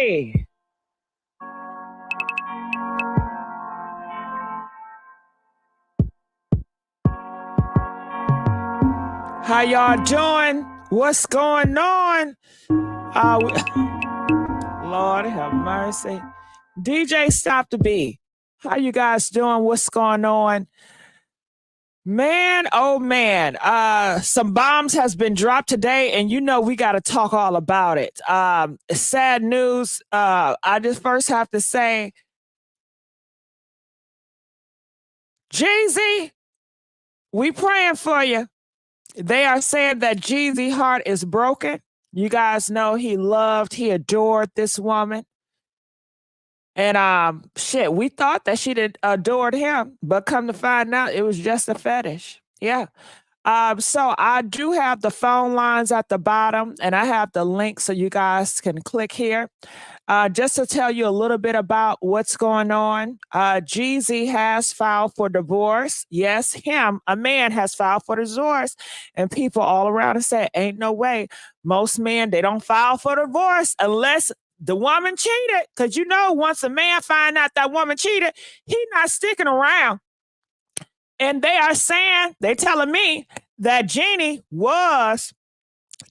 Hey, how y'all doing? What's going on? Lord have mercy. DJ Stop the Beat. How you guys doing? What's going on? Man, oh man, some bombs has been dropped today, and you know we got to talk all about it. Sad news. I just first have to say, Jeezy, we praying for you. They are saying that Jeezy heart is broken. You guys know he adored this woman. And shit, we thought that she adored him, but come to find out it was just a fetish. Yeah. So I do have the phone lines at the bottom, and I have the link so you guys can click here. Just to tell you a little bit about what's going on, Jeezy has filed for divorce. Yes, a man has filed for divorce. And people all around us say, ain't no way. Most men, they don't file for divorce unless the woman cheated. Because you know, once a man find out that woman cheated, he not sticking around. And they telling me that Jennie was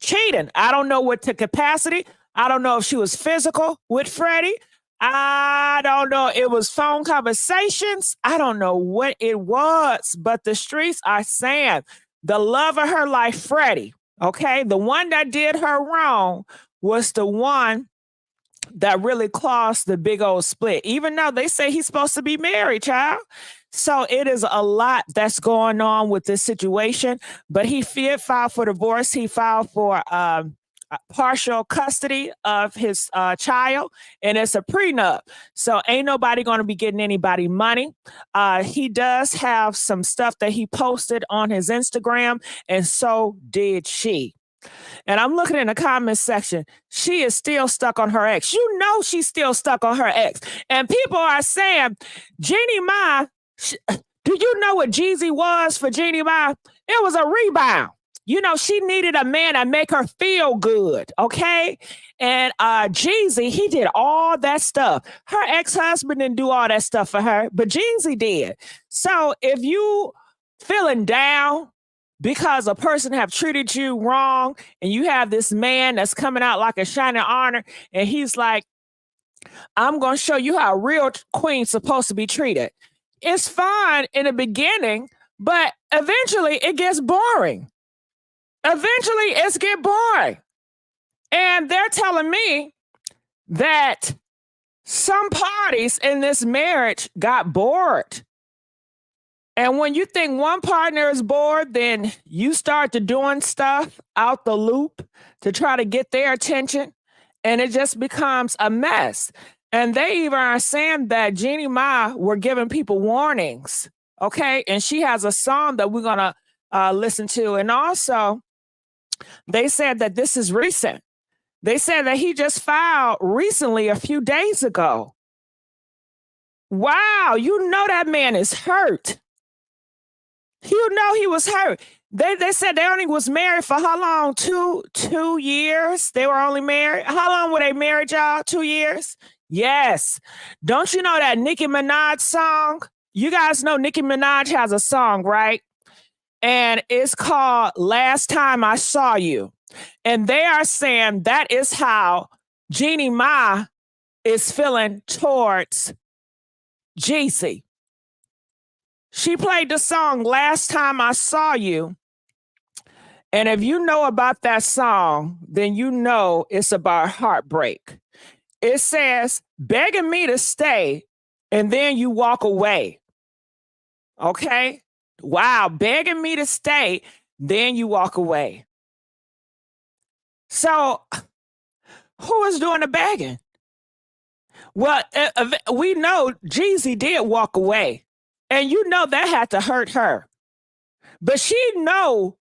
cheating. I don't know what the capacity. I don't know if she was physical with Freddie. I don't know. It was phone conversations. I don't know what it was, but the streets are saying the love of her life, Freddie, okay? The one that did her wrong was the one that really caused the big old split, even though they say he's supposed to be married, child. So it is a lot that's going on with this situation, but he filed for divorce. He filed for partial custody of his child, and it's a prenup. So ain't nobody going to be getting anybody money. He does have some stuff that he posted on his Instagram, and so did she. And I'm looking in the comments section. She is still stuck on her ex. You know she's still stuck on her ex. And people are saying, Jeannie Mai, do you know what Jeezy was for Jeannie Mai? It was a rebound. You know, she needed a man to make her feel good, okay? And Jeezy, he did all that stuff. Her ex-husband didn't do all that stuff for her, but Jeezy did. So if you feeling down because a person have treated you wrong and you have this man that's coming out like a shining honor and he's like, I'm going to show you how a real queen's supposed to be treated. It's fine in the beginning, but eventually it gets boring. Eventually it's get boring. And they're telling me that some parties in this marriage got bored. And when you think one partner is bored, then you start to doing stuff out the loop to try to get their attention, and it just becomes a mess. And they even are saying that Jeannie Mai were giving people warnings, okay? And she has a song that we're going to listen to. And also, they said that this is recent. They said that he just filed recently a few days ago. Wow, you know that man is hurt. You know he was hurt. They said they only was married for how long? Two years? They were only married? How long were they married, y'all? 2 years? Yes. Don't you know that Nicki Minaj song? You guys know Nicki Minaj has a song, right? And it's called Last Time I Saw You. And they are saying that is how Jeannie Mai is feeling towards Jeezy. She played the song Last Time I Saw You. And if you know about that song, then you know it's about heartbreak. It says, begging me to stay, and then you walk away. Okay? Wow, begging me to stay, then you walk away. So, who is doing the begging? Well, we know Jeezy did walk away. And you know that had to hurt her. But she know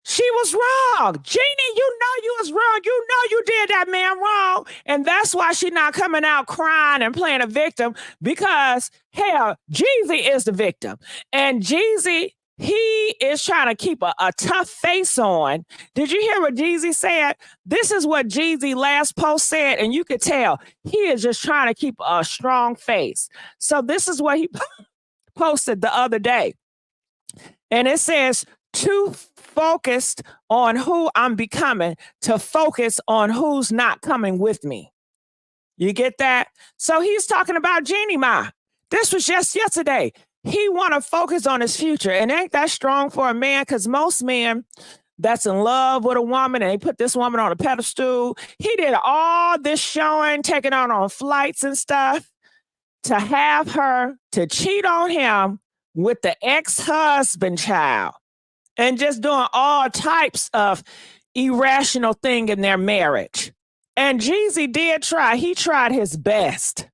she was wrong. Jeannie, you know you was wrong. You know you did that man wrong. And that's why she not coming out crying and playing a victim because, hell, Jeezy is the victim. And Jeezy He is trying to keep a tough face on. Did you hear what Jeezy said? This is what Jeezy last post said, and you could tell he is just trying to keep a strong face. So this is what he posted the other day. And it says, too focused on who I'm becoming to focus on who's not coming with me. You get that? So he's talking about Jeannie Mai. This was just yesterday. He want to focus on his future. And ain't that strong for a man? Because most men that's in love with a woman and they put this woman on a pedestal. He did all this showing, taking her on flights and stuff to have her to cheat on him with the ex-husband child and just doing all types of irrational thing in their marriage. And Jeezy did try. He tried his best.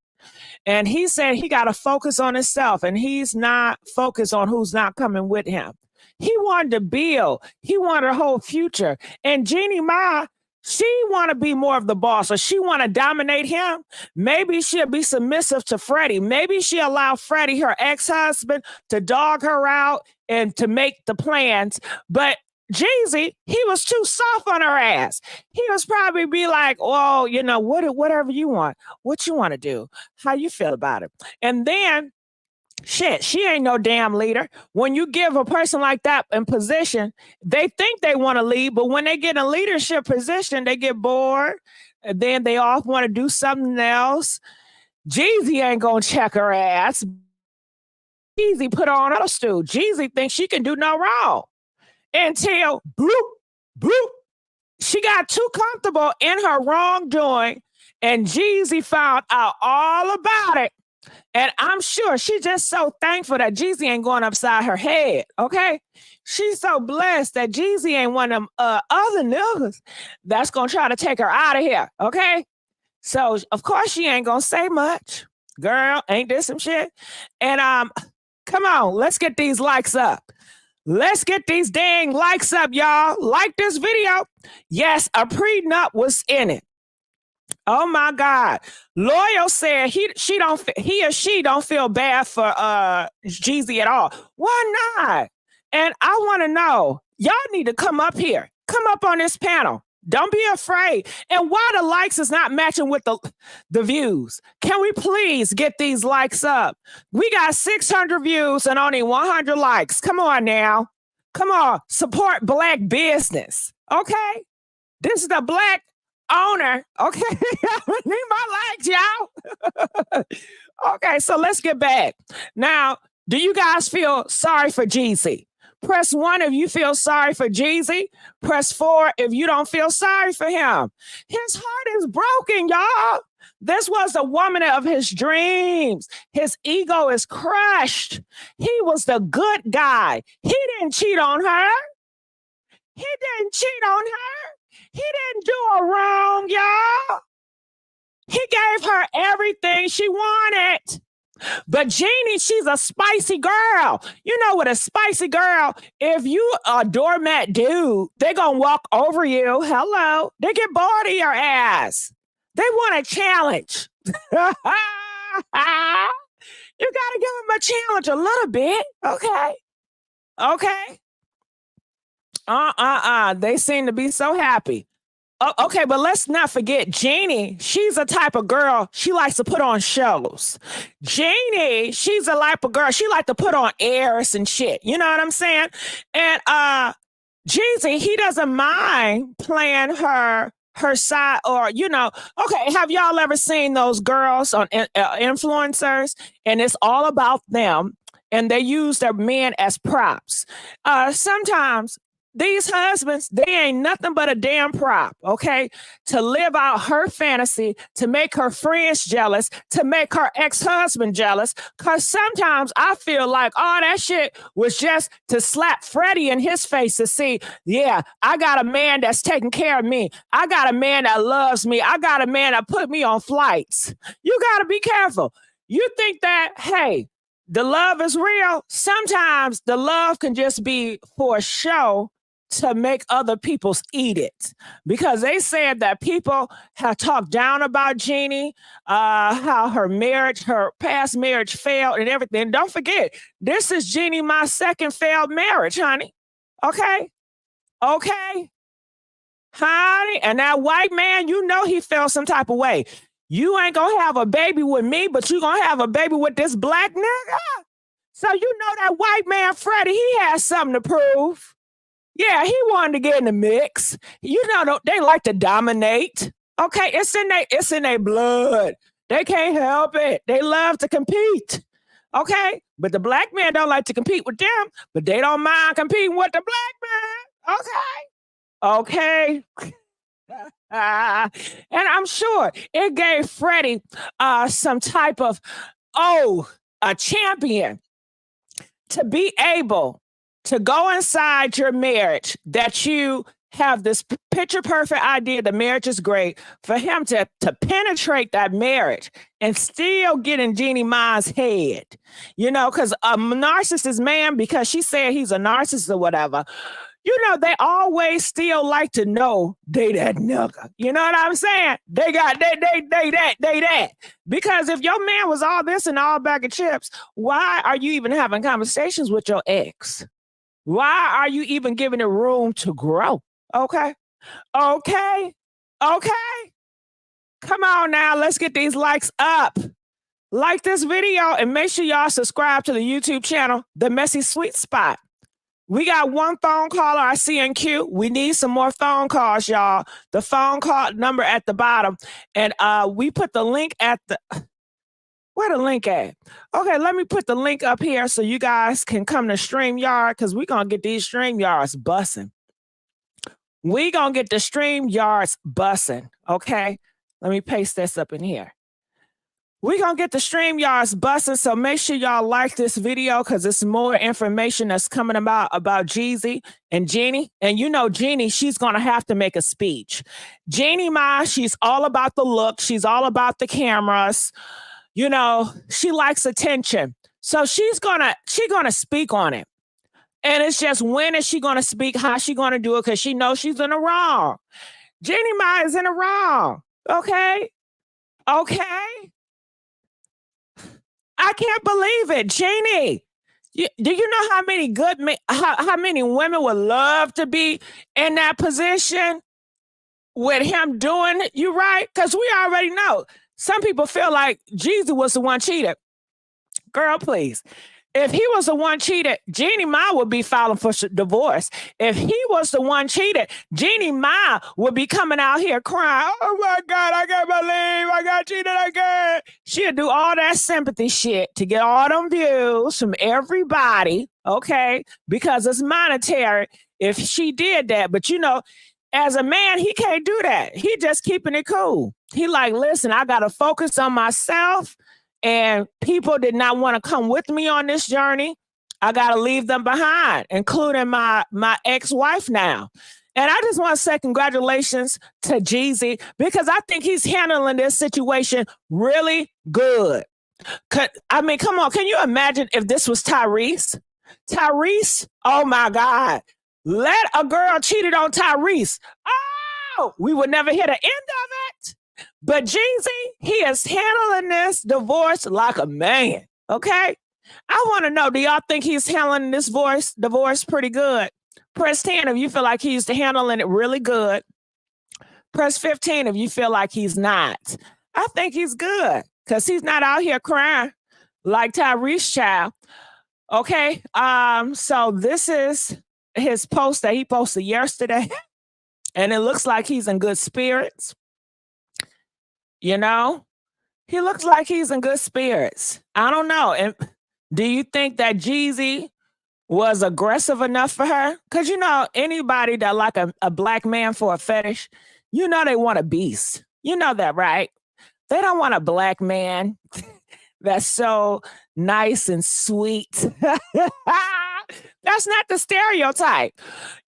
And he said he got to focus on himself and he's not focused on who's not coming with him. He wanted to build. He wanted a whole future. And Jeannie Mai, she want to be more of the boss or she want to dominate him. Maybe she'll be submissive to Freddie. Maybe she'll allow Freddie, her ex-husband, to dog her out and to make the plans. But Jeezy, he was too soft on her ass. He was probably be like, oh, you know, whatever you want. What you want to do? How you feel about it? And then, shit, she ain't no damn leader. When you give a person like that in position, they think they want to lead, but when they get in a leadership position, they get bored. And then they all want to do something else. Jeezy ain't going to check her ass. Jeezy put her on a stool. Jeezy thinks she can do no wrong. Until bloop, bloop, she got too comfortable in her wrongdoing and Jeezy found out all about it. And I'm sure she's just so thankful that Jeezy ain't going upside her head, okay? She's so blessed that Jeezy ain't one of them other niggas that's going to try to take her out of here, okay? So, of course, she ain't going to say much. Girl, ain't this some shit? And come on, let's get these likes up. Let's get these dang likes up, y'all. Like this video. Yes, a prenup was in it. Oh my God. Loyal said he or she don't feel bad for Jeezy at all. Why not? And I want to know, y'all need to come up here. Come up on this panel. Don't be afraid. And why the likes is not matching with the views? Can we please get these likes up? We got 600 views and only 100 likes. Come on now. Come on. Support Black business. Okay? This is the Black owner. Okay? I need my likes, y'all. Okay, so let's get back. Now, do you guys feel sorry for Jeezy? Press 1 if you feel sorry for Jeezy. Press 4 if you don't feel sorry for him. His heart is broken, y'all. This was the woman of his dreams. His ego is crushed. He was the good guy. He didn't cheat on her. He didn't cheat on her. He didn't do her wrong, y'all. He gave her everything she wanted. But Jeannie, she's a spicy girl. You know what a spicy girl, if you a doormat dude, they gonna walk over you. Hello. They get bored of your ass. They want a challenge. You gotta give them a challenge a little bit. Okay. Okay. They seem to be so happy. Okay, but let's not forget Jeannie. She's a type of girl. She likes to put on shows. Jeannie, she's a type of girl. She like to put on airs and shit. You know what I'm saying? And Jeezy, he doesn't mind playing her side, or you know. Okay, have y'all ever seen those girls on influencers? And it's all about them, and they use their men as props. Sometimes these husbands, they ain't nothing but a damn prop, okay? To live out her fantasy, to make her friends jealous, to make her ex-husband jealous. Because sometimes I feel like all that shit was just to slap Freddie in his face to see, yeah, I got a man that's taking care of me. I got a man that loves me. I got a man that put me on flights. You got to be careful. You think that, hey, the love is real? Sometimes the love can just be for show to make other people's eat it, because they said that people have talked down about Jeannie, how her past marriage failed and everything. Don't forget, this is Jeannie Mai's second failed marriage, honey. Okay? Okay? Honey, and that white man, you know he felt some type of way. You ain't gonna have a baby with me, but you gonna have a baby with this black nigga? So you know that white man, Freddie, he has something to prove. Yeah, he wanted to get in the mix. You know, they like to dominate. Okay, it's in their blood. They can't help it. They love to compete. Okay, but the black man don't like to compete with them, but they don't mind competing with the black man. Okay. Okay. And I'm sure it gave Freddie some type of, a champion to be able to go inside your marriage, that you have this picture perfect idea, the marriage is great, for him to penetrate that marriage and still get in Jeannie Mai's head. You know, because a narcissist man, because she said he's a narcissist or whatever, you know, they always still like to know they that nigga. You know what I'm saying? They that. Because if your man was all this and all bag of chips, why are you even having conversations with your ex? Why are you even giving it room to grow? Okay. Okay. Okay. Come on now. Let's get these likes up. Like this video and make sure y'all subscribe to the YouTube channel, The Messy Sweet Spot. We got one phone caller I see in queue. We need some more phone calls, y'all. The phone call number at the bottom. And we put the link at the... Where the link at? Okay, let me put the link up here so you guys can come to StreamYard, because we're going to get these StreamYards bussing. We going to get the StreamYards bussing, okay? Let me paste this up in here. We're going to get the StreamYards bussing, so make sure y'all like this video, because it's more information that's coming about Jeezy and Jennie. And you know Jennie, she's going to have to make a speech. Jeannie Mai, she's all about the look. She's all about the cameras. You know, she likes attention. So she's gonna speak on it. And it's just, when is she gonna speak, how she gonna do it, because she knows she's in the wrong. Jeannie Mai is in the wrong. Okay? Okay? I can't believe it. Jeannie, do you know how many how many women would love to be in that position with him doing you right? Because we already know. Some people feel like Jeezy was the one cheated. Girl, please. If he was the one cheated, Jeannie Mai would be filing for divorce. If he was the one cheated, Jeannie Mai would be coming out here crying, oh my God, I can't believe I got cheated again. She'll do all that sympathy shit to get all them views from everybody, okay? Because it's monetary if she did that. But you know, as a man, he can't do that. He just keeping it cool. He like, listen, I got to focus on myself, and people did not want to come with me on this journey. I got to leave them behind, including my ex-wife now. And I just want to say congratulations to Jeezy, because I think he's handling this situation really good. I mean, come on. Can you imagine if this was Tyrese? Tyrese, oh my God. Let a girl cheated on Tyrese. Oh, we would never hear the end of it. But Jeezy, he is handling this divorce like a man, okay? I want to know, do y'all think he's handling this divorce pretty good? Press 10 if you feel like he's handling it really good. Press 15 if you feel like he's not. I think he's good, because he's not out here crying like Tyrese child. Okay, so this is his post that he posted yesterday, and it looks like he's in good spirits. You know, he looks like he's in good spirits. I don't know. And do you think that Jeezy was aggressive enough for her? Because, you know, anybody that like a black man for a fetish, you know they want a beast. You know that, right? They don't want a black man that's so nice and sweet. That's not the stereotype.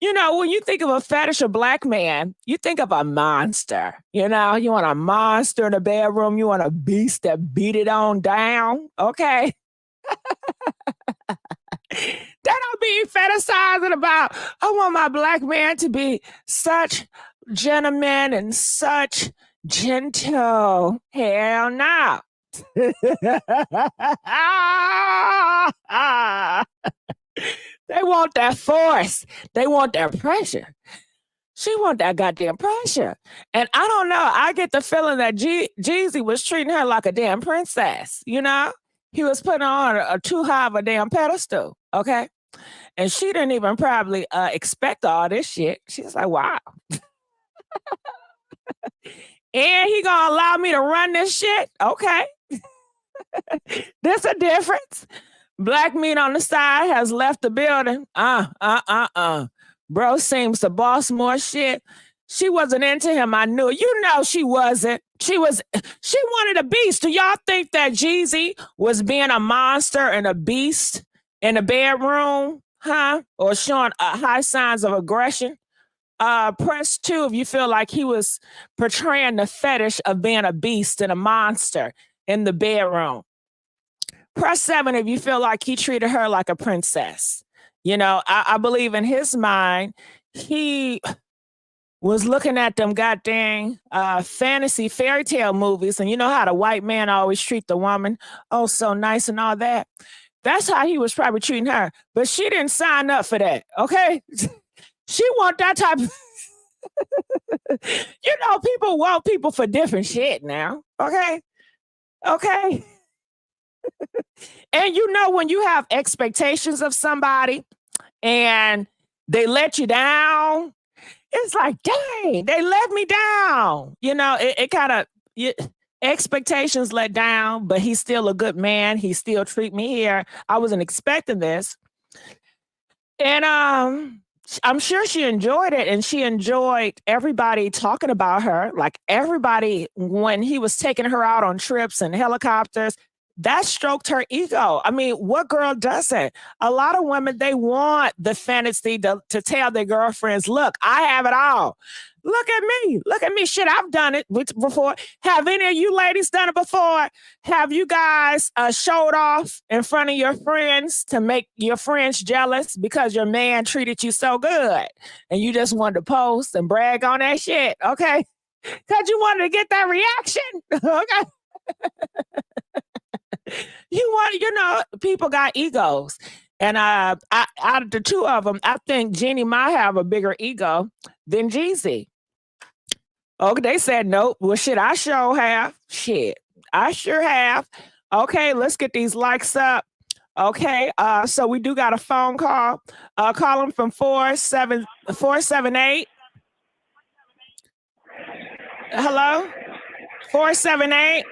You know, when you think of a fetish or black man, you think of a monster. You know, you want a monster in the bedroom. You want a beast that beat it on down. Okay. They don't be fantasizing about, I want my black man to be such gentleman and such gentle. Hell no. They want that force. They want that pressure. She want that goddamn pressure. And I don't know. I get the feeling that Jeezy was treating her like a damn princess, you know? He was putting her on too high of a damn pedestal, okay? And she didn't even probably expect all this shit. She's like, wow. And he gonna allow me to run this shit? Okay. There's a difference. Black meat on the side has left the building. Bro seems to boss more shit. She wasn't into him. I knew it. You know she wasn't. She wanted a beast. Do y'all think that Jeezy was being a monster and a beast in the bedroom? Huh? Or showing high signs of aggression? Press 2 if you feel like he was portraying the fetish of being a beast and a monster in the bedroom. Press 7 if you feel like he treated her like a princess. You know, I believe in his mind, he was looking at them goddamn fantasy fairy tale movies, and you know how the white man always treat the woman, oh, so nice and all that. That's how he was probably treating her. But she didn't sign up for that, okay? She want that type of... You know, people want people for different shit now, okay? Okay? And you know, when you have expectations of somebody and they let you down, it's like, dang, they let me down. You know, it kind of, expectations let down, but he's still a good man. He still treat me here. I wasn't expecting this. And I'm sure she enjoyed it, and she enjoyed everybody talking about her. Like everybody, when he was taking her out on trips and helicopters, that stroked her ego. I mean, what girl doesn't? A lot of women, they want the fantasy to tell their girlfriends, look, I have it all. Look at me. Look at me. Shit, I've done it before. Have any of you ladies done it before? Have you guys showed off in front of your friends to make your friends jealous because your man treated you so good and you just wanted to post and brag on that shit, okay? Because you wanted to get that reaction, okay? You know, people got egos. And out of the two of them, I think Jeannie Mai have a bigger ego than Jeezy. Okay, they said nope. Well, shit, I sure have. Shit, I sure have. Okay, let's get these likes up. Okay, so we do got a phone call. Call them from 478. Hello? 478.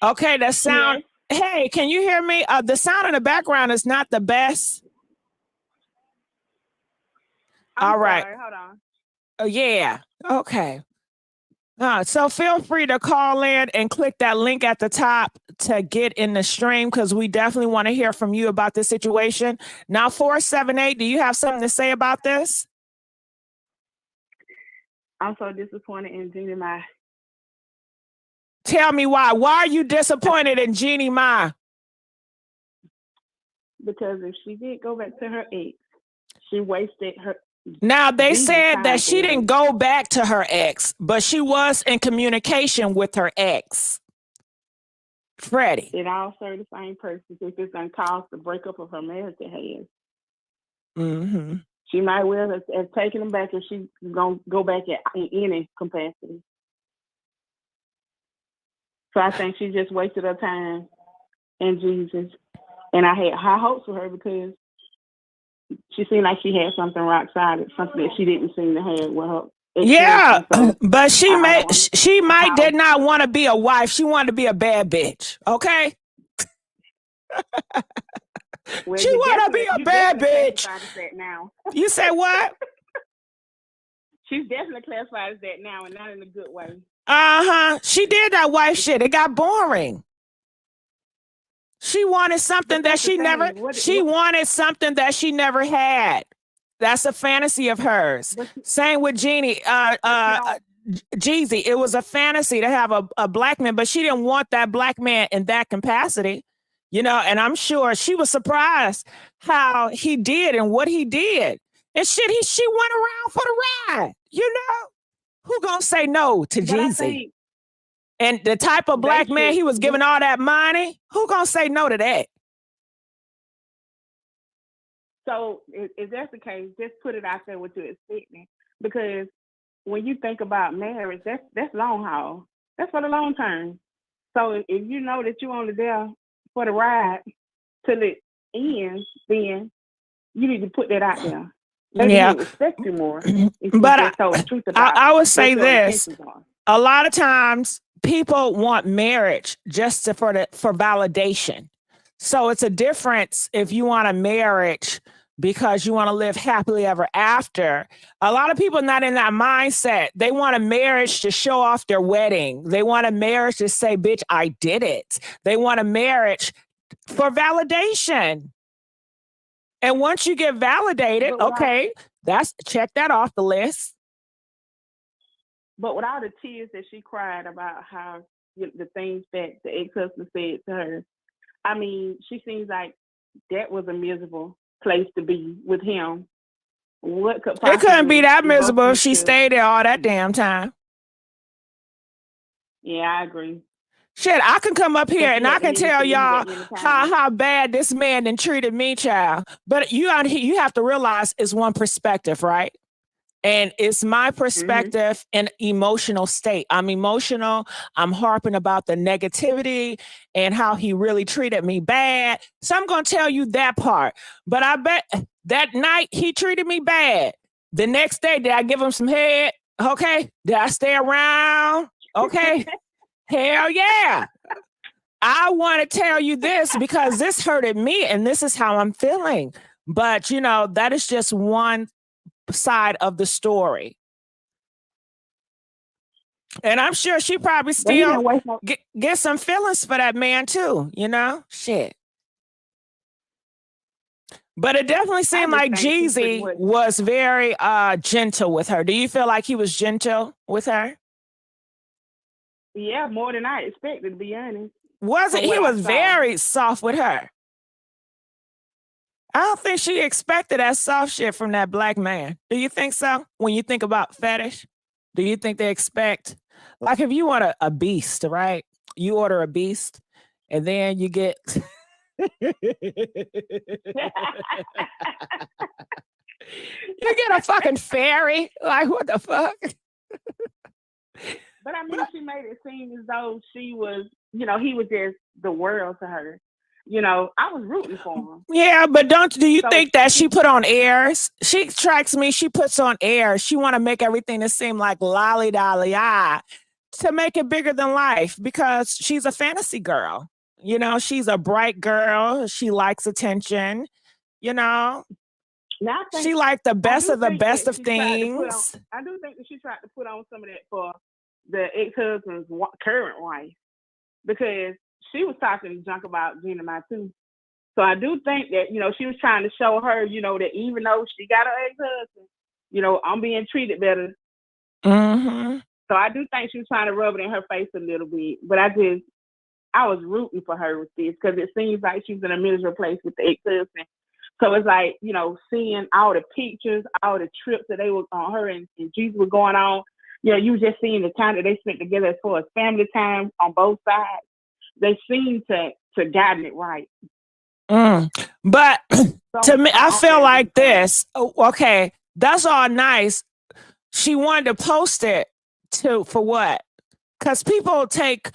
Okay, the sound. Yeah. Hey, can you hear me? The sound in the background is not the best. All right. Sorry, hold on. Oh, yeah. Okay. So feel free to call in and click that link at the top to get in the stream, because we definitely want to hear from you about this situation. Now, 478, do you have something to say about this? I'm so disappointed in Jeannie Mai. Tell me why. Why are you disappointed in Jeannie Mai? Because if she did go back to her ex, she wasted her. Now, they said that she didn't go back to her ex, but she was in communication with her ex, Freddie. It all serves the same purpose. If it's going to cause the breakup of her marriage, it has. Mm-hmm. She might well have taken him back if she's going to go back in any capacity. So I think she just wasted her time and Jesus. And I had high hopes for her because she seemed like she had something rock solid, something that she didn't seem to have with her. Yeah, so but she might did not want to be a wife. She wanted to be a bad bitch. Okay. Well, she want to be a bad bitch. Now. You said what? She's definitely classified as that now, and not in a good way. She did that wife shit. It got boring. She wanted something that she never. She wanted something that she never had. That's a fantasy of hers. Same with Jeannie. Jeezy. It was a fantasy to have a black man, but she didn't want that black man in that capacity. you know, and I'm sure she was surprised how he did and what he did. And shit, she went around for the ride, you know? Who gonna say no to Jeezy? And the type of black man he was giving all that money, who gonna say no to that? So if that's the case, just put it out there what you're expecting. Because when you think about marriage, that's long haul. That's for the long term. So if you know that you're only there for the ride till it ends, then you need to put that out there. Maybe you respect you more. But I would say this: a lot of times people want marriage just for validation. So it's a difference if you want a marriage because you want to live happily ever after. A lot of people not in that mindset. They want a marriage to show off their wedding. They want a marriage to say, bitch, I did it. They want a marriage for validation. And once you get validated, okay, check that off the list. But with all the tears that she cried about how the things that the ex-husband said to her, I mean, she seems like that was a miserable place to be with him. What could possibly... It couldn't be that miserable if she stayed there all that damn time. Yeah, I agree. Shit, I can come up here and I can tell y'all how bad this man done treated me, child. But you have to realize it's one perspective, right? And it's my perspective and emotional state. I'm emotional. I'm harping about the negativity and how he really treated me bad. So I'm going to tell you that part. But I bet that night he treated me bad. The next day, did I give him some head? Okay. Did I stay around? Okay. Hell yeah. I want to tell you this because this hurted me and this is how I'm feeling. But, you know, that is just one side of the story. And I'm sure she probably still get some feelings for that man too, you know? Shit. But it definitely seemed like Jeezy was very gentle with her. Do you feel like he was gentle with her? Yeah, more than I expected, to be honest. Wasn't he was very soft with her? I don't think she expected that soft shit from that black man. Do you think so? When you think about fetish, do you think they expect, like if you want a beast, right? You order a beast and then you get... you get a fucking fairy? Like, what the fuck? But I mean, she made it seem as though she was, you know, he was just the world to her. You know, I was rooting for him. Yeah, but do you think that she put on airs? She strikes me, she puts on airs. She want to make everything to seem like lolly dolly to make it bigger than life because she's a fantasy girl. You know, she's a bright girl. She likes attention. You know, she liked the best of the best of things. I do think that she tried to put on some of that for the ex-husband's current wife because she was talking junk about Jeannie Mai too. So I do think that, you know, she was trying to show her, you know, that even though she got her ex-husband, you know, I'm being treated better. So I do think she was trying to rub it in her face a little bit. But I was rooting for her with this because it seems like she's in a miserable place with the ex-husband. So it's like, you know, seeing all the pictures, all the trips that they were on, her and Jeezy were going on. You know, you were just seeing the time that they spent together as far as family time on both sides. They seem to guide it right. But to me, I feel like this. Okay, that's all nice. She wanted to post it for what? Because people take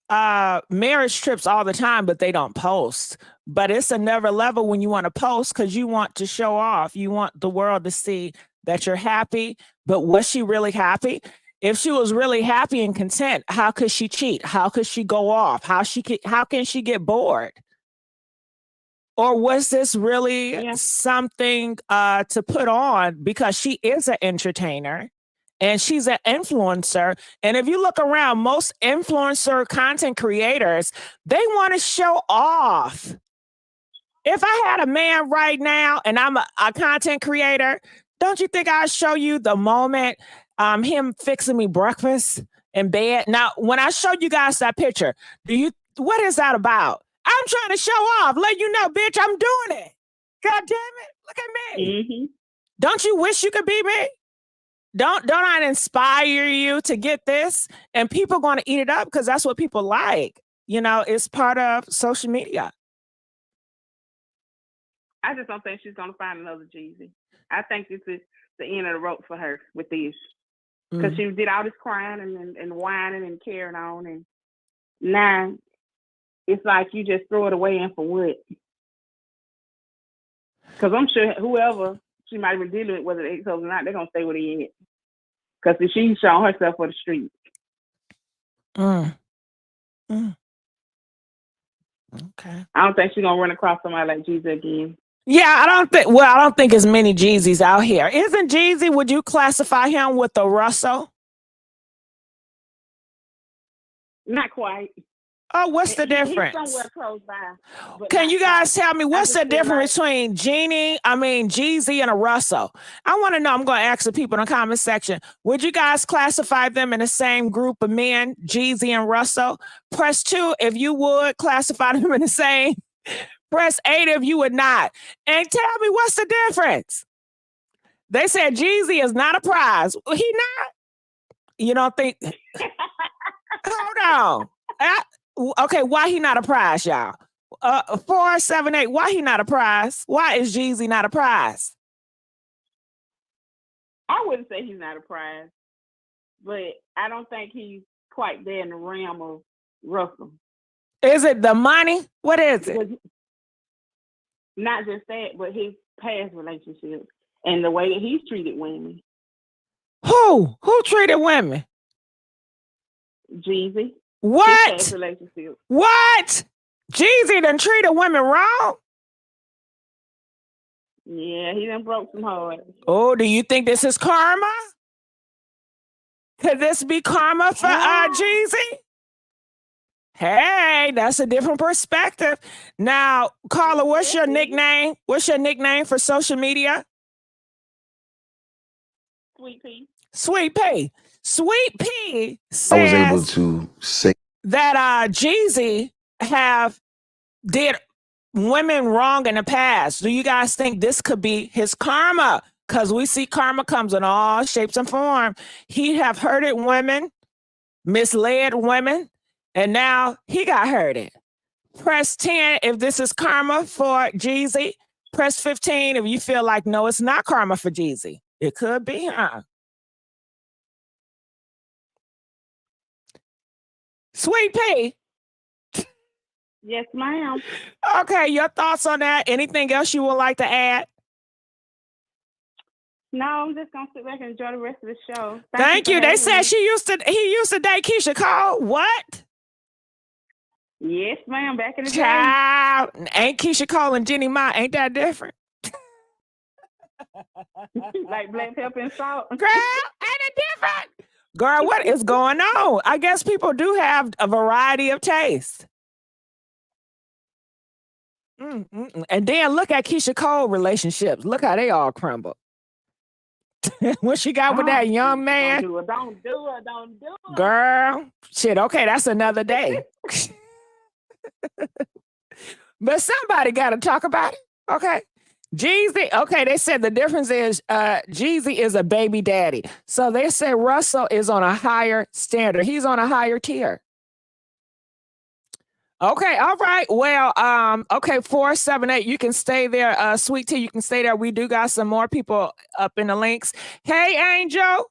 marriage trips all the time, but they don't post. But it's another level when you want to post because you want to show off. You want the world to see that you're happy. But was she really happy? If she was really happy and content, how could she cheat? How could she go off? How can she get bored? Or was this really something to put on because she is an entertainer and she's an influencer? And if you look around, most influencer content creators, they want to show off. If I had a man right now and I'm a content creator, don't you think I'd show you the moment him fixing me breakfast in bed? Now, when I showed you guys that picture, what is that about? I I'm trying to show off. Let you know, bitch, I'm doing it. God damn it. Look at me. Mm-hmm. Don't you wish you could be me? Don't I inspire you to get this? And people are going to eat it up because that's what people like. You know, it's part of social media. I just don't think she's gonna find another Jeezy. I think this is the end of the rope for her with this. Because she did all this crying and whining and carrying on, and now it's like you just throw it away and for what? Because I'm sure whoever she might have been dealing with, whether the ex-husband or not, they're gonna stay with her at. Because she's showing herself for the street. Okay. I don't think she's gonna run across somebody like Jeezy again. Yeah, I don't think as many Jeezys out here. Isn't Jeezy, would you classify him with the Russell? Not quite. Oh, what's the difference? He's somewhere close by. Can you guys tell me what's the difference between Jeezy and a Russell? I want to know. I'm going to ask the people in the comment section. Would you guys classify them in the same group of men, Jeezy and Russell? Press 2 if you would classify them in the same. Press 8 if you would not. And tell me what's the difference. They said Jeezy is not a prize. He not? You don't think? Hold on. Okay, why he not a prize, y'all? 478, why he not a prize? Why is Jeezy not a prize? I wouldn't say he's not a prize, but I don't think he's quite there in the realm of Russell. Is it the money? What is it? Not just that, but his past relationships and the way that he's treated women. Who treated women? Jeezy. What? His past relationship. What? Jeezy done treated women wrong? Yeah, he done broke some hearts. Oh, do you think this is karma? Could this be karma for Jeezy? Hey, that's a different perspective. Now, Carla, what's your nickname? What's your nickname for social media? Sweet P. Sweet P. Sweet P says I was able to say that Jeezy did women wrong in the past. Do you guys think this could be his karma? Because we see karma comes in all shapes and form. He have hurted women, misled women, and now he got hurted. Press 10 if this is karma for Jeezy. Press 15 if you feel like, no, it's not karma for Jeezy. It could be, huh? Sweet P. Yes, ma'am. Okay, your thoughts on that? Anything else you would like to add? No, I'm just gonna sit back and enjoy the rest of the show. Thank you. They said he used to date Keisha Cole. What? Yes, ma'am. Back in the Child, ain't Keisha Cole and Jeannie Mai, ain't that different? Like black pepper and salt. Girl, ain't it different? Girl, what is going on? I guess people do have a variety of taste. And then look at Keisha Cole relationships. Look how they all crumble. What she got with that young man? Don't do it. Girl, shit, okay, that's another day. But somebody got to talk about it, okay? Jeezy, okay, they said the difference is Jeezy is a baby daddy. So they say Russell is on a higher standard. He's on a higher tier. Okay, all right. Well, okay, 478, you can stay there. Sweet Tea, you can stay there. We do got some more people up in the links. Hey, Angel.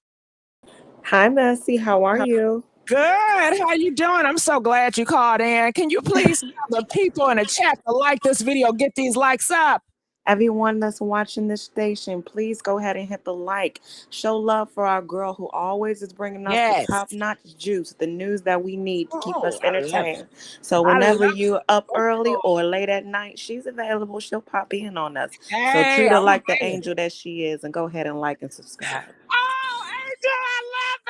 Hi, Messy. How are you? Good. How you doing? I'm so glad you called in. Can you please tell the people in the chat to like this video, get these likes up? Everyone that's watching this station, please go ahead and hit the like. Show love for our girl who always is bringing us the top-notch juice, the news that we need to keep us entertained. So whenever you're up early or late at night, she's available. She'll pop in on us. So treat her like the angel that she is and go ahead and like and subscribe. Oh, Angel, I love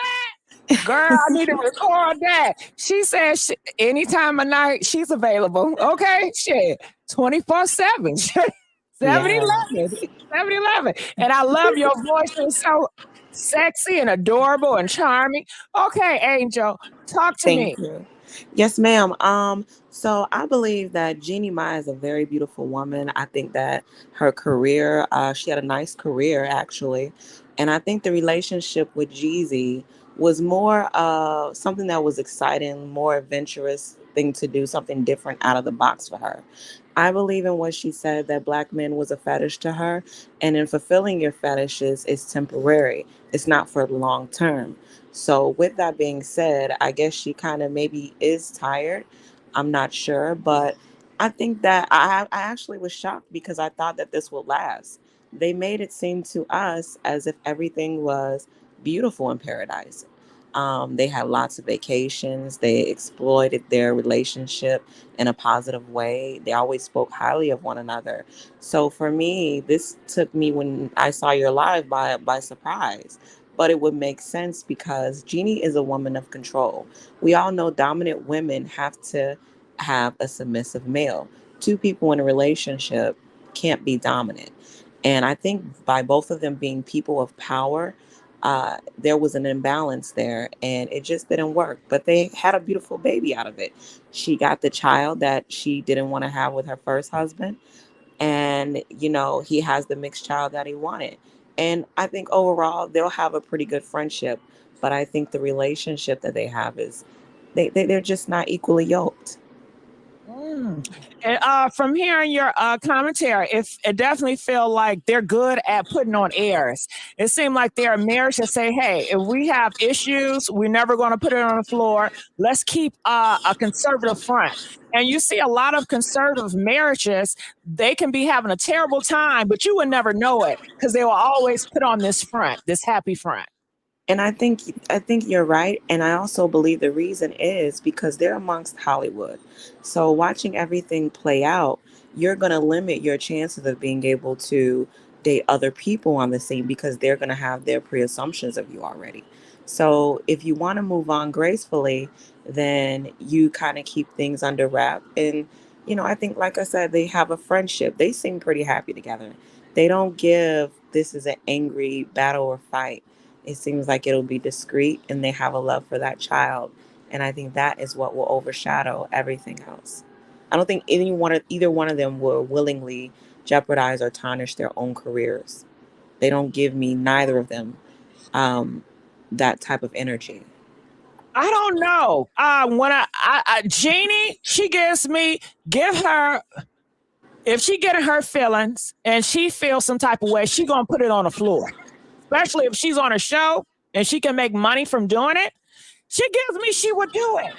it. Girl, I need to record that. She says anytime of night, she's available. Okay? Shit. 24/7. 7-Eleven. And I love your voice. It's so sexy and adorable and charming. Okay, Angel, talk to me. Thank you. Yes, ma'am. So I believe that Jeannie Mai is a very beautiful woman. I think that her career, she had a nice career actually, and I think the relationship with Jeezy was more something that was exciting, more adventurous thing to do, something different out of the box for her. I believe in what she said that black men was a fetish to her, and in fulfilling your fetishes is temporary. It's not for the long term. So, with that being said, I guess she kind of maybe is tired. I'm not sure, but I think that I actually was shocked because I thought that this would last. They made it seem to us as if everything was beautiful in paradise. They had lots of vacations. They exploited their relationship in a positive way. They always spoke highly of one another. So for me, this took me when I saw your live by surprise, but it would make sense because Jeannie is a woman of control. We all know dominant women have to have a submissive male. Two people in a relationship can't be dominant. And I think by both of them being people of power, there was an imbalance there and it just didn't work. But they had a beautiful baby out of it. She got the child that she didn't want to have with her first husband, and he has the mixed child that he wanted. And I think overall they'll have a pretty good friendship, but I think the relationship that they have is they're just not equally yoked. Mm. And from hearing your commentary, it definitely feel like they're good at putting on airs. It seemed like they're a marriage that say, "Hey, if we have issues, we're never going to put it on the floor. Let's keep a conservative front." And you see a lot of conservative marriages; they can be having a terrible time, but you would never know it because they will always put on this front, this happy front. And I think you're right, and I also believe the reason is because they're amongst Hollywood. So watching everything play out, you're going to limit your chances of being able to date other people on the scene because they're going to have their pre-assumptions of you already. So if you want to move on gracefully, then you kind of keep things under wrap. And I think, like I said, they have a friendship. They seem pretty happy together. They don't give this is an angry battle or fight. It seems like it'll be discreet and they have a love for that child. And I think that is what will overshadow everything else. I don't think either one of them will willingly jeopardize or tarnish their own careers. They don't give me, neither of them, um, that type of energy. I don't know. When Jeannie, she gives me, give her, if she getting her feelings and she feels some type of way, she gonna put it on the floor. Especially if she's on a show and she can make money from doing it. She gives me she would do it.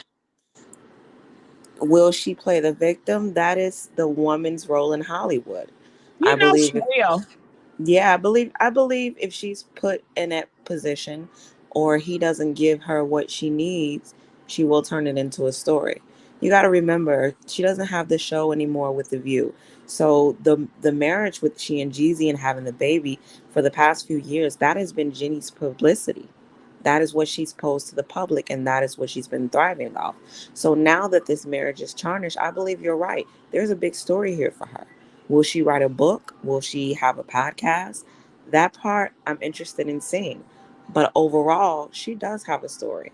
Will she play the victim? That is the woman's role in Hollywood. I You know believe she will. Yeah, I believe if she's put in that position or he doesn't give her what she needs, she will turn it into a story. You got to remember, she doesn't have the show anymore with The View. So the marriage with she and Jeezy and having the baby for the past few years, that has been Jennie's publicity. That is what she's posed to the public, and that is what she's been thriving off. So now that this marriage is tarnished, I believe you're right. There's a big story here for her. Will she write a book? Will she have a podcast? That part I'm interested in seeing. But overall, she does have a story.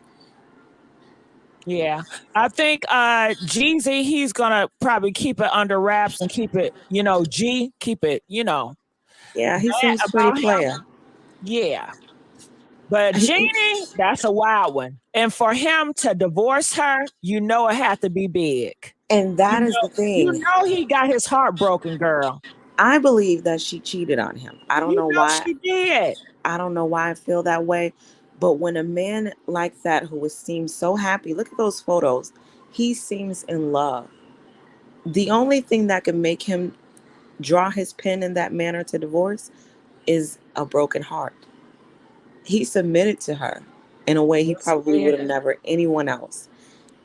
Yeah. I think Jeezy, he's gonna probably keep it under wraps and keep it, keep it, Yeah, he that seems pretty about him. player. Yeah. But He- Jeannie, that's a wild one. And for him to divorce her, it had to be big. And You that is know, the thing. he got his heart broken, girl. I believe that she cheated on him. I don't know why. She did. I don't know why I feel that way. But when a man like that who was seems so happy, look at those photos. He seems in love. The only thing that can make him draw his pen in that manner to divorce is a broken heart. He submitted to her in a way he Yes, probably he would have did. never anyone else.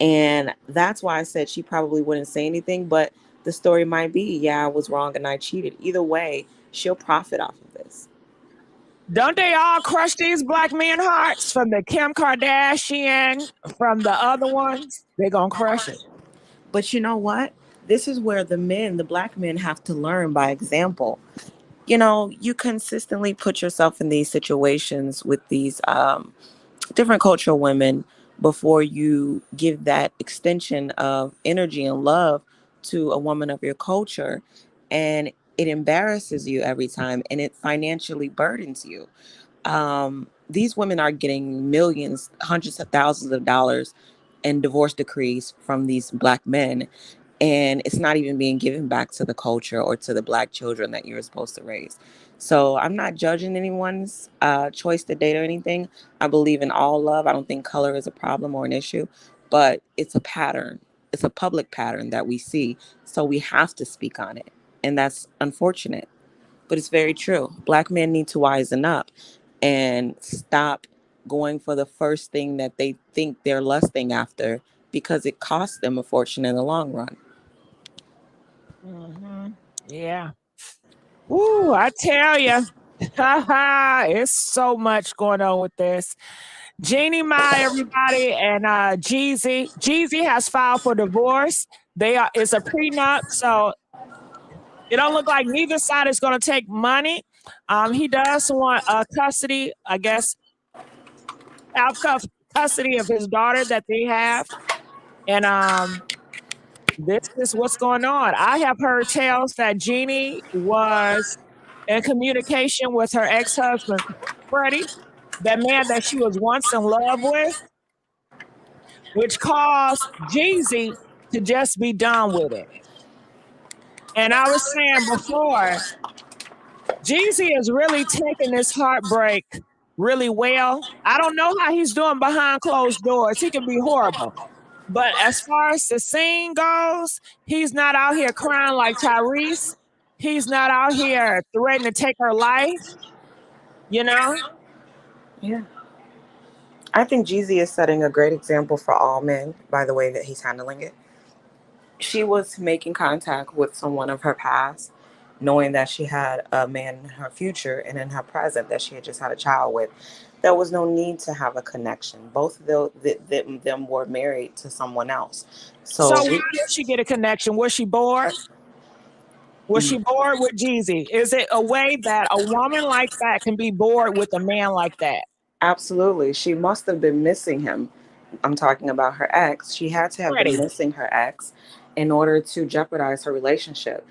And that's why I said she probably wouldn't say anything, but the story might be, yeah, I was wrong and I cheated. Either way, she'll profit off of this. Don't they all crush these black men hearts from the Kim Kardashian, from the other ones? They're gonna crush it. But you know what? This is where the black men have to learn by example. You consistently put yourself in these situations with these different cultural women before you give that extension of energy and love to a woman of your culture, and it embarrasses you every time and it financially burdens you. These women are getting millions, hundreds of thousands of dollars in divorce decrees from these Black men, and it's not even being given back to the culture or to the Black children that you're supposed to raise. So I'm not judging anyone's choice to date or anything. I believe in all love. I don't think color is a problem or an issue, but it's a pattern. It's a public pattern that we see, so we have to speak on it, and that's unfortunate, but it's very true. Black men need to wisen up and stop going for the first thing that they think they're lusting after, because it costs them a fortune in the long run. Yeah. Woo, I tell you. It's so much going on with this. Jeannie Mai, everybody, and Jeezy. Jeezy has filed for divorce. It's a prenup, so it don't look like neither side is going to take money. He does want custody, I guess, have custody of his daughter that they have, and this is what's going on. I have heard tales that Jeannie was in communication with her ex-husband, Freddie, that man that she was once in love with, which caused Jeezy to just be done with it. And I was saying before, Jeezy is really taking this heartbreak really well. I don't know how he's doing behind closed doors. He can be horrible. But as far as the scene goes, he's not out here crying like Tyrese. He's not out here threatening to take her life, you know? Yeah. I think Jeezy is setting a great example for all men by the way that he's handling it. She was making contact with someone of her past, knowing that she had a man in her future and in her present that she had just had a child with. There was no need to have a connection. Both of them were married to someone else. So why did she get a connection? Was she bored? Was she bored with Jeezy? Is it a way that a woman like that can be bored with a man like that? Absolutely. She must have been missing him. I'm talking about her ex. She had to have Freddie. been missing her ex in order to jeopardize her relationship.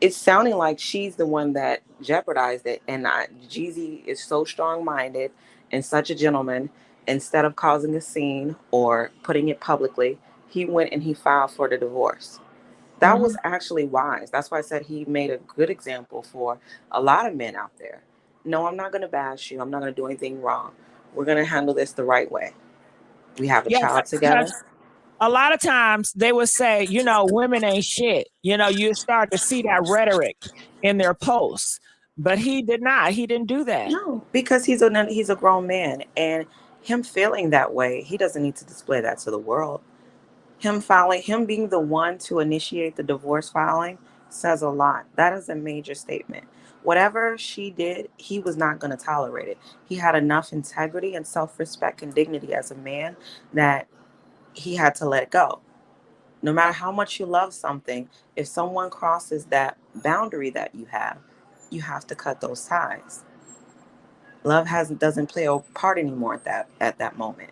It's sounding like she's the one that jeopardized it, and Jeezy is so strong-minded and such a gentleman. Instead of causing a scene or putting it publicly, he went and he filed for the divorce. That was actually wise. That's why I said he made a good example for a lot of men out there. No, I'm not going to bash you. I'm not going to do anything wrong. We're going to handle this the right way. We have a child together. A lot of times they would say, women ain't shit. You start to see that rhetoric in their posts. But he did not. He didn't do that. No, because he's a grown man, and him feeling that way, he doesn't need to display that to the world. Him being the one to initiate the divorce filing says a lot. That is a major statement. Whatever she did, he was not going to tolerate it. He had enough integrity and self-respect and dignity as a man that he had to let it go. No matter how much you love something, if someone crosses that boundary that you have to cut those ties. Love doesn't play a part anymore at that moment.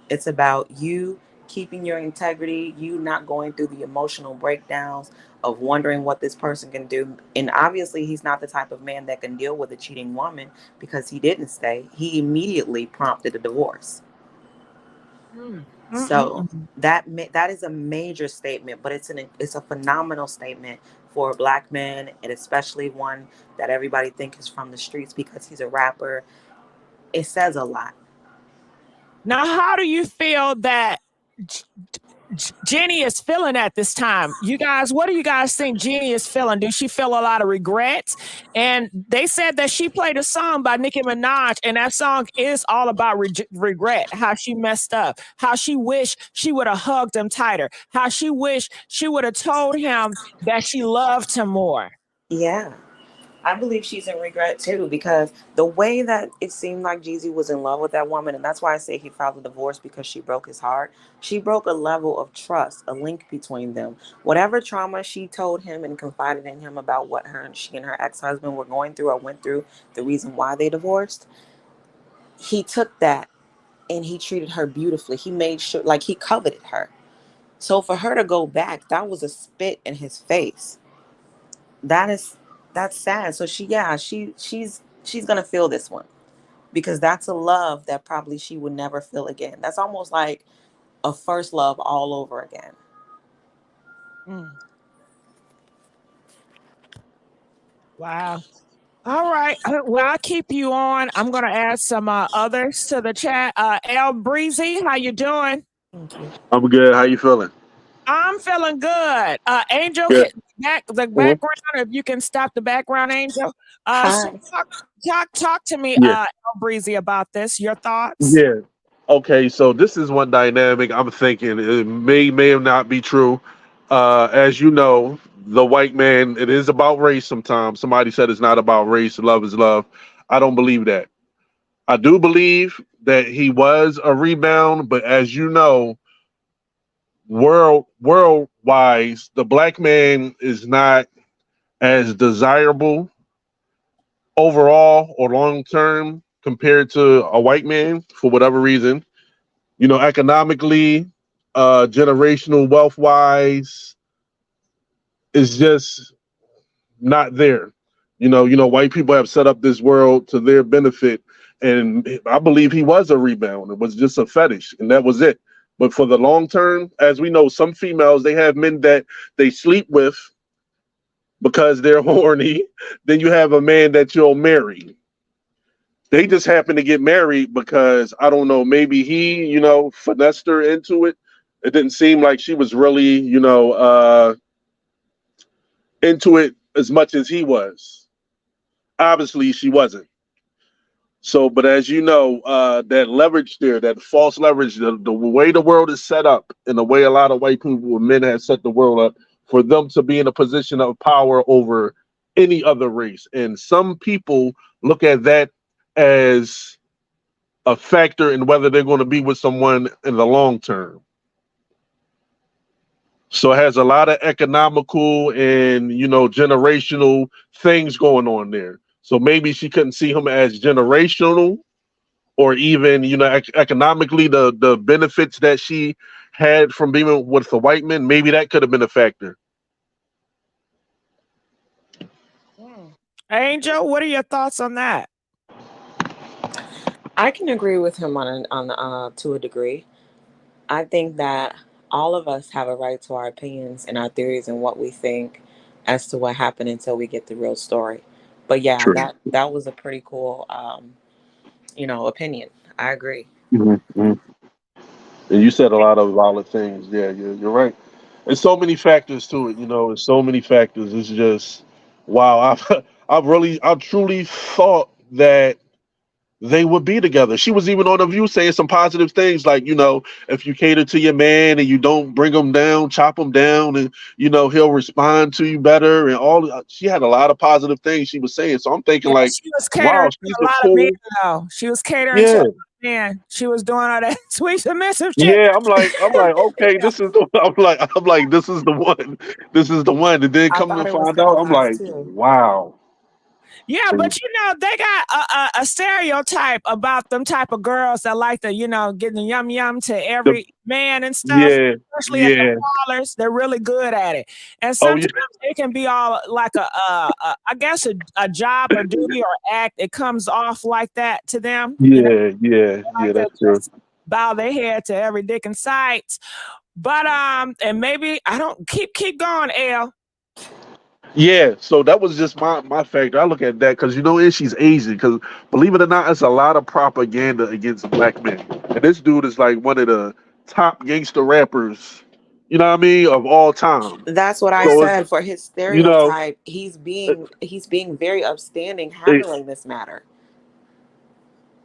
It's about you keeping your integrity, you not going through the emotional breakdowns of wondering what this person can do. And obviously, he's not the type of man that can deal with a cheating woman because he didn't stay. He immediately prompted a divorce. So that is a major statement, but it's a phenomenal statement for a black man, and especially one that everybody thinks is from the streets because he's a rapper. It says a lot. Now, how do you feel that Jennie is feeling at this time? You guys, what do you guys think Jennie is feeling? Do she feel a lot of regrets? And they said that she played a song by Nicki Minaj, and that song is all about regret, how she messed up, how she wished she would have hugged him tighter, how she wished she would have told him that she loved him more. Yeah. I believe she's in regret too, because the way that it seemed like Jeezy was in love with that woman, and that's why I say he filed a divorce, because she broke his heart. She broke a level of trust, a link between them. Whatever trauma she told him and confided in him about what she and her ex-husband were going through or went through, the reason why they divorced, he took that and he treated her beautifully. He made sure, like, he coveted her. So for her to go back, that was a spit in his face. That is, that's sad. So she's gonna feel this one, because that's a love that probably she would never feel again. That's almost like a first love all over again. Mm. Wow. All right. Well, I'll keep you on. I'm going to add some others to the chat. El Breezy, how you doing? Thank you. I'm good. How you feeling? I'm feeling good. Angel, Good. the background, if you can stop the background, Angel. So Hi. talk to me, Yeah. El Breezy, about this. Your thoughts? Yeah. Okay. So this is one dynamic I'm thinking it may not be true. As you know, the white man, it is about race sometimes. Somebody said it's not about race. Love is love. I don't believe that. I do believe that he was a rebound, but as you know, world wise, the black man is not as desirable overall or long term compared to a white man for whatever reason. You know, economically, generational wealth wise, is just not there. White people have set up this world to their benefit, and I believe he was a rebound. It was just a fetish, and that was it. But for the long term, as we know, some females, they have men that they sleep with because they're horny. Then you have a man that you'll marry. They just happen to get married because I don't know, maybe he, finessed her into it. It didn't seem like she was really, into it as much as he was. Obviously, she wasn't. So, but as you know, that leverage there, that false leverage, the way the world is set up, and the way a lot of white people and men have set the world up for them to be in a position of power over any other race. And some people look at that as a factor in whether they're going to be with someone in the long term. So it has a lot of economical and generational things going on there. So maybe she couldn't see him as generational, or even economically the benefits that she had from being with the white men. Maybe that could have been a factor. Angel, what are your thoughts on that? I can agree with him on to a degree. I think that all of us have a right to our opinions and our theories and what we think as to what happened until we get the real story. But yeah, True. that was a pretty cool, opinion. I agree. Mm-hmm. And you said a lot of valid things. Yeah, you're right. There's so many factors to it. There's so many factors. It's just wow. I truly thought that they would be together. She was even on The View saying some positive things like, if you cater to your man and you don't bring him down, chop him down, and he'll respond to you better. And she had a lot of positive things she was saying. So I'm thinking Yeah, like, she was wow, catering to she's a a lot of men, cool. though. She was catering to a Yeah. lot of men. She was doing all that sweet submissive shit. Yeah, I'm like, okay, this is the I'm like, this is the one. This is the one. And then I come to thought it was find gonna out, I'm last like, too. wow. Yeah, but they got a stereotype about them type of girls that like to, get the yum yum to The, every man and stuff, yeah, especially at the yeah. parlors. They're really good at it. And Oh sometimes yeah, it can be all like I guess a job or duty or act. It comes off like that to them. yeah, yeah, They yeah. like to That's true. just bow their head to every dick in sight. But and maybe I don't keep going, L. Yeah, so that was just my factor. I look at that because and she's Asian. Because believe it or not, it's a lot of propaganda against black men. And this dude is like one of the top gangster rappers, what I mean, of all time. That's what I So it's said. For his you know, stereotype, he's it, being very upstanding it, handling this matter.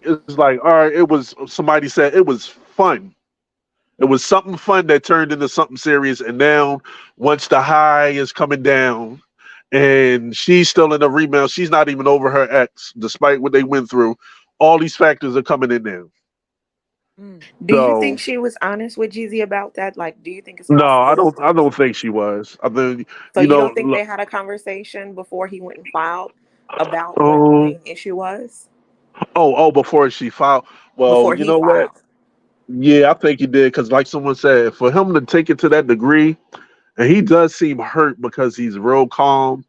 it's like all right. It was somebody said it was fun. It was something fun that turned into something serious. And now, once the high is coming down, and she's still in a rebound, she's not even over her ex, despite what they went through. All these factors are coming in now. Do you think So she was honest with Jeezy about that? Like, do you think it's no, I possible? don't. I don't think she was. I think So you don't think they had a conversation before he went and filed about what the um, main issue was? before she filed. Well, Before you he know what? filed. Yeah, I think he did because, like someone said, for him to take it to that degree, and he does seem hurt because he's real calm.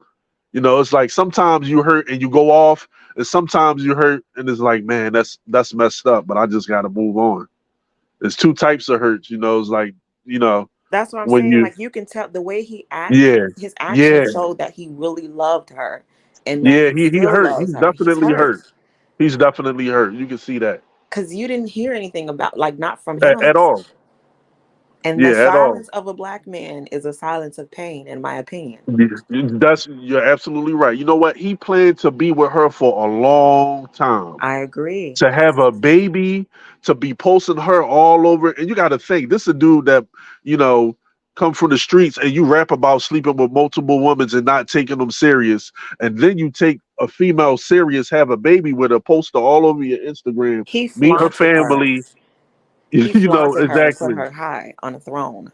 You know, it's like sometimes you hurt and you go off, and sometimes you hurt and it's like, man, that's messed up. But I just got to move on. There's two types of hurts. You know, it's like, you know, That's what I'm when saying. you, Like, you can tell the way he yeah, acted, his yeah, actions showed that he really loved her and that yeah, he he still hurt. loves He's her. He's definitely hurt hurt. He's definitely hurt. You can see that because you didn't hear anything about, like, not from him. at all. And the Yeah, at all. silence of a black man is a silence of pain, in my opinion. Yeah, you're absolutely right. You know what? He planned to be with her for a long time. I agree. To have a baby, to be posting her all over. And you got to think, this is a dude that, you know, come from the streets and you rap about sleeping with multiple women and not taking them serious. And then you take a female serious, have a baby with her, post her all over your Instagram, He meet her flaunted her. family, He you know, flaunted her to put exactly. her high on a throne.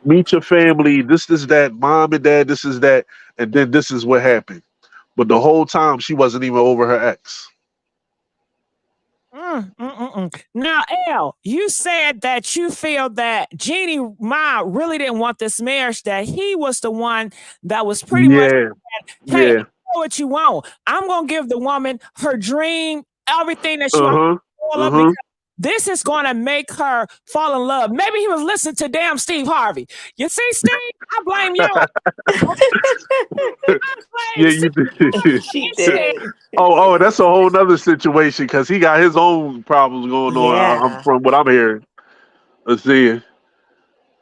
Meet your family, this is that, mom and dad, this is that. And then this is what happened. But the whole time she wasn't even over her ex. Now, Elle, you said that you feel that Jeannie Mai really didn't want this marriage, that he was the one that was pretty much Yeah, saying, hey, yeah. I know what you want. I'm going to give the woman her dream, everything that she wants. Uh-huh. Uh-huh. This is going to make her fall in love. Maybe he was listening to damn Steve Harvey. You see, Steve, I blame you. Yeah, you did. She did. Oh, that's a whole nother situation because he got his own problems going on. Yeah. From what I'm hearing. Let's see.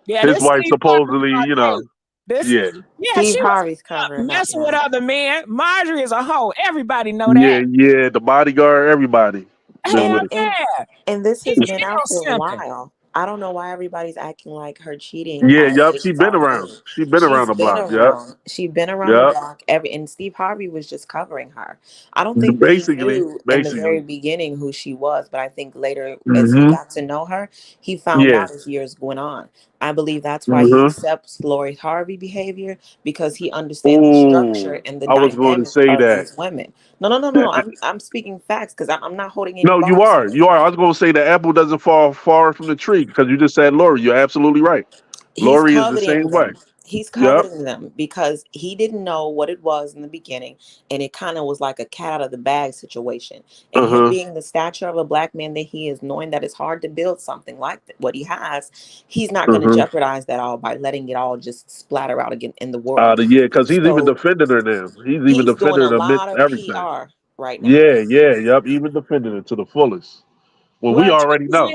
Yeah, His this wife Steve supposedly, you know, Harvey, this, yeah, yeah, Steve she was Harvey's covering up messing with now. other men. Marjorie is a hoe. Everybody know yeah, that. yeah. The bodyguard, everybody been Hell with it. yeah. And this He has keep been on out for a simping. while. I don't know why everybody's acting like her cheating Yeah, yup. She is been all around. new. She been around She's the been block. Yup, around. She's been around the yup. block. And Steve Harvey was just covering her. I don't think he Basically, knew in the very basically. beginning who she was, but I think later, as he Mm-hmm. got to know her, he found Yeah. out as years went on. I believe that's why he Mm-hmm. accepts Lori Harvey behavior, because he understands the structure Oh, and the I was going to dynamic say of that. these women. No. I'm speaking facts because I'm not holding any No, you bars are. here. You are. I was going to say the apple doesn't fall far from the tree because you just said Lori. You're absolutely right. He's Lori is the coveting same way. them. He's Yep. coveting them because he didn't know what it was in the beginning, and it kind of was like a cat out of the bag situation. And him Uh-huh. being the stature of a black man that he is, knowing that it's hard to build something like what he has, he's not going to Uh-huh. jeopardize that all by letting it all just splatter out again in the world. Yeah, because he's even So defending her now. He's even he's doing defending a her amidst lot of everything. PR right now. Yeah, yeah, yep. Even defending it to the fullest. Well, we Well, already know.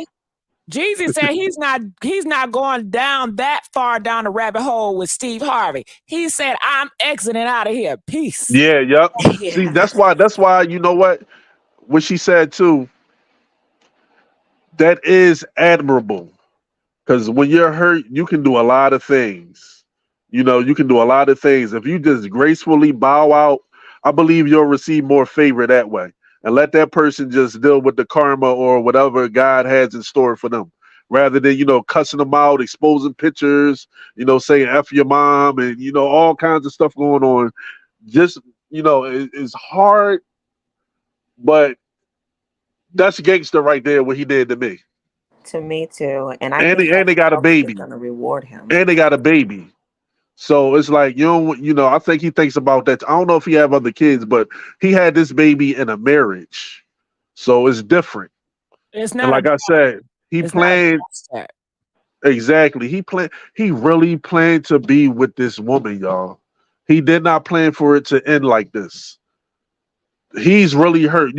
Jeezy said he's not going down that far down the rabbit hole with Steve Harvey. He said, I'm exiting out of here. Peace. Yeah, yep. See, Yeah. that's why you know what she said too, that is admirable. Because when you're hurt, you can do a lot of things. You know, you can do a lot of things. If you just gracefully bow out, I believe you'll receive more favor that way. And let that person just deal with the karma or whatever God has in store for them. Rather than, cussing them out, exposing pictures, saying F your mom and, all kinds of stuff going on. Just, it's hard, but that's gangster right there, what he did to me. To me too. And I And think they, and that they the got a world is baby. going to reward him. And they got a baby. So it's like, I think he thinks about that. I don't know if he have other kids, but he had this baby in a marriage. So it's different. It's And not like I said, he it's not a planned bastard. exactly. He really planned to be with this woman, y'all. He did not plan for it to end like this. He's really hurt.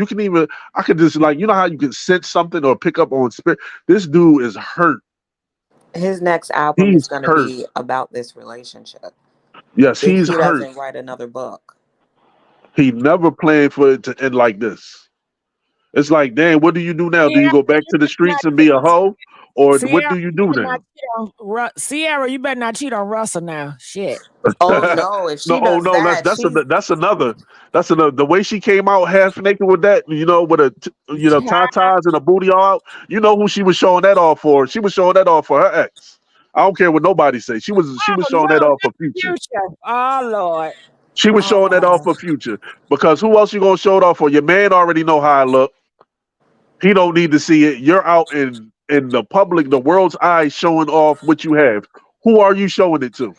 I could just how you can sense something or pick up on spirit. This dude is hurt. His next album is He's going to hurt. be about this relationship. Yes, If he's he hurt. doesn't write another book. He never planned for it to end like this. It's like, damn, what do you do now? Do you Sierra, go back to the streets and be a hoe? Or what Sierra, do you do now? Sierra, you better not cheat on Russell now. Shit. Oh no! If No, she oh does no, that, she's that's another. The way she came out half naked with that, with tatas and a booty all out. You know who she was showing that off for? She was showing that off for her ex. I don't care what nobody say. She was Oh showing that no, off for Future. Future. Oh Lord. She was showing that off for Future because who else you gonna show it off for? Your man already know how I look. He don't need to see it. You're out in the public, the world's eyes, showing off what you have. Who are you showing it to?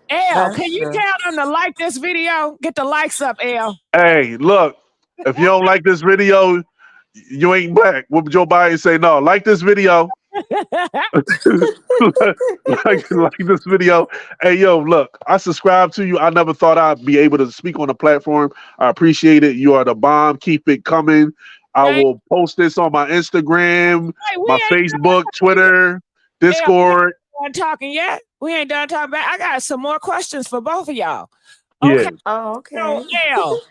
L, can you tell them to like this video? Get the likes up, L. Hey, look, if you don't like this video, you ain't black. What would Joe Biden say? No, like this video. like this video. Hey, yo, look, I subscribe to you. I never thought I'd be able to speak on the platform. I appreciate it. You are the bomb. Keep it coming. I will post this on my Instagram, my Facebook, Twitter, Discord. We ain't done talking yet. We ain't done talking about. I got some more questions for both of y'all. Okay. Yeah. Oh, okay. So, L,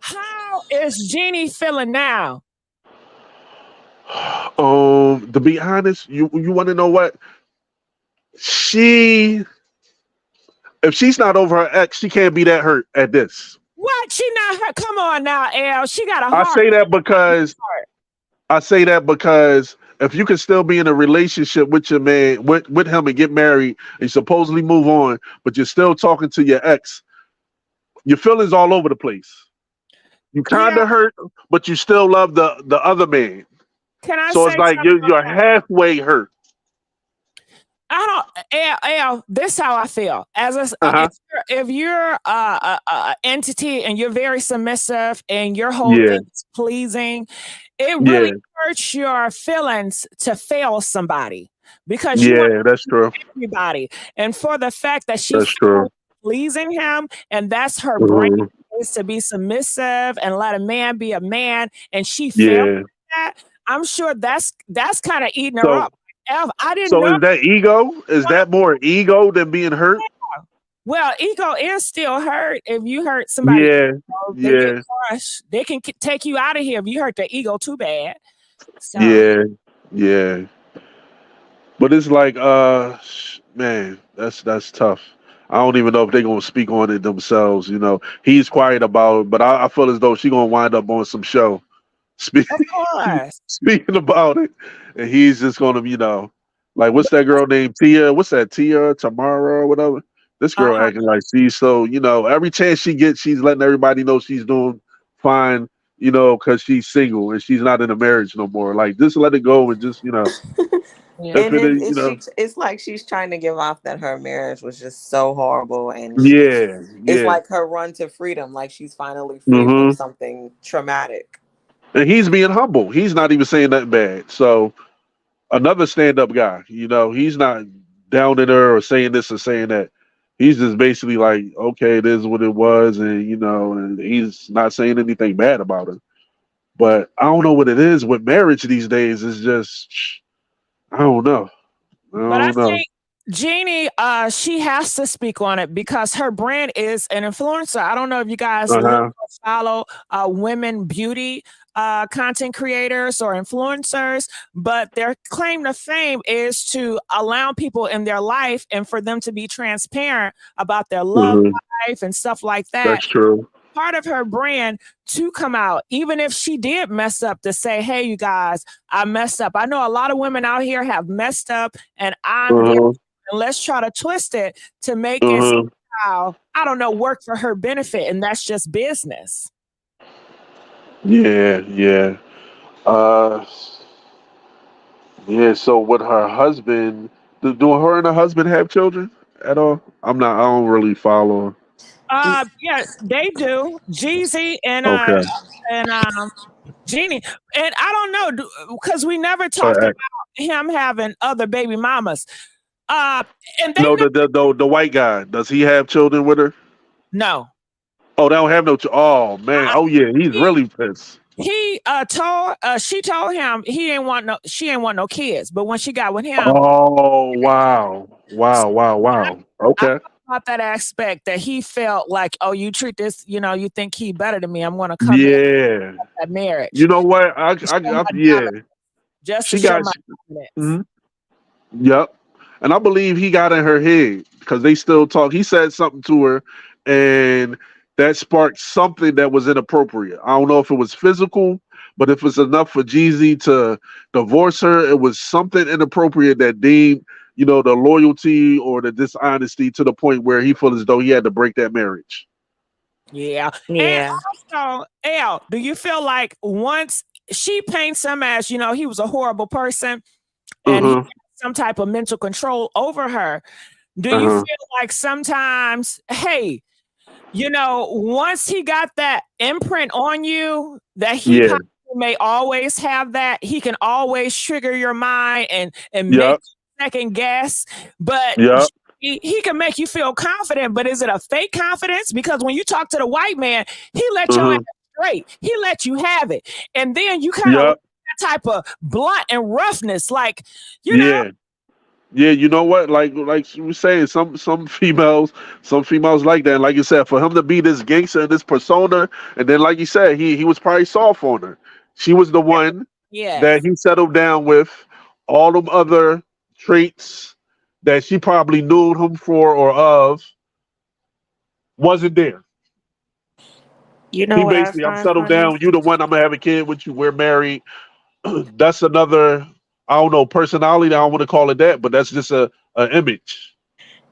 how is Jeannie feeling now? To be honest, you want to know what? If she's not over her ex, she can't be that hurt at this. What? She not hurt? Come on now, L. She got a heart. I say that because if you can still be in a relationship with your man, with him, and get married, and supposedly move on, but you're still talking to your ex, your feelings all over the place. You kind of hurt, but you still love the other man. Can I so say it's like you're halfway hurt. I don't, this is how I feel. As if you're a entity and you're very submissive and your whole thing is pleasing, it really hurts your feelings to fail somebody because you want that's true. Everybody, and for the fact that she's pleasing him, and that's her brain is to be submissive and let a man be a man, and she failed that. I'm sure that's kind of eating her up. I didn't know. So is that ego? Is that more ego than being hurt? Yeah. Well, ego is still hurt. If you hurt somebody, they get crushed. They can take you out of here if you hurt their ego too bad. So. Yeah. But it's like, man, that's tough. I don't even know if they're gonna speak on it themselves. You know, he's quiet about it, but I feel as though she's gonna wind up on some show. Speaking about it, and he's just gonna, like, what's that girl named Tia? What's that, Tia Tamara or whatever? This girl acting like she's so, every chance she gets, she's letting everybody know she's doing fine, because she's single and she's not in a marriage no more. Like, just let it go and just, it's like she's trying to give off that her marriage was just so horrible, and it's like her run to freedom, like she's finally free from something traumatic. And he's being humble. He's not even saying that bad. So another stand-up guy, he's not downing her or saying this or saying that. He's just basically like, okay, it is what it was, and and he's not saying anything bad about it. But I don't know what it is with marriage these days. It's just, I don't know. I think Jeannie, she has to speak on it because her brand is an influencer. I don't know if you guys follow women beauty content creators or influencers, but their claim to fame is to allow people in their life and for them to be transparent about their love life and stuff like that. That's true. Part of her brand to come out, even if she did mess up, to say, hey, you guys, I messed up. I know a lot of women out here have messed up, and and let's try to twist it to make it somehow, I don't know, work for her benefit, and that's just business. Yeah. So with her husband, do her and her husband have children at all? I don't really follow. Yeah, they do. Jeezy and Jeannie, and I don't know because we never talked about him having other baby mamas. And the white guy, does he have children with her? No. Oh, they don't have no. Oh man. He's really pissed. He she told him she didn't want no kids, but when she got with him. Oh wow. Okay. About that aspect that he felt like, oh, you treat this, you think he better than me, I'm gonna come in that marriage. You know what? Just to show my confidence. Yep. And I believe he got in her head because they still talk. He said something to her, and that sparked something that was inappropriate. I don't know if it was physical, but if it's enough for Jeezy to divorce her, it was something inappropriate that deemed, the loyalty or the dishonesty to the point where he felt as though he had to break that marriage. Yeah. And also, Al, do you feel like once she paints him as, he was a horrible person, and he has some type of mental control over her. Do you feel like sometimes, hey, once he got that imprint on you, that he possibly may always have that, he can always trigger your mind and make you second guess, but he can make you feel confident, but is it a fake confidence? Because when you talk to the white man, he let your ass straight. He let you have it. And then you kind of that type of blunt and roughness, like, know. Yeah, you know what? Like we were saying, some females like that. And like you said, for him to be this gangster and this persona, and then like you said, he was probably soft on her. She was the one that he settled down with. All them other traits that she probably knew him for or of wasn't there. You know He what I basically, I'm find settled funny? down. You the one. I'm gonna have a kid with you. We're married. That's another, I don't know, personality. I don't want to call it that, but that's just a image.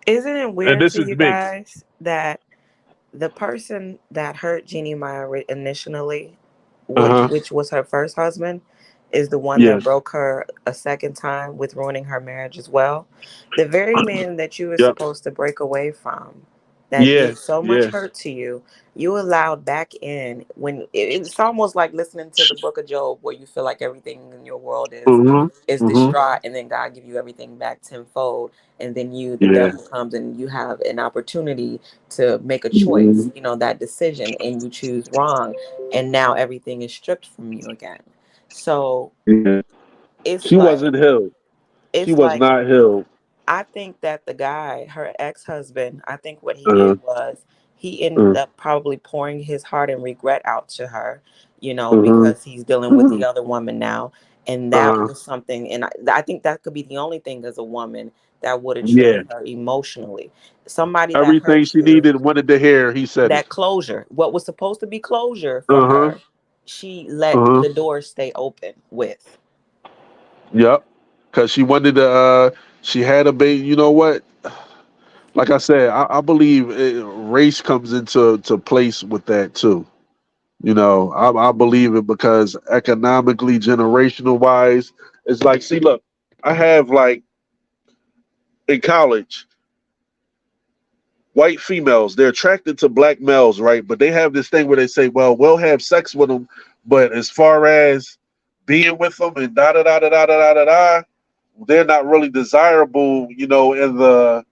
Isn't it And weird this to is you mixed. guys that the person that hurt Jeannie Mai initially, which was her first husband, is the one that broke her a second time with ruining her marriage as well? The very man that you were supposed to break away from, that did so much hurt to you, you allowed back in. When it's almost like listening to the book of Job, where you feel like everything in your world is distraught, and then God give you everything back tenfold, and then the devil comes and you have an opportunity to make a choice, that decision, and you choose wrong, and now everything is stripped from you again. So it's She wasn't healed. She was like not healed. I think that the guy, her ex-husband, I think what he did was he ended up probably pouring his heart and regret out to her, because he's dealing with the other woman now. And that was something, and I think that could be the only thing as a woman that would have triggered her emotionally. Somebody that Everything hurts she you, needed, wanted to hear, he said it. that closure, what was supposed to be closure for her, she let the door stay open with. Yep. Because she wanted to, she had a baby. You know what? Like I said, I believe race comes into place with that too. I believe it because economically, generational wise, it's like, see, look, I have like in college, white females, they're attracted to black males, right? But they have this thing where they say, well, we'll have sex with them, but as far as being with them and da da da da da da da da, they're not really desirable, in the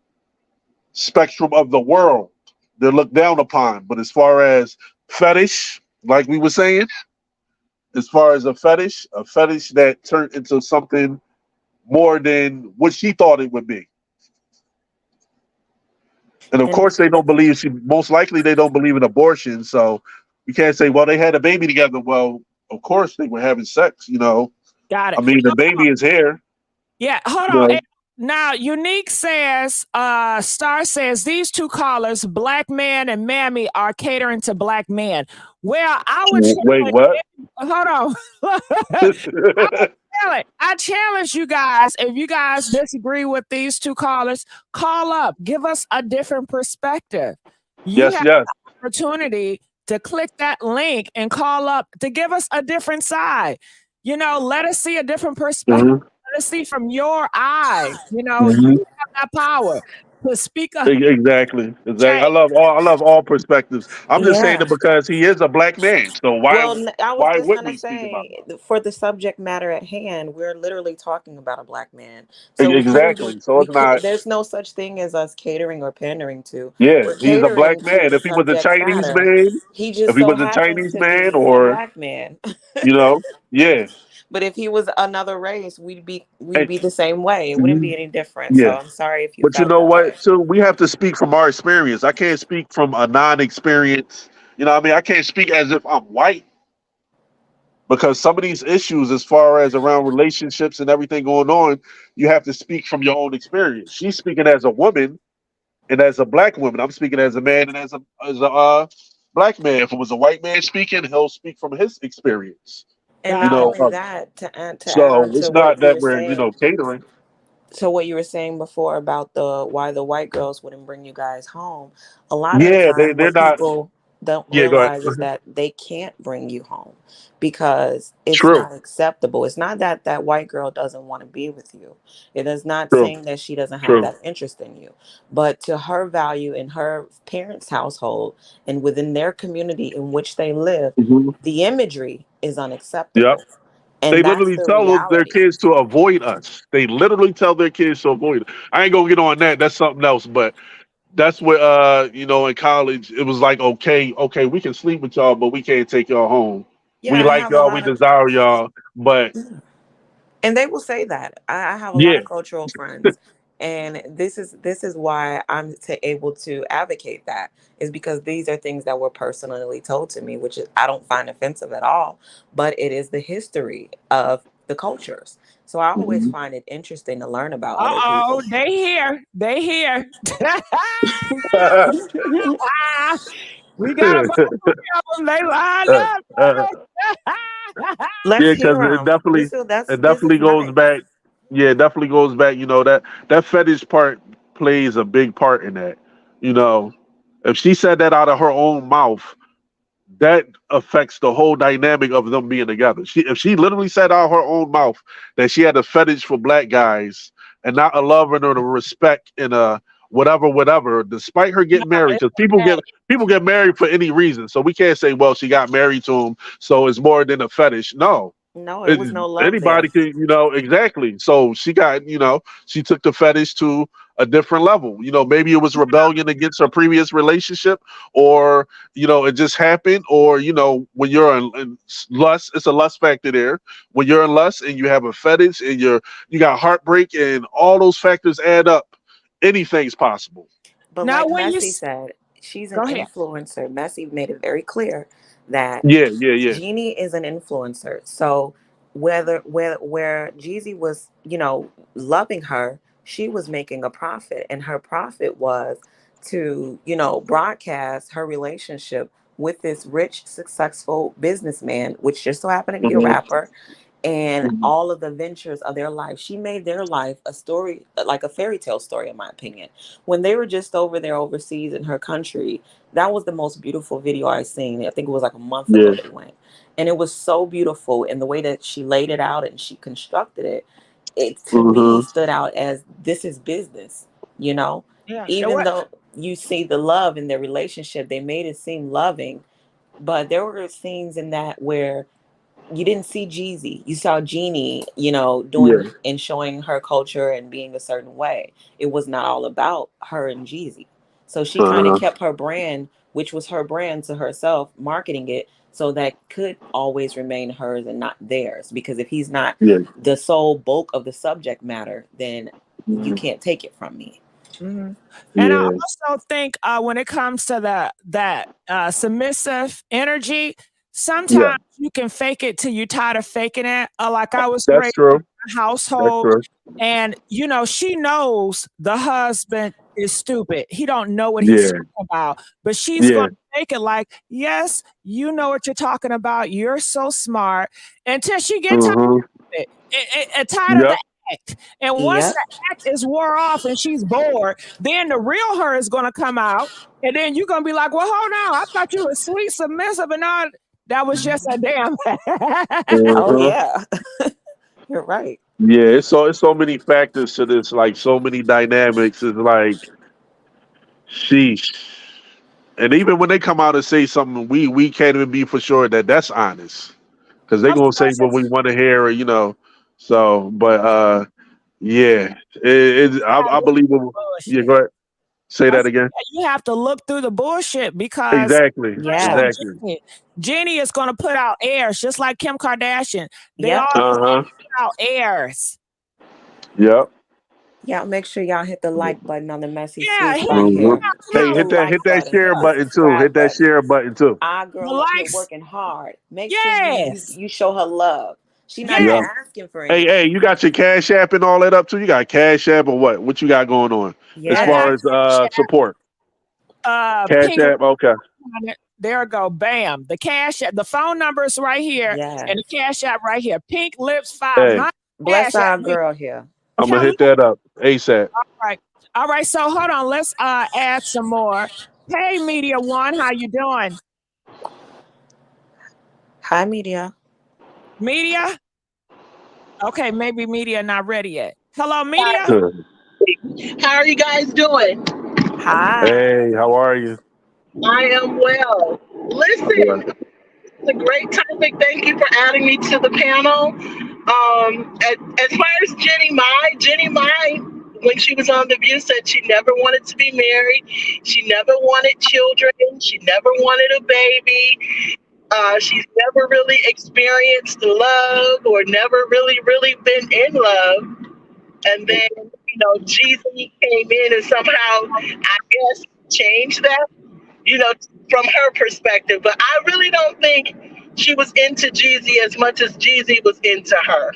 spectrum of the world. They're looked down upon. But as far as fetish, like we were saying, as far as a fetish that turned into something more than what she thought it would be. And of course, they don't believe most likely they don't believe in abortion. So you can't say, well, they had a baby together. Well, of course they were having sex, Got it. I mean, the baby is here. Yeah, hold on. Now, Unique says, Star says, these two callers, Black Man and Mammy, are catering to black men. Well, I would wait, what? Hold on. I challenge you guys, if you guys disagree with these two callers, call up. Give us a different perspective. You have the opportunity to click that link and call up to give us a different side. Let us see a different perspective. Let us see from your eyes. You have that power to speak up. Exactly. I love all perspectives. I'm just saying it because he is a black man. So why I was just wouldn't gonna we speak about say, for the subject matter at hand, we're literally talking about a black man. it? So Exactly. So it's not. there's no such thing as us catering or pandering to. Yeah, We're he's a black catering to man. the If he was a subject Chinese matter. man, He if just he so was a happens Chinese to man, be a or black man. yeah. But if he was another race, we'd be And, the same way. It wouldn't be any different. So yeah. I'm sorry if you But you felt know that way. what? So we have to speak from our experience. I can't speak from a non-experience. What I mean? I can't speak as if I'm white because some of these issues, as far as around relationships and everything going on, you have to speak from your own experience. She's speaking as a woman and as a black woman. I'm speaking as a man and as a black man. If it was a white man speaking, he'll speak from his experience. And not only Of it. that, to add So on to it's what not you that were we're saying. catering. So what you were saying before about why the white girls wouldn't bring you guys home, a lot of the Yeah, time they're what not. people don't Yeah, go ahead. realize is that they can't bring you home because it's True. not acceptable. It's not that that white girl doesn't want to be with you. It is not True. saying that she doesn't have True. that interest in you. But to her value in her parents' household and within their community in which they live, Mhm. the imagery is Yep. unacceptable. They And that's literally the tell their reality. kids to avoid us. They literally tell their kids to avoid it. I ain't gonna get on that. That's something else. But that's what in college it was like, okay, we can sleep with y'all, but we can't take y'all home. We Yeah, I like have a y'all, we lot of desire y'all, but and they will say that. I have a lot yeah. of cultural friends, and this is why I'm able to advocate that is because these are things that were personally told to me, which is I don't find offensive at all, but it is the history of the cultures. So I always Mhm. find it interesting to learn about other Uh-oh, people. they here. They here. We got about 3 of them. They lined Uh, up. uh, Let's yeah, because hear them. it This is definitely goes nice. back. Yeah, it definitely goes back. That fetish part plays a big part in that. You know, if she said that out of her own mouth, that affects the whole dynamic of them being together. If she literally said out of her own mouth that she had a fetish for black guys and not a love and a respect and a whatever, despite her No, getting married, it's because people okay. get married for any reason, so we can't say, well, she got married to him, so it's more than a fetish. No, No, it was no love there. anybody can, exactly. So she took the fetish to a different level. Maybe it was rebellion against her previous relationship, or it just happened, or when you're in lust, it's a lust factor there. When you're in lust and you have a fetish and you got heartbreak and all those factors add up, anything's possible. But Now, like when you Messy said, she's an go ahead. influencer. Messy made it very clear that Yeah, yeah, yeah. Jeannie is an influencer. So where Jeezy was, loving her, she was making a profit, and her profit was to, broadcast her relationship with this rich, successful businessman, which just so happened to be a Mhm, rapper, and mhm. all of the ventures of their life. She made their life a story, like a fairy tale story, in my opinion. When they were just over there overseas in her country, that was the most beautiful video I seen. I think it was like a month Yeah. ago they went. And it was so beautiful in the way that she laid it out and she constructed it. It to me Hmm. stood out as this is business, you know? Yeah. Even though you see the love in their relationship, they made it seem loving. But there were scenes in that where you didn't see Jeezy. You saw Jeannie, doing Yeah. and showing her culture and being a certain way. It was not all about her and Jeezy. So she kind of Uh-huh. kept her brand, which was her brand, to herself, marketing it so that could always remain hers and not theirs. Because if he's not Yeah. the sole bulk of the subject matter, then you Mhm. can't take it from me. hmm And I Yeah. also think when it comes to that submissive energy, Yeah. sometimes you can fake it till you're tired of faking it. Like I was That's raised true. in a That's household, true. and she knows the husband is stupid. He don't know what he's Yeah. talking about, but she's Yeah. going to make it like, yes, you know what you're talking about. You're so smart, until she gets tired Hmm. of it, tired of the Yep. act. And once Yep. the act is wore off and she's bored, then the real her is going to come out. And then you're going to be like, well, hold on. I thought you were sweet, submissive, and all. That was just a damn. Oh Hmm. yeah. You're right. Yeah. It's so many factors to this, like so many dynamics. It's like, sheesh. And even when they come out and say something, we can't even be for sure that that's honest, because they Of gonna say course, what we want to hear, or. So, but yeah, I believe it. Yeah, go bullshit. ahead. Say I that said, again. yeah, you have to look through the bullshit because Exactly. Yes. Exactly. Jennie is going to put out airs just like Kim Kardashian. They Yep. all Uh huh. put out airs. Yep. Y'all make sure y'all hit the like button on the Messy Yeah, Sweet hit Spot Hmm. here. come Hey, Hit out. the hit like that button. share Hit the button too. Hit subscribe that button. share button too. Our The girl up here likes. working hard. Make sure you Yes. you show her love. She not even Yeah. Yes. asking for Hey, anything. hey, you got your Cash App and all that up too. You got Cash App or what? What you got going on as I Yes. got far as support? Cash Pink. App. Okay. There we go. Bam. The cash app. The phone number is right here, and Yes. the cash app right here. Pink Lips Hey, 500 Bless cash app. our girl here. I'm gonna Hello. hit that up ASAP. Right. All right. So hold on. Let's add some more. Hey, Media One, how you doing? Hi, Media. Media? Okay, maybe Media not ready yet. Hello, Media? How are you guys doing? Hi. Hey, how are you? I am well. Listen, it's a great topic. Thank you for adding me to the panel. As far as Jennie Mai, when she was on The View, said she never wanted to be married. She never wanted children. She never wanted a baby. She's never really experienced love or never really been in love. And then, Jeezy came in and somehow, I guess, changed that, from her perspective. But I really don't think she was into Jeezy as much as Jeezy was into her.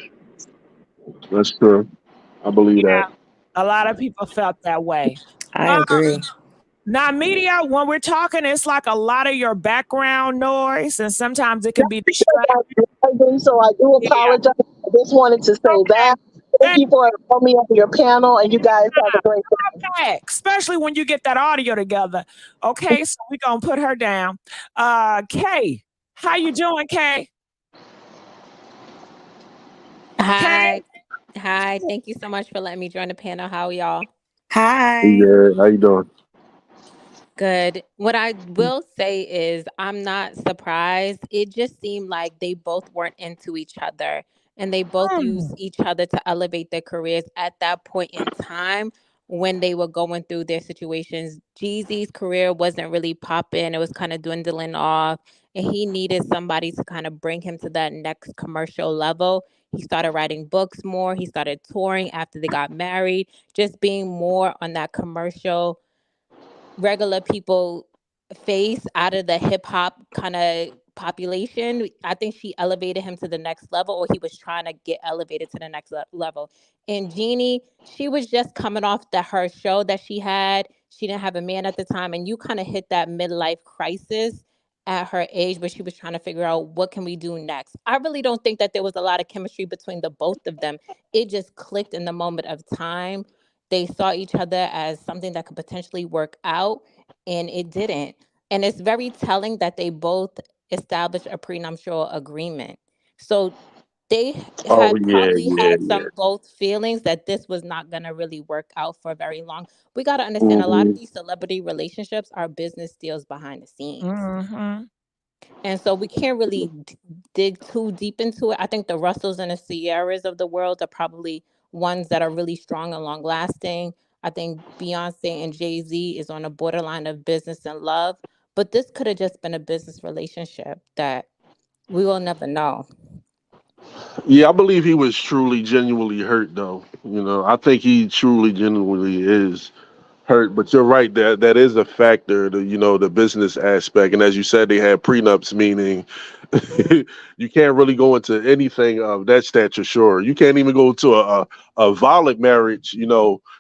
That's true. I believe Yeah, that. a lot of people felt that way. I agree. Now, Media, when we're talking, it's like a lot of your background noise, and sometimes it can be distracting. So I do Yeah. apologize. I just wanted to say that. Thank you for having me on your panel, and you guys have a great day. Back, especially when you get that audio together. Okay, so we're gonna put her down. Kay, how you doing, Kay? Hi. Hi. Thank you so much for letting me join the panel. How are y'all? Hi. Yeah, how you doing? Good. What I will say is I'm not surprised. It just seemed like they both weren't into each other and they both used each other to elevate their careers at that point in time when they were going through their situations. Jeezy's career wasn't really popping. It was kind of dwindling off and he needed somebody to kind of bring him to that next commercial level. He started writing books more. He started touring after they got married, just being more on that commercial regular people face out of the hip hop kind of population. I think she elevated him to the next level, or he was trying to get elevated to the next level. And Jeannie, she was just coming off her show that she had. She didn't have a man at the time, and you kind of hit that midlife crisis at her age where she was trying to figure out what can we do next. I really don't think that there was a lot of chemistry between the both of them. It just clicked in the moment of time. They saw each other as something that could potentially work out, and it didn't. And it's very telling that they both established a prenuptial agreement. So they Oh had yeah, probably yeah, had yeah. some both feelings that this was not going to really work out for very long. We got to understand a lot of Hmm. these celebrity relationships are business deals behind the scenes. Mm-hmm. And so we can't really dig too deep into it. I think the Russells and the Sierras of the world are probably ones that are really strong and long lasting. I think Beyonce and Jay-Z is on a borderline of business and love. But this could have just been a business relationship that we will never know. Yeah, I believe he was truly, genuinely hurt, though. I think he truly, genuinely is hurt. But you're right, that is a factor. The business aspect, and as you said, they had prenups, meaning you can't really go into anything of that stature. Sure, you can't even go to a violent marriage.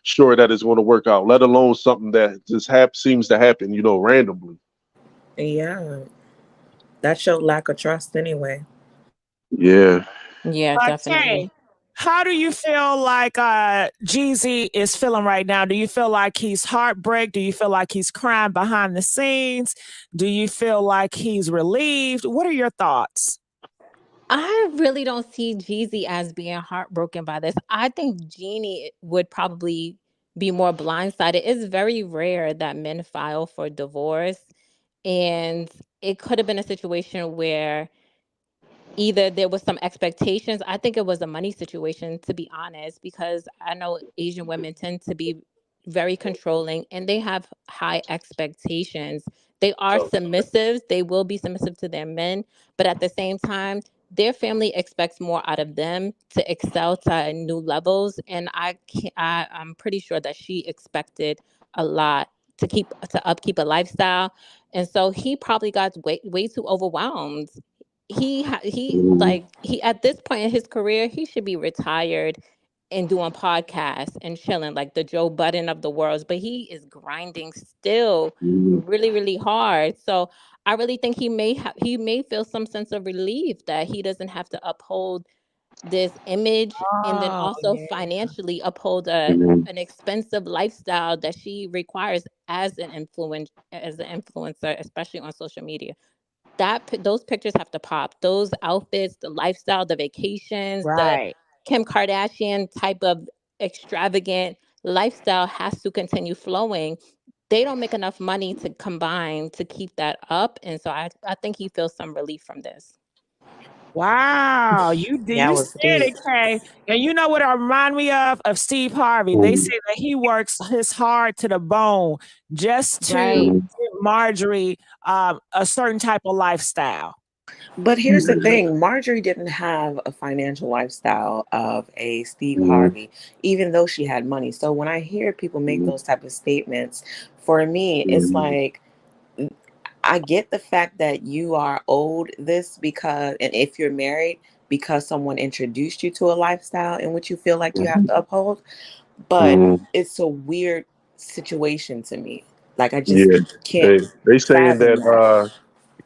Sure that is going to work out. Let alone something that just seems to happen. Randomly. Yeah. That showed lack of trust anyway. Yeah. Yeah, definitely. Kay, how do you feel like Jeezy is feeling right now? Do you feel like he's heartbreak? Do you feel like he's crying behind the scenes? Do you feel like he's relieved? What are your thoughts? I really don't see Jeezy as being heartbroken by this. I think Jeannie would probably be more blindsided. It's very rare that men file for divorce. And it could have been a situation where either there was some expectations. I think it was a money situation, to be honest, because I know Asian women tend to be very controlling and they have high expectations. They are submissive. They will be submissive to their men, but at the same time, their family expects more out of them to excel to new levels. And I'm pretty sure that she expected a lot to upkeep a lifestyle, and so he probably got way too overwhelmed. He at this point in his career, he should be retired and doing podcasts and chilling like the Joe Budden of the world, but he is grinding still Mhm. really hard. So I really think he may feel some sense of relief that he doesn't have to uphold this image and then Oh, also yeah. financially uphold Mhm. an expensive lifestyle that she requires as an influencer, especially on social media. those pictures have to pop. Those outfits, the lifestyle, the vacations, the Right. Kim Kardashian type of extravagant lifestyle has to continue flowing. They don't make enough money to combine to keep that up, and so I think he feels some relief from this. Wow, That you was said deep. it, Kay. And you know what it remind me of Steve Harvey. They Mhm. say that he works his hard to the bone just to Right. Mhm. give Marjorie a certain type of lifestyle. But here's the Mhm. thing, Marjorie didn't have a financial lifestyle of a Steve Mhm. Harvey, even though she had money. So when I hear people make Mhm. those type of statements, for me, it's Mhm. like I get the fact that you are owed this because, and if you're married, because someone introduced you to a lifestyle in which you feel like you have Mhm. to uphold, but Mhm. it's a weird situation to me. Like I just Yeah, can't they saying fathom that that.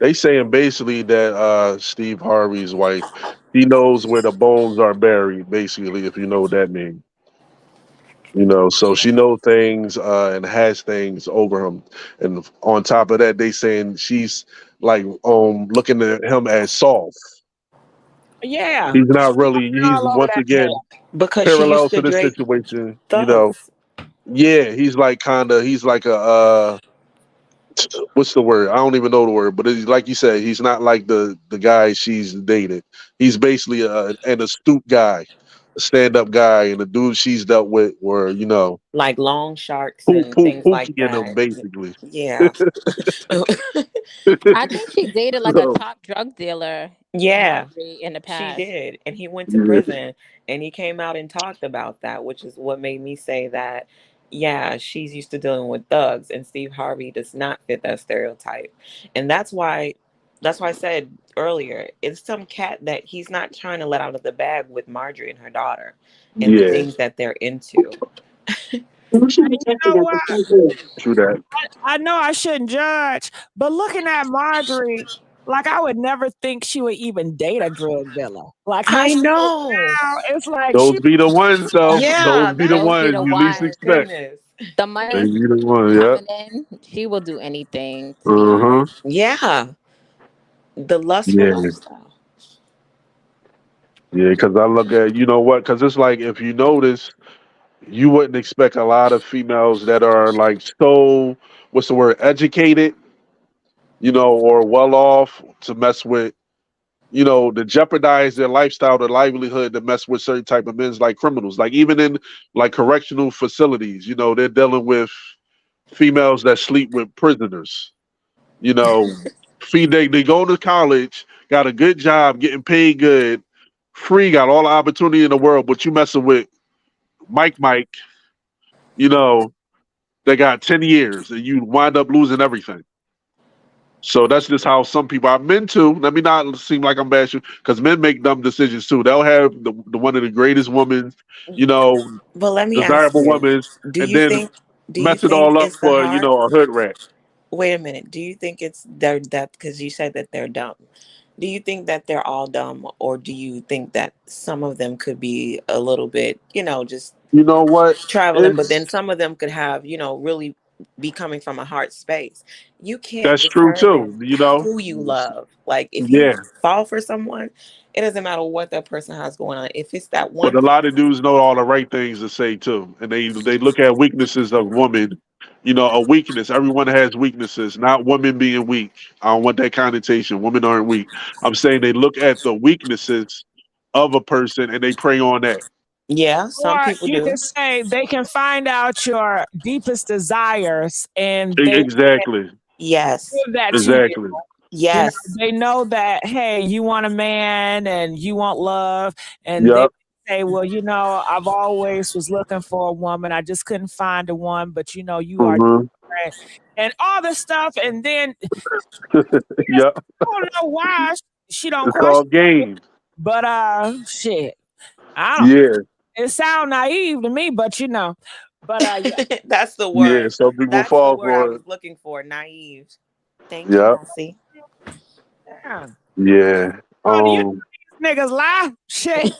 they saying basically that Steve Harvey's wife, he knows where the bones are buried. Basically, if you know what that means, so she knows things and has things over him. And on top of that, they saying she's like looking at him as soft. Yeah, He's not really. He's all over once that man. again Because she parallel used to to the drink situation. thugs. Yeah, he's like he's like a what's the word? I don't even know the word, but it's, like you said, he's not like the guy she's dated. He's basically an astute guy, a stand up guy, and the dude she's dealt with were Like long sharks and things like pookie in him that. basically. Yeah. I think she dated like a So, top drug dealer, Yeah, Marjorie, in the she past. did. And he went to yeah, prison and he came out and talked about that, which is what made me say that, yeah, she's used to dealing with thugs and Steve Harvey does not fit that stereotype. And that's why I said earlier, it's some cat that he's not trying to let out of the bag with Marjorie and her daughter and the yeah, things that they're into. And you know what? true that. I know I shouldn't judge, but looking at Marjorie, like I would never think she would even date a drug dealer. Like how I she is know. now, it's like she Those be the ones though. Yeah, Those be the that Those be ones the you oh least my ones. expect. goodness. The They money's be the ones. Yeah. coming in. She will do anything, to be Uh huh. honest. Yeah, the lustful Yeah. lifestyle. Yeah. Because I look at what? Because it's like if you notice. You wouldn't expect a lot of females that are like so what's the word educated, or well off to mess with, to jeopardize their lifestyle, their livelihood, to mess with certain type of men's like criminals. Like even in like correctional facilities, they're dealing with females that sleep with prisoners. You know, they go to college, got a good job, getting paid good, free, got all the opportunity in the world, but you messing with Mike, you know, they got 10 years and you wind up losing everything. So that's just how some people are. Men too. Let me not seem like I'm bashing because men make dumb decisions too. They'll have the one of the greatest women, you know, But let me ask desirable you, women, do and you then think do you mess it think all up it's the for, heart? a hood rat. Wait a minute. Do you think it's they're that because you said that they're dumb? Do you think that they're all dumb, or do you think that some of them could be a little bit, just You know what? traveling, but then It's some of them could have, really be coming from a heart space. You can't That's true determine too, who you love. Like if you Yeah. fall for someone, it doesn't matter what that person has going on. If it's that But one a person, lot of dudes know all the right things to say too, and they look at weaknesses of women. A weakness. Everyone has weaknesses. Not women being weak. I don't want that connotation. Women aren't weak. I'm saying they look at the weaknesses of a person and they prey on that. yeah, some or people you can do. say they can find out your deepest desires and they Exactly. Yes. give that to you. Exactly. You know, Yes. they know that, hey, you want a man and you want love. And they Yep. say, well, I've always was looking for a woman. I just couldn't find a one, but you are Hmm. different and all this stuff. And then Yep. I don't know why she don't It's question, called games. but shit. I don't Yeah. it sound naive to me, but yeah. That's the Yeah. word. Some people That's the fall word I for was it. looking for. Naive. Thank you, Yep. Messy. Yeah. Yeah. Oh, do you niggas lie? Shit.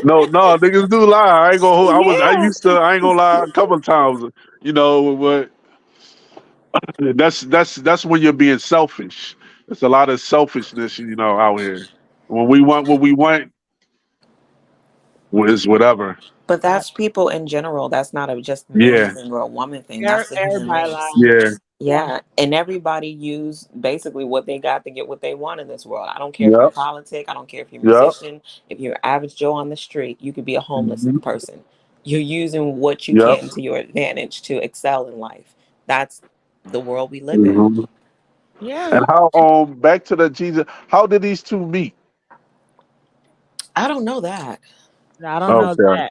No, no, niggas do lie. I ain't gonna. I Yeah. used to. I ain't gonna lie. A couple of times, but that's when you're being selfish. It's a lot of selfishness, out here. When we want what we want, is whatever. But that's people in general. That's not just a man Yeah, thing or a woman thing. That's the human Everybody race. like, yeah, Yeah, and everybody use basically what they got to get what they want in this world. I don't care if you're yep, politic. I don't care if you're a yep, musician. If you're average Joe on the street, you could be a homeless hmm person. You're using what you yep. can to your advantage to excel in life. That's the world we live in. hmm yeah. And how back to the Jesus, how did these two meet? I don't know that. I don't know Okay,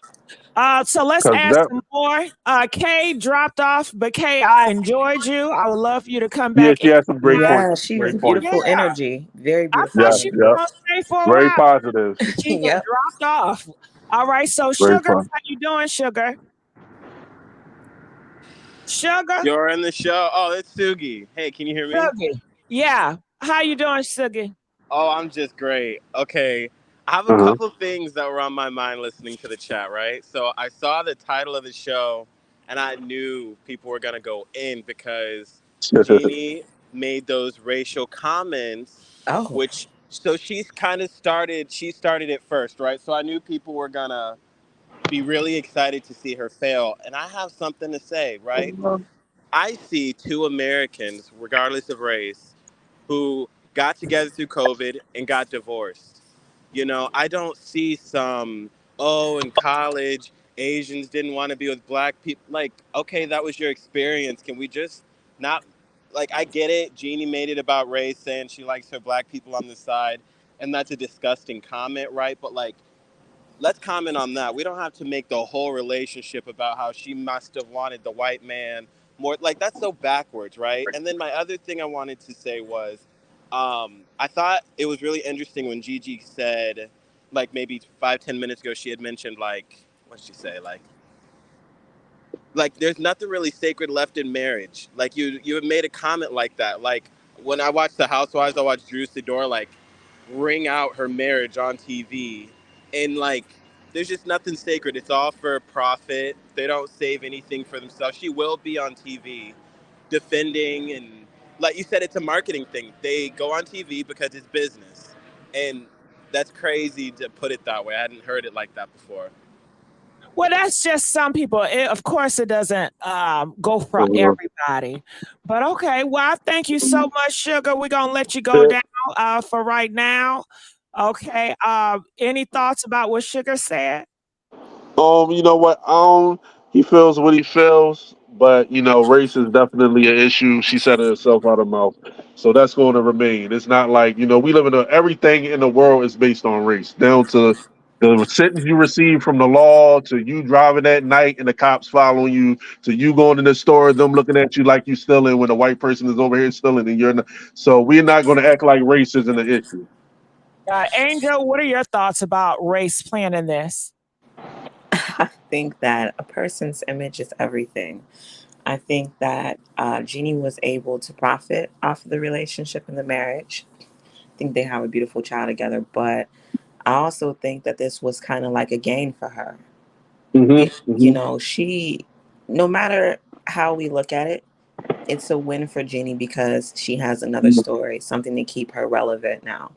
that. So let's because ask that, some more. Kay dropped off, but Kay, I enjoyed you. I would love for you to come yeah, back she had some great anytime. Yeah, points. she was Great points. Yeah, beautiful energy. Very I beautiful thought Yes, she was yep. energy. gonna stay for a Very while. positive. She just Yep. dropped off. All right, so Very Sugar, fun. how you doing, Sugar? Sugar, You're in the show. Oh, it's Sugi. Hey, can you hear me? Sugar. Yeah, how you doing, Sugar? Oh, I'm just great. Okay. I have a Uh-huh. couple things that were on my mind listening to the chat, right? So I saw the title of the show and I knew people were going to go in because Jeannie made those racial comments, Oh. which, so she started it first, right? So I knew people were going to be really excited to see her fail. And I have something to say, right? I see two Americans, regardless of race, who got together through COVID and got divorced. I don't see some, oh, in college, Asians didn't want to be with black people. Like, okay, that was your experience. Can we just not, like, I get it. Jeannie made it about race, saying she likes her black people on the side. And that's a disgusting comment, right? But, like, let's comment on that. We don't have to make the whole relationship about how she must have wanted the white man more. Like, that's so backwards, right? And then my other thing I wanted to say was, I thought it was really interesting when Gigi said, like maybe 5-10 minutes ago, she had mentioned what did she say? Like there's nothing really sacred left in marriage. Like you have made a comment like that. Like when I watched The Housewives, I watched Drew Sidor ring out her marriage on TV, and like there's just nothing sacred. It's all for profit. They don't save anything for themselves. She will be on TV defending, and like you said, it's a marketing thing. They go on TV because it's business, and that's crazy to put it that way. I hadn't heard it like that before. Well, that's just some people. Of course, it doesn't go for Uh-huh. everybody. But okay, well, thank you so much, Sugar. We're gonna let you go Yeah. down for right now. Okay. Any thoughts about what Sugar said? You know what? He feels what he feels, but race is definitely an issue. She said it herself out of mouth, so that's going to remain. It's not like we live in everything in the world is based on race, down to the sentence you receive from the law, to you driving at night and the cops following you, to you going in the store, them looking at you like you stealing when a white person is over here stealing and you're not. So we're not going to act like race isn't an issue. Angel, what are your thoughts about race playing in this? I think that a person's image is everything. I think that Jeannie was able to profit off of the relationship and the marriage. I think they have a beautiful child together, but I also think that this was kind of like a gain for her. She, no matter how we look at it, it's a win for Jeannie because she has another story, something to keep her relevant now.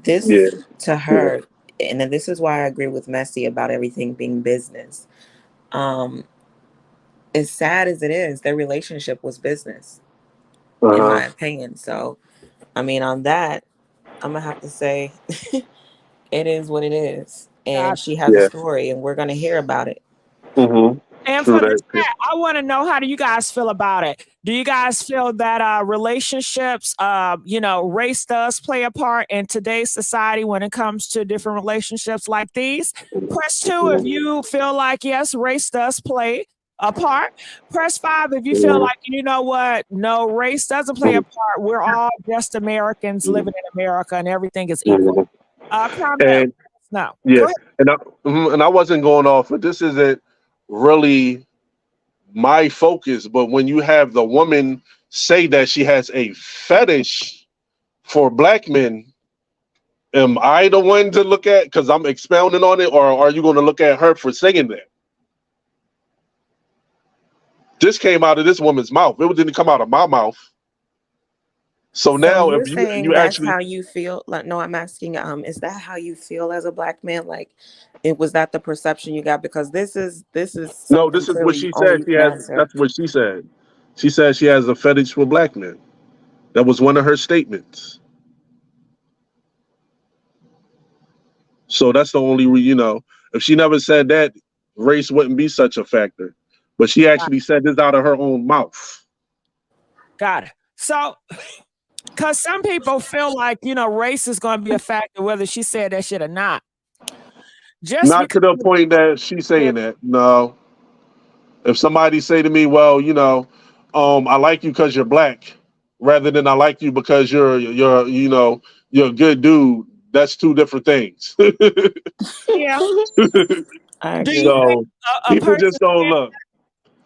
Yeah. This to her, and then this is why I agree with Messy about everything being business. As sad as it is, their relationship was business, in Uh-huh. my opinion. So, I mean, on that, I'm gonna have to say it is what it is, and she has a Yeah. story, and we're gonna hear about it. And True for the that. chat, I want to know, how do you guys feel about it? Do you guys feel that relationships, race does play a part in today's society when it comes to different relationships like these? Press 2 if you feel like, yes, race does play a part. Press 5 if you feel like, you know what, no, race doesn't play a part. We're all just Americans living in America and everything is equal. Comment. And No. yeah, Go ahead. and I wasn't going off, but this isn't really my focus. But when you have the woman say that she has a fetish for black men, am I the one to look at because I'm expounding on it, or are you going to look at her for saying that? This came out of this woman's mouth. It didn't come out of my mouth. So So now, you're if saying you that's actually how you feel? Like, no, I'm asking, is that how you feel as a black man? Like, it was that the perception you got? Because this is no, something this is what clearly she only said. you She can has. answer. That's what she said. She said she has a fetish for black men. That was one of her statements. So that's the only if she never said that, race wouldn't be such a factor. But she actually said this out of her own mouth. Got it. So, because some people feel like, race is going to be a factor whether she said that shit or not. Just Not to because. the point that she's saying that. No. If somebody say to me, well, I like you because you're black, rather than I like you because you're a good dude, that's two different things. Yeah. I Do you agree. think So a people person just don't look.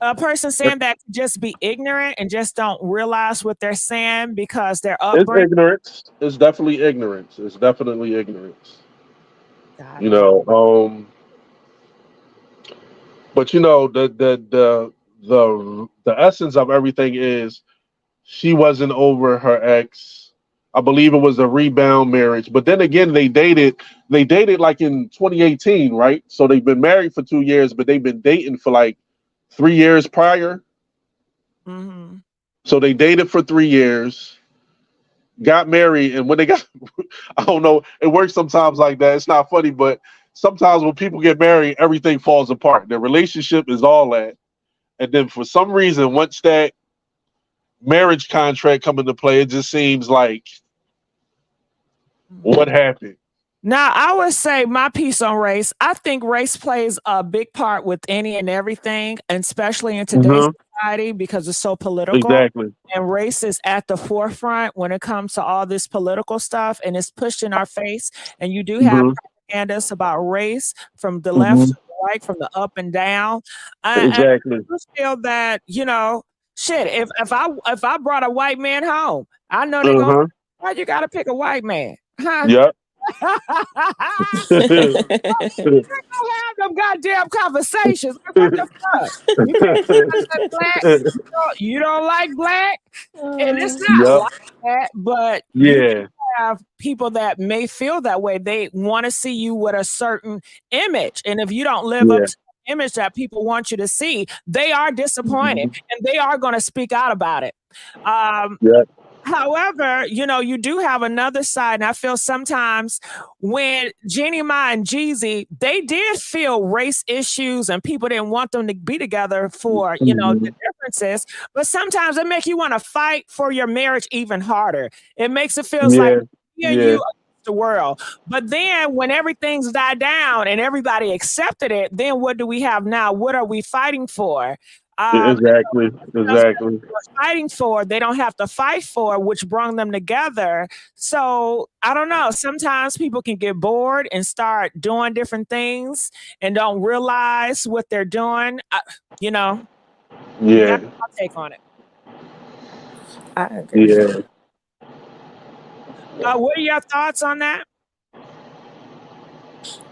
a person saying that could just be ignorant and just don't realize what they're saying because their It's upbringing? ignorance. It's definitely ignorance. It's definitely ignorance. Got You it. know, but the essence of everything is she wasn't over her ex. I believe it was a rebound marriage. But then again, they dated like in 2018, right? So they've been married for 2 years, but they've been dating for like 3 years prior. Mm-hmm. So they dated for 3 years, got married, and when they got I don't know, it works sometimes like that. It's not funny, but sometimes when people get married, everything falls apart. Their relationship is all that. And then for some reason, once that marriage contract come into play, it just seems like what happened? Now, I would say my piece on race. I think race plays a big part with any and everything, and especially in today's Mm-hmm. society because it's so political. Exactly. And race is at the forefront when it comes to all this political stuff, and it's pushed in our face. And you do have Mm-hmm. propagandists about race from the left Mm-hmm. to the right, from the up and down. And Exactly. I just feel that shit. If I brought a white man home, I know they're gonna. Uh-huh. Why you got to pick a white man, huh? Yep. Have them goddamn conversations. Like, what the fuck? You can't tell us black. You don't like black, and it's not Yep. like that. But you Yeah. have people that may feel that way. They want to see you with a certain image, and if you don't live up Yeah. to the image that people want you to see, they are disappointed, Mhm. and they are going to speak out about it. Um, Yep. However, you do have another side, and I feel sometimes when Jeannie Mai and Jeezy, they did feel race issues, and people didn't want them to be together for the Mhm. differences. But sometimes it makes you want to fight for your marriage even harder. It makes it feels like Yeah. me and you Yeah. against the world. But then when everything's died down and everybody accepted it, then what do we have now? What are we fighting for? Exactly. Stuff that Exactly. they were fighting for, they don't have to fight for, which brought them together. So I don't know. Sometimes people can get bored and start doing different things and don't realize what they're doing. You got Yeah. my take on it. I agree. Yeah. What are your thoughts on that?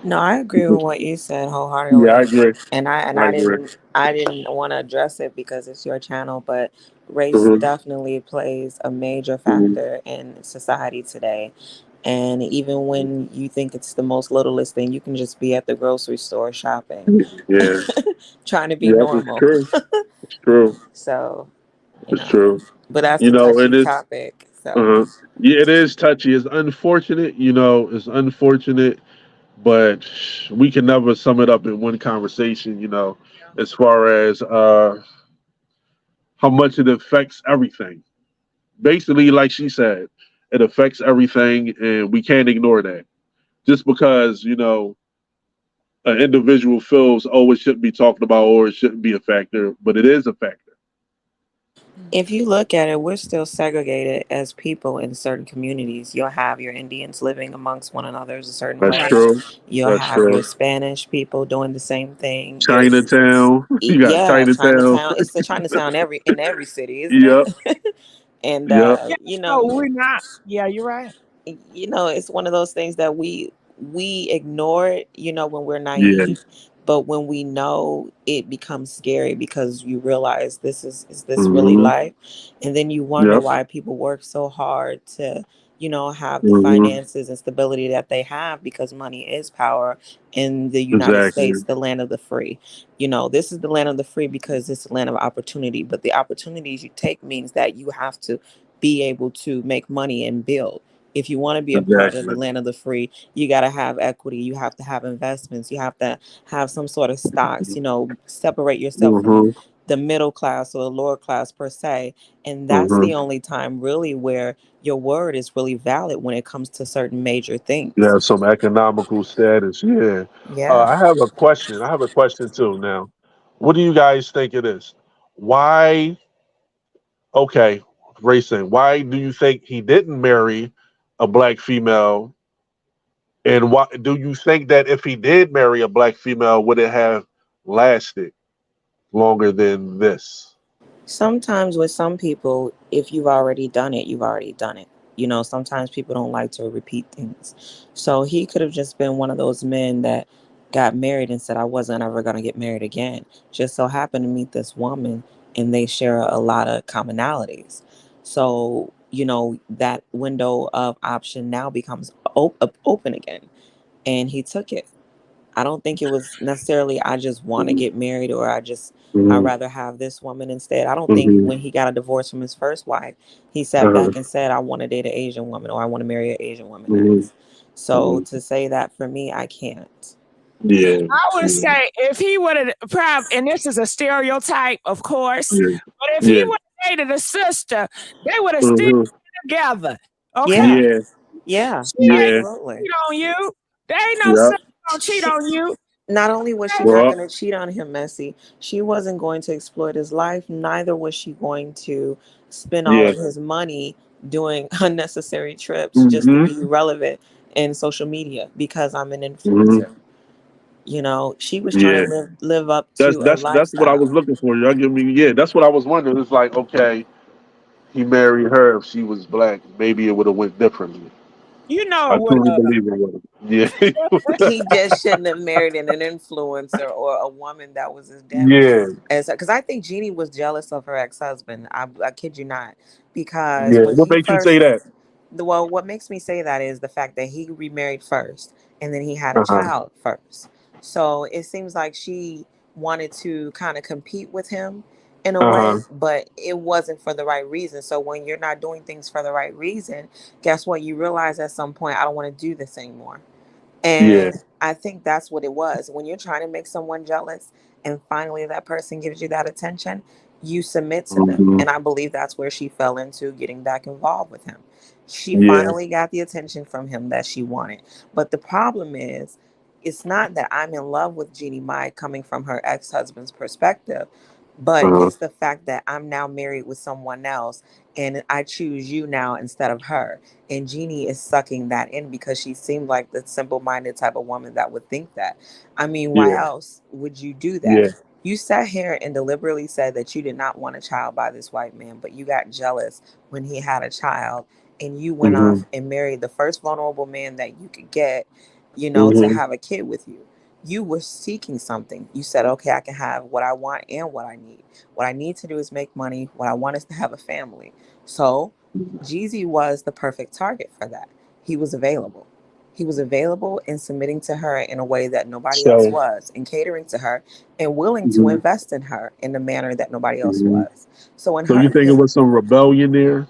No, I agree with what you said Yeah. wholeheartedly. I agree. And I and I I agree. didn't I didn't want to address it because it's your channel, but race Mm-hmm. definitely plays a major Mm-hmm. factor in society today. And even when you think it's the most littlest thing, you can just be at the grocery store shopping, Yeah. trying to be Yep. It's normal. true. It's true. So, It's true. but that's a It touchy is. topic. So, Uh-huh. Yeah, it is touchy. It's unfortunate. It's unfortunate, but we can never sum it up in one conversation. As far as how much it affects everything. Basically, like she said, it affects everything, and we can't ignore that. Just because an individual feels, oh, it shouldn't be talked about or it shouldn't be a factor, but it is a factor. if you look at it, we're still segregated as people in certain communities. You'll have your Indians living amongst one another a certain That's way. true. You'll That's have your true. Spanish people doing the same thing. Chinatown. You got Yeah, Chinatown. Chinatown. It's the Chinatown in every city, isn't it? Yep. And Yep. Yeah, so we're not. Yeah, you're right. it's one of those things that we ignore it, when we're Yeah. naive. But when we know, it becomes scary because you realize is this really Mm-hmm. life? And then you wonder Yep. why people work so hard to, have the Mm-hmm. finances and stability that they have, because money is power in the United Exactly. States, the land of the free. This is the land of the free because it's the land of opportunity. But the opportunities you take means that you have to be able to make money and build. If you want to be a part of the Exactly. land of the free, you got to have equity. You have to have investments. You have to have some sort of stocks, separate yourself from Mm-hmm. the middle class or the lower class per se. And that's Mm-hmm. the only time really where your word is really valid when it comes to certain major things. Yeah, some economical status. Yeah. Yeah. I have a question. I have a question too now. What do you guys think it is? Why, okay, racing, why do you think he didn't marry a black female? And why do you think that if he did marry a black female, would it have lasted longer than this? Sometimes with some people, if you've already done it, you've already done it. Sometimes people don't like to repeat things. So he could have just been one of those men that got married and said, I wasn't ever going to get married again. Just so happened to meet this woman and they share a lot of commonalities. So, that window of option now becomes open again. And he took it. I don't think it was necessarily I just want to get married or I'd Mm-hmm. rather have this woman instead. I don't think Mm-hmm. when he got a divorce from his first wife, he sat Uh-huh. back and said, I want to date an Asian woman or I want to marry an Asian woman Mm-hmm. next. So Mm-hmm. to say that for me, I can't. Yeah. I would Yeah. say if he would have probably, and this is a stereotype, of course, Yeah. but if he Yeah. would have dated a sister, they would have still Mm-hmm. been together. Okay. Yeah. Yeah. Yeah. She ain't Yeah. Absolutely. cheat on you. There ain't no Yep. sister gonna cheat on you. Not only was she not Well. going to cheat on him, Messy, she wasn't going to exploit his life. Neither was she going to spend all Yeah. of his money doing unnecessary trips just to Mm-hmm. be relevant in social media because I'm an Mm-hmm. influencer. She was trying Yeah. to live up That's to a that's that's what I was lifestyle. looking for. Y'all give me, yeah. That's what I was wondering. It's like, okay, he married her. If she was black, maybe it would have went differently. You know I it would truly have. believe it would have. Yeah. He just shouldn't have married an influencer or a woman that was as damaged Yeah. as because I think Jeannie was jealous of her ex-husband. I kid you not, because Yeah. when What he makes you say first, that? well, what makes me say that is the fact that he remarried first and then he had a Uh huh. child first. So it seems like she wanted to kind of compete with him in a Uh huh. way, but it wasn't for the right reason. So when you're not doing things for the right reason, guess what? You realize at some point, I don't want to do this anymore. Yeah. And I think that's what it was. When you're trying to make someone jealous and finally that person gives you that attention, you submit to them. Hmm. And I believe that's where she fell into getting back involved with him. She Yeah. finally got the attention from him that she wanted. But the problem is, it's not that I'm in love with Jeannie Mai coming from her ex husband's perspective, but Uh huh. it's the fact that I'm now married with someone else and I choose you now instead of her. And Jeannie is sucking that in because she seemed like the simple minded type of woman that would think that. I mean, why Yeah. else would you do that? Yeah. You sat here and deliberately said that you did not want a child by this white man, but you got jealous when he had a child and you went Hmm. off and married the first vulnerable man that you could get, to Hmm. have a kid with you. You were seeking something. You said, okay, I can have what I want and what I need. What I need to do is make money. What I want is to have a family. So Jeezy was the perfect target for that. He was available. He was available and submitting to her in a way that nobody else So. was, and catering to her and willing to Hmm. invest in her in the manner that nobody else Hmm. was. So in So you her, think it was some rebellion there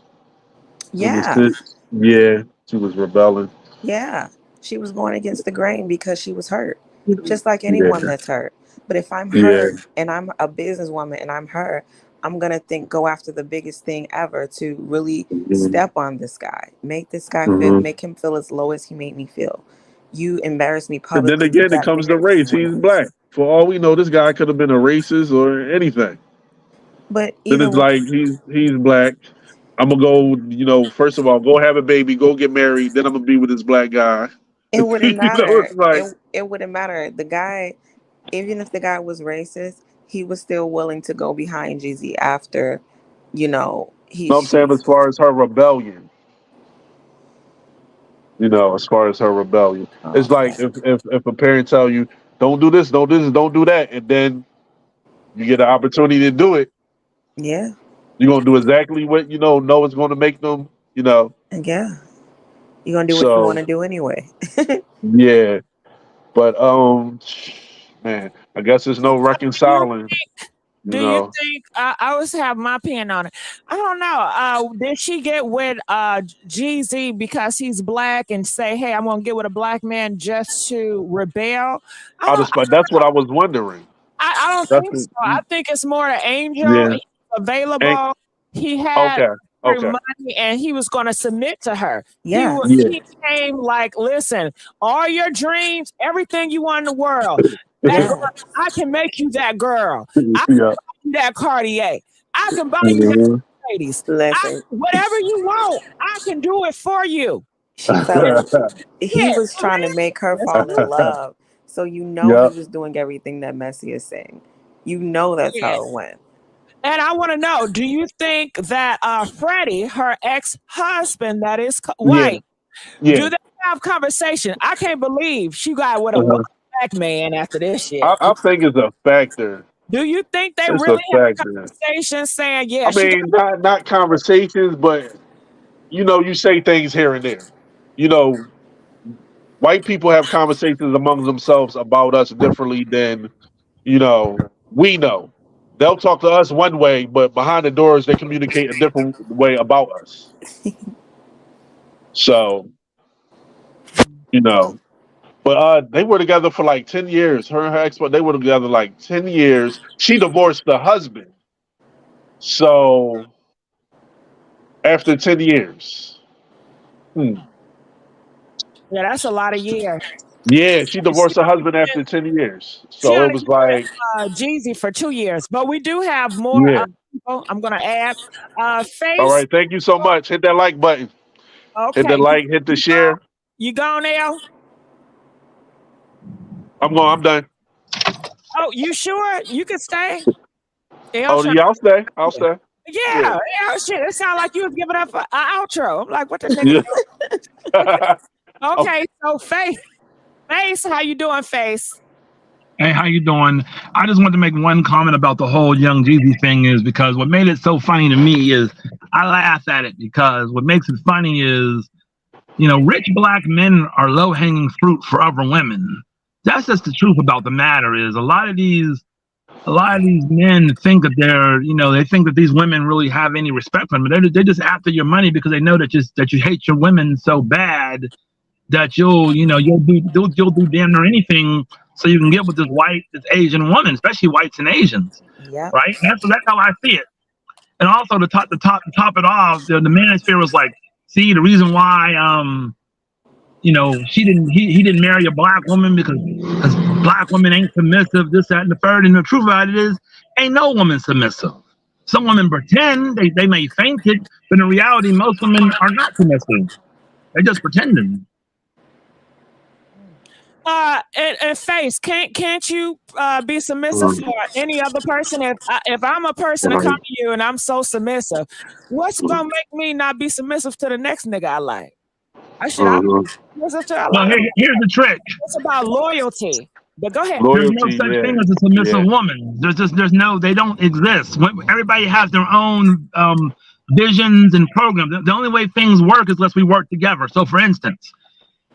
in the yeah, sense? Yeah, she was rebelling. yeah, she was going against the grain because she was hurt, just like Yeah. anyone that's hurt. But if I'm Yeah. hurt and I'm a businesswoman and I'm hurt, I'm gonna go after the biggest thing ever to really Hmm. step on this guy, make this guy feel, Hmm. make him feel as low as he made me feel. You embarrass me And then publicly to again, it that comes to bigger than race. anyone He's else. black. For all we know, this guy could have been a racist or anything. But Then it's even like he's black. I'm gonna go. First of all, go have a baby, go get married. Then I'm gonna be with this black guy. it wouldn't It's matter. like, It wouldn't matter. The guy, even if the guy was racist, he was still willing to go behind Jeezy after, no, I'm saying as far as her rebellion. As far as her rebellion, it's like okay. if a parent tell you, don't do this, don't do this, don't do that, and then you get an opportunity to do it. Yeah. You're gonna do exactly what know it's gonna make them. And yeah, you're gonna do what you want So to do anyway. yeah, but man, I guess there's no reconciling. Do you think I always have my opinion on it? I don't know. Did she get with Jeezy because he's black and say, "Hey, I'm gonna get with a black man just to rebel"? That's what I was wondering. I don't think so. I think it's more the angel. Yeah. He's available. He had money and he was going to submit to her. Yeah. He came like, listen, all your dreams, everything you want in the world, girl, I can make you that girl. I can buy you that Cartier. I can buy you that ladies. Whatever you want, I can do it for you. He was trying to make her fall in love. So he was doing everything that Messy is saying. That's how it went. And I want to know, do you think that Freddie, her ex-husband that is white, do they have conversation? I can't believe she got with a black man after this shit. I think it's a factor. Do you think they really have conversations saying, I mean, not conversations, but you say things here and there. White people have conversations among themselves about us differently than, we know. They'll talk to us one way, but behind the doors, they communicate a different way about us. So, but they were together for like 10 years. Her and her ex, they were together like 10 years. She divorced the husband. So, after 10 years. Yeah, that's a lot of years. Yeah, she divorced her husband after 10 years. So it was like Jeezy for 2 years. But we do have more people. I'm gonna add Face. All right, thank you so much. Hit that like button. Okay. Hit the like, hit the share. You gone now? I'm done. Oh, you sure? You can stay? I'll stay. I'll stay. Yeah, shit. It sounded like you was giving up an outro. I'm like, what the nigga? Okay, so Face, how you doing, Face? Hey, how you doing? I just wanted to make one comment about the whole Young Jeezy thing is because what made it so funny to me is I laugh at it because what makes it funny is, rich black men are low-hanging fruit for other women. That's just the truth about the matter is a lot of these men think that they think that these women really have any respect for them. They're just after your money because they know that you hate your women so bad that you'll do damn near anything so you can get with this Asian woman, especially whites and Asians. Yeah. Right. That's how I see it. And also to top it off, the manosphere was like, see, the reason why he didn't marry a black woman because black women ain't submissive, this, that, and the third. And the truth about it is, ain't no woman submissive. Some women pretend they may think it, but in reality, most women are not submissive. They're just pretending. And Face, can't you be submissive for any other person? If I'm a person to come to you and I'm so submissive, what's gonna make me not be submissive to the next nigga I like? Here's the trick. It's about loyalty. But go ahead. There's no such thing as a submissive woman. They don't exist. Everybody has their own visions and programs. The only way things work is unless we work together. So for instance,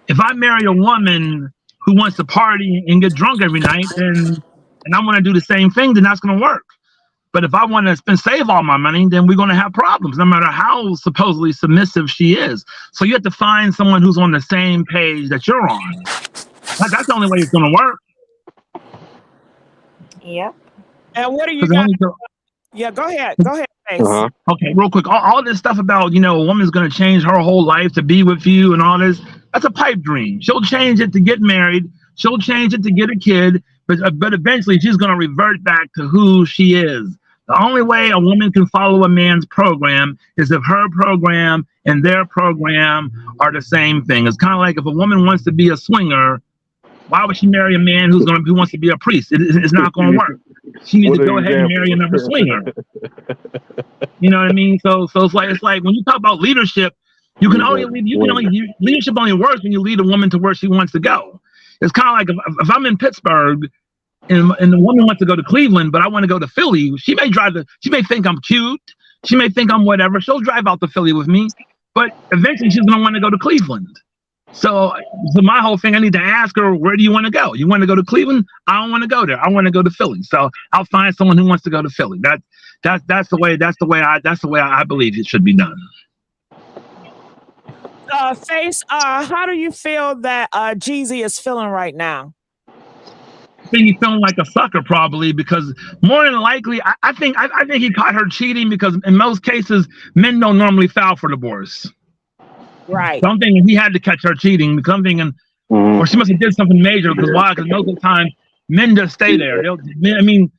if I marry a woman who wants to party and get drunk every night and I want to do the same thing, then that's going to work. But if I want to save all my money, then we're going to have problems, no matter how supposedly submissive she is. So you have to find someone who's on the same page that you're on. That's the only way it's going to work. Yep. And what are you going to... Yeah, go ahead. Go ahead, Face. Okay, real quick. All this stuff about, a woman's going to change her whole life to be with you and all this, that's a pipe dream. She'll change it to get married. She'll change it to get a kid. But eventually she's going to revert back to who she is. The only way a woman can follow a man's program is if her program and their program are the same thing. It's kind of like if a woman wants to be a swinger, why would she marry a man who wants to be a priest? It's not going to work. She needs to go ahead and marry another swinger. You know what I mean? So it's like when you talk about leadership, leadership only works when you lead a woman to where she wants to go. It's kind of like if I'm in Pittsburgh and the woman wants to go to Cleveland, but I want to go to Philly, she may think I'm cute. She may think I'm whatever. She'll drive out to Philly with me, but eventually she's going to want to go to Cleveland. So my whole thing, I need to ask her, where do you want to go? You want to go to Cleveland? I don't want to go there. I want to go to Philly. So I'll find someone who wants to go to Philly. That's the way I believe it should be done. Face, how do you feel that Jeezy is feeling right now? I think he's feeling like a sucker, probably, because more than likely, I think he caught her cheating, because in most cases, men don't normally file for divorce. Right. So I'm thinking he had to catch her cheating, because I'm thinking, or she must have did something major. Because why? Because most of the time, men just stay there. I mean,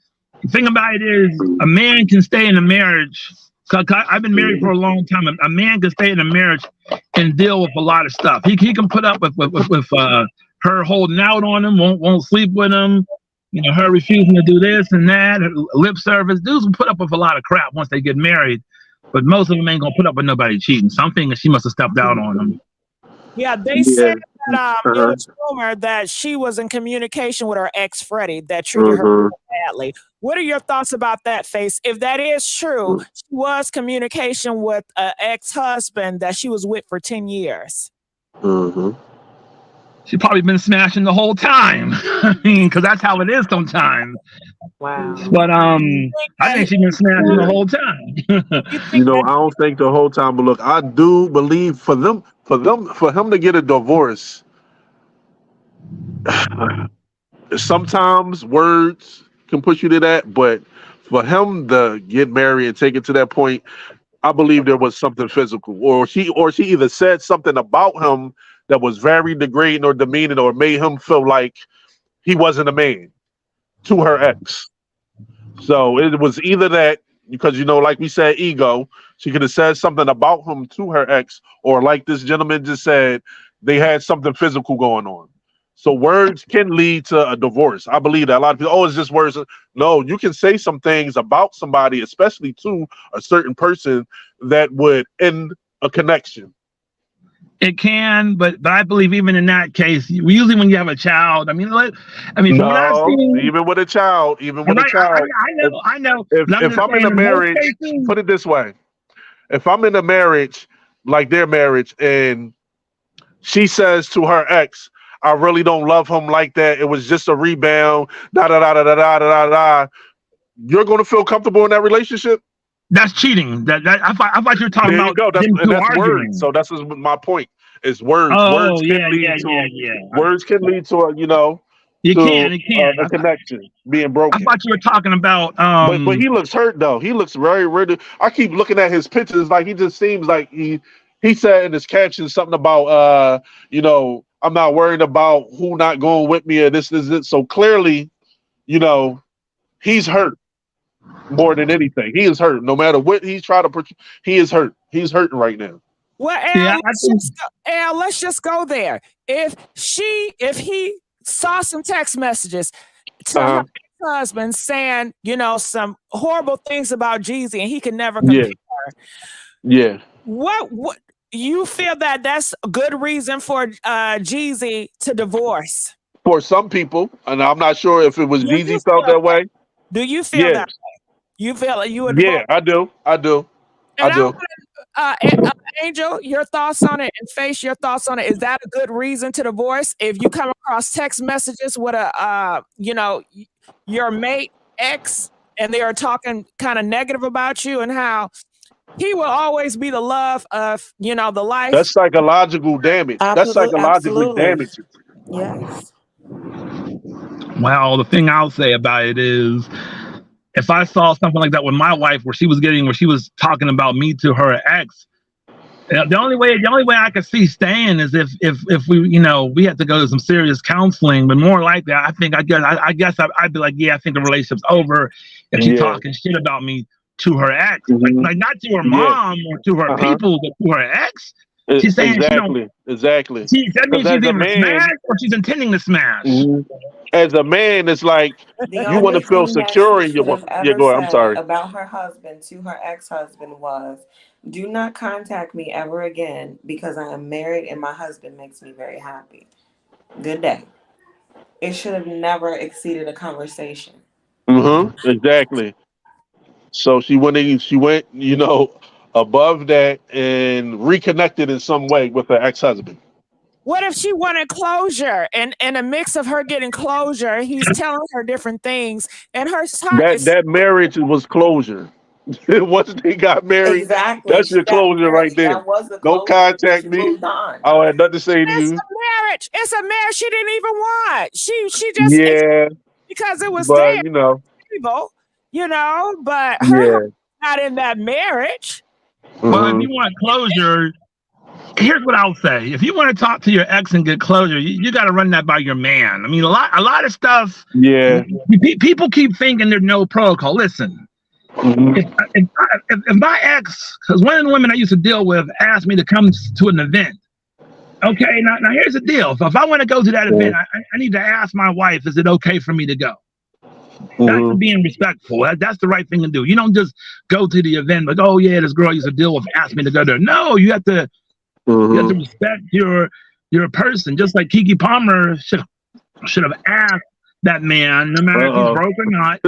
the thing about it is, a man can stay in a marriage. So I've been married for a long time. A man can stay in a marriage and deal with a lot of stuff. He can put up with her holding out on him, won't sleep with him, her refusing to do this and that, lip service. Dudes will put up with a lot of crap once they get married, but most of them ain't gonna put up with nobody cheating. So I'm thinking she must have stepped out on him. Yeah, they said that it was rumored that she was in communication with her ex Freddie that treated her badly. What are your thoughts about that, Face? If that is true, she was communication with an ex-husband that she was with for 10 years. She probably been smashing the whole time. I mean, because that's how it is sometimes. Wow. But I think she's been smashing the whole time. I don't think the whole time, but look, I do believe for him to get a divorce, sometimes words can push you to that, but for him to get married and take it to that point, I believe there was something physical, or she either said something about him that was very degrading or demeaning, or made him feel like he wasn't a man to her ex. So it was either that, because like we said, ego. She could have said something about him to her ex, or like this gentleman just said, they had something physical going on. So words can lead to a divorce. I believe that. A lot of people, it's just words. No, you can say some things about somebody, especially to a certain person, that would end a connection. It can, but I believe even in that case, usually when you have a child, from what I've seen, even with a child, I know. If I'm in a marriage, put it this way: if I'm in a marriage, like their marriage, and she says to her ex, "I really don't love him like that. It was just a rebound." Da da da da da da da da. You're going to feel comfortable in that relationship? That's cheating. I thought you were talking about. There you go. That's words. So that's my point. It's words. Oh, Words can lead to a connection being broken. I thought you were talking about. But he looks hurt though. He looks very ready. I keep looking at his pictures. Like he just seems like he said in his caption something about I'm not worried about who not going with me or this is it. So clearly, he's hurt. More than anything, he is hurt. No matter what he's trying to portray, he is hurt. He's hurting right now. Well, let's just go there. If he saw some text messages to her husband saying, some horrible things about Jeezy, and he can never compare her. Yeah. What you feel that's a good reason for Jeezy to divorce? For some people, and I'm not sure if it was Jeezy felt that way. Do you feel that way? You feel like you would? Yeah, I do. Angel, your thoughts on it, and Face, your thoughts on it. Is that a good reason to divorce? If you come across text messages with your mate ex, and they are talking kind of negative about you and how he will always be the love of the life. That's psychological damage. That's psychologically damaging. Yes. Well, the thing I'll say about it is, if I saw something like that with my wife, where she was talking about me to her ex, the only way I could see staying is if we we had to go to some serious counseling. But more likely, I guess I'd be like, I think the relationship's over if she's talking shit about me to her ex, like not to her mom or to her people, but to her ex. She's saying exactly. That means she's either smash or she's intending to smash. As a man, it's like you want to feel secure in your wife. Yeah, go ahead. I'm sorry. About her husband to her ex-husband was, do not contact me ever again because I am married and my husband makes me very happy. Good day. It should have never exceeded a conversation. Exactly. So she went, above that and reconnected in some way with her ex-husband. What if she wanted closure, and in a mix of her getting closure, he's telling her different things, and her heart is That marriage was closure. Once they got married, Exactly. that's She your got closure right married. there. That was the Don't closure. contact She me. moved on. I don't have nothing to say to it's you. a marriage. It's a marriage she didn't even want. She just Yeah, because it was but there, evil, but her yeah. heart not in that marriage. Well, if you want closure, here's what I'll say. If you want to talk to your ex and get closure, you got to run that by your man. I mean, a lot of stuff. Yeah. People keep thinking there's no protocol. Listen, if my ex, because one of the women I used to deal with asked me to come to an event. Okay, now here's the deal. If I want to go to that event, I need to ask my wife, is it okay for me to go? That's being respectful. That's the right thing to do. You don't just go to the event like, oh yeah, this girl I used to deal with asked me to go there. No, you have to respect your person. Just like Keke Palmer should have asked that man, no matter if he's broke or not,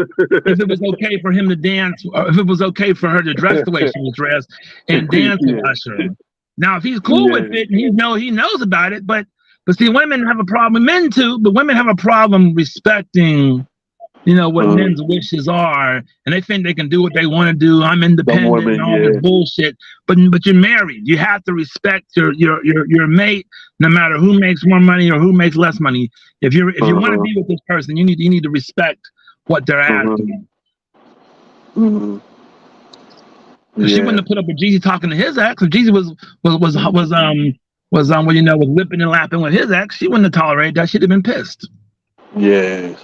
if it was okay for him to dance, or if it was okay for her to dress the way she was dressed and dance with Usher. Now, if he's cool with it, and he knows about it, but see, women have a problem, men too, but women have a problem respecting, what men's wishes are, and they think they can do what they want to do. I'm independent and all this bullshit. But you're married. You have to respect your mate, no matter who makes more money or who makes less money. If you want to be with this person, you need to respect what they're asking. She wouldn't have put up with Jeezy talking to his ex. If Jeezy was whipping and lapping with his ex, she wouldn't have tolerated that. She'd have been pissed. Yeah.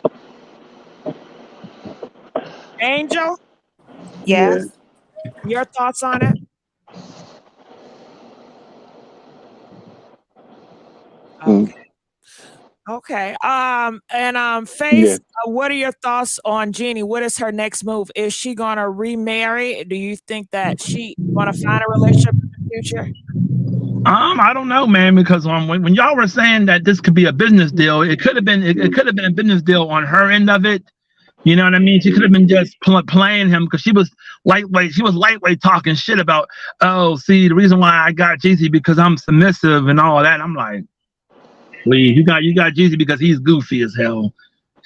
Angel? Yes. Your thoughts on it? Okay. Face, what are your thoughts on Jeannie? What is her next move? Is she gonna remarry? Do you think that she gonna find a relationship in the future? I don't know, man, because when y'all were saying that this could be a business deal, it could have been a business deal on her end of it. You know what I mean? She could have been just playing him because she was lightweight. She was lightweight talking shit about, oh, see, the reason why I got Jeezy because I'm submissive and all that. I'm like, please, you got Jeezy because he's goofy as hell.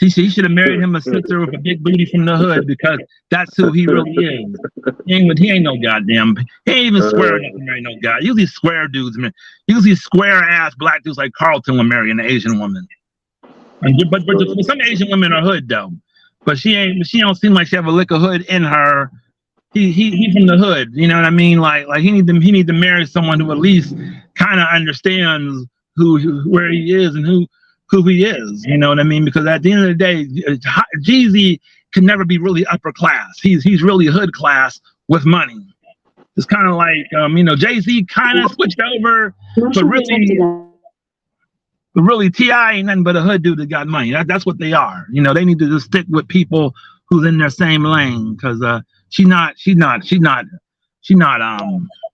He should have married him a sister with a big booty from the hood because that's who he really is. He ain't no goddamn. He ain't even square enough to marry no guy. Usually square dudes, man. Usually square ass black dudes like Carlton will marry an Asian woman. But some Asian women are hood though. But she don't seem like she have a lick of hood in her. He from the hood, you know what I mean? Like he need to marry someone who at least kind of understands where he is and who he is, you know what I mean? Because at the end of the day, Jeezy can never be really upper class. He's really hood class with money. It's kind of like Jay-Z kind of switched over, but really T.I. ain't nothing but a hood dude that got money. That's what they are. They need to just stick with people who's in their same lane because she's not.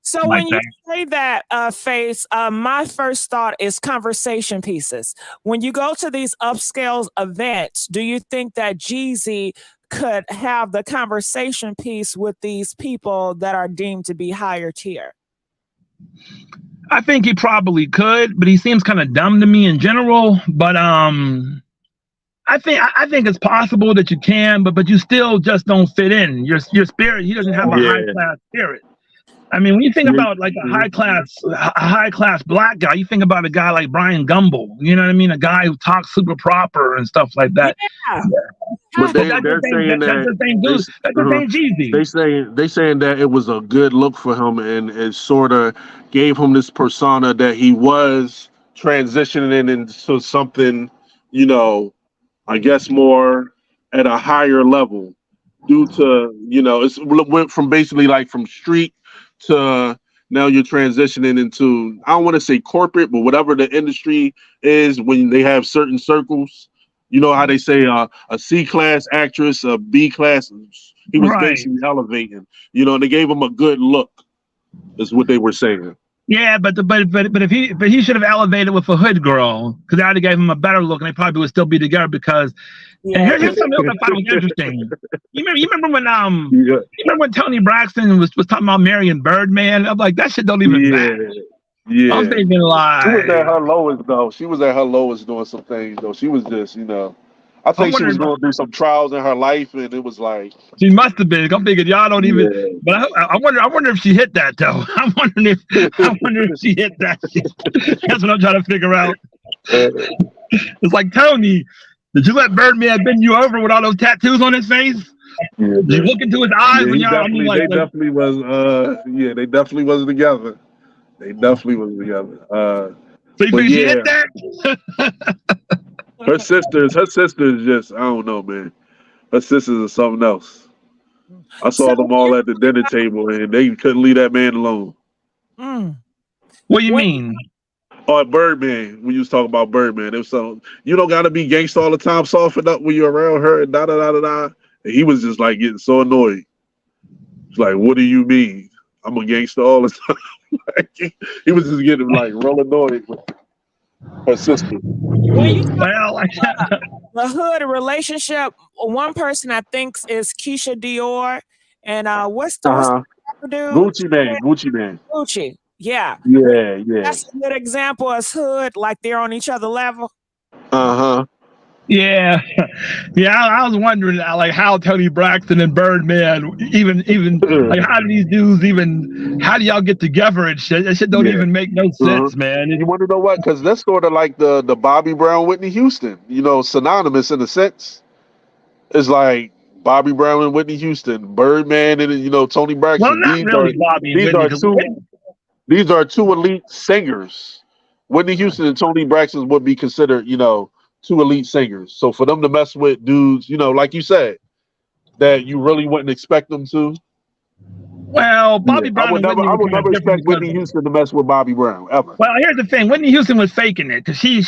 So like when you that. say that, Face, my first thought is conversation pieces. When you go to these upscale events, do you think that Jeezy could have the conversation piece with these people that are deemed to be higher tier? I think he probably could, but he seems kind of dumb to me in general. But I think it's possible that you can, but you still just don't fit in. Your spirit, he doesn't have a high class spirit. I mean, when you think about like a high class black guy, you think about a guy like Brian Gumble. You know what I mean? A guy who talks super proper and stuff like that. Yeah. But they're saying that that's the same Jeezy. They saying that it was a good look for him, and it sort of gave him this persona that he was transitioning into something, I guess more at a higher level, due to it went from basically like from street to now you're transitioning into, I don't want to say corporate, but whatever the industry is when they have certain circles. You know how they say a C-class actress, a B-class. He was basically elevating. They gave him a good look. Is what they were saying. Yeah, but if he should have elevated with a hood girl, because they already gave him a better look, and they probably would still be together. Because and here's something else I thought was interesting. You remember when Tony Braxton was talking about marrying Birdman? I'm like, that shit don't even matter. Yeah. I'm thinking like she was at her lowest though. She was at her lowest doing some things though. She was just, I think she was going through some trials in her life, and it was like she must have been. I'm thinking y'all don't even. Yeah. But I wonder if she hit that though. I'm wondering if she hit that shit. That's what I'm trying to figure out. It's like, Tony, did you let Birdman bend you over with all those tattoos on his face? Yeah, did you look into his eyes when y'all? They definitely was together. They definitely was together. So you think she hit that? Her sisters just, I don't know, man. Her sisters are something else. I saw them all at the dinner table, and they couldn't leave that man alone. What do you mean? Oh, Birdman. When you was talking about Birdman, there was some. You don't gotta be gangsta all the time. Soften up when you're around her, and da da da da da. And he was just like getting so annoyed. It's like, what do you mean? I'm a gangster all the time. He was just getting like real annoyed with her sister. Well, the hood relationship. One person I think is Keisha Dior, and what's the dude? Gucci Man. Gucci. Yeah. That's a good example as hood, like they're on each other level. Yeah, I was wondering like how Tony Braxton and Birdman even like how do these dudes how do y'all get together and shit? That shit don't even make no sense, man. You want to know what? Because that's sort of like the Bobby Brown, Whitney Houston, synonymous in a sense. It's like Bobby Brown and Whitney Houston, Birdman and Tony Braxton. Well, not really Bobby and Whitney. These are two elite singers. Whitney Houston and Tony Braxton would be considered, two elite singers. So for them to mess with dudes, like you said, that you really wouldn't expect them to. Well, Bobby Brown. I would never expect Whitney Houston to mess with Bobby Brown ever. Well, here's the thing: Whitney Houston was faking it because she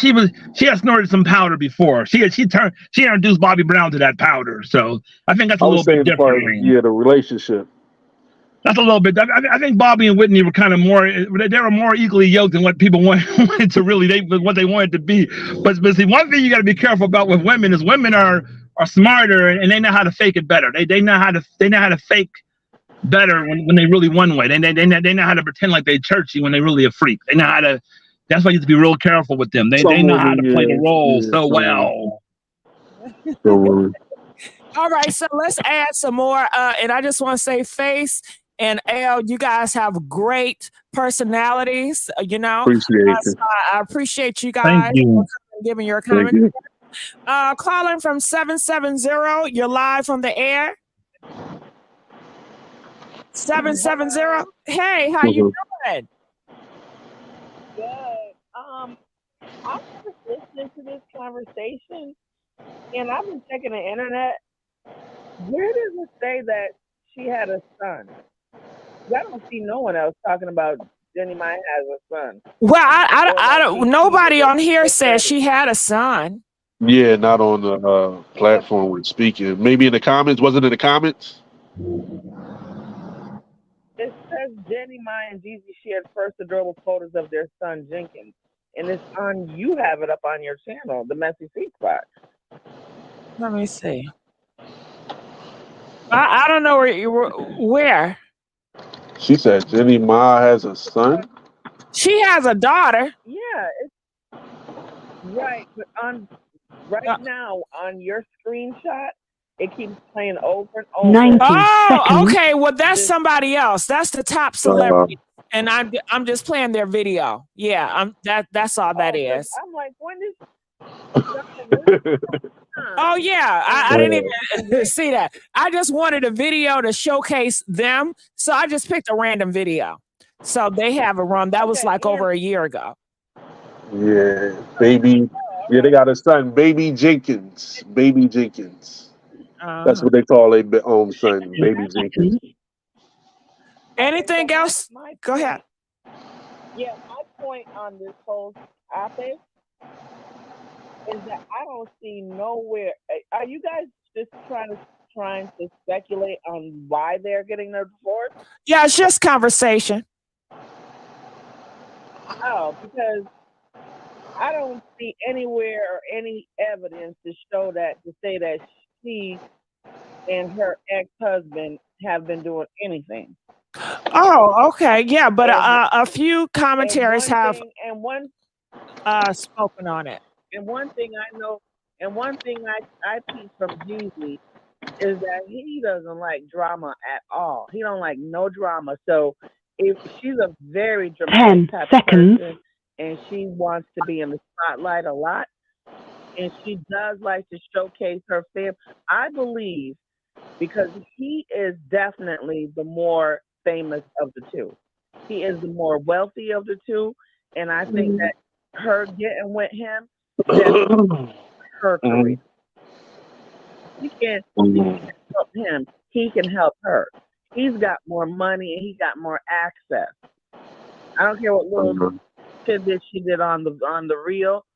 had snorted some powder before. She introduced Bobby Brown to that powder. So I think that's a little bit different. The relationship. That's a little bit. I think Bobby and Whitney were kind of more. They were more equally yoked than what people wanted to really. What they wanted to be. But see, one thing you got to be careful about with women is women are smarter and they know how to fake it better. They know how to fake better when they really one way. They know how to pretend like they churchy when they really a freak. They know how to. That's why you have to be real careful with them. They know how to play the role so well. All right, so let's add some more. And I just want to say, Face and L, you guys have great personalities. I appreciate you guys for giving your comment. Calling from 770, you're live on the air. 770. Hey, how you doing? Good. I was just listening to this conversation, and I've been checking the internet. Where does it say that she had a son? I don't see no one else talking about Jeannie Mai has a son. Well, I don't. Nobody on here says she had a son. Yeah, not on the platform we're speaking. Maybe in the comments. Was it in the comments? It says Jeannie Mai and Jeezy shared first adorable photos of their son Jenkins, and it's on. You have it up on your channel, the Messy Sweet Spot. Let me see. I don't know where. She said Jeannie Mai has a son. She has a daughter. Yeah, it's right. But now on your screenshot, it keeps playing over and over. 90 seconds. Okay. Well, that's somebody else. That's the top celebrity, and I'm just playing their video. Yeah, that's all that is. I'm like, when did? Oh yeah, I didn't even see that. I just wanted a video to showcase them, so I just picked a random video. So they have a run that was like over a year ago. Yeah, baby. Yeah, they got a son, Baby Jenkins. Baby Jenkins. That's what they call their own son, Baby Jenkins. Anything else? Go ahead. Yeah, my point on this whole topic is that I don't see nowhere. Are you guys just trying to speculate on why they're getting their divorce? Yeah, it's just conversation. Oh, because I don't see anywhere or any evidence to say that she and her ex-husband have been doing anything. Oh, okay. Yeah, but a few And commentaries have one spoken on it. and one thing I know, and one thing I piece from Jeezy is that he doesn't like drama at all. He don't like no drama. So if she's a very dramatic type of person, and she wants to be in the spotlight a lot, and she does like to showcase her family, I believe, because he is definitely the more famous of the two. He is the more wealthy of the two, and I think that her getting with him definitely her career. She can help him. He can help her. He's got more money and he got more access. I don't care what little tidbit she did on the reel,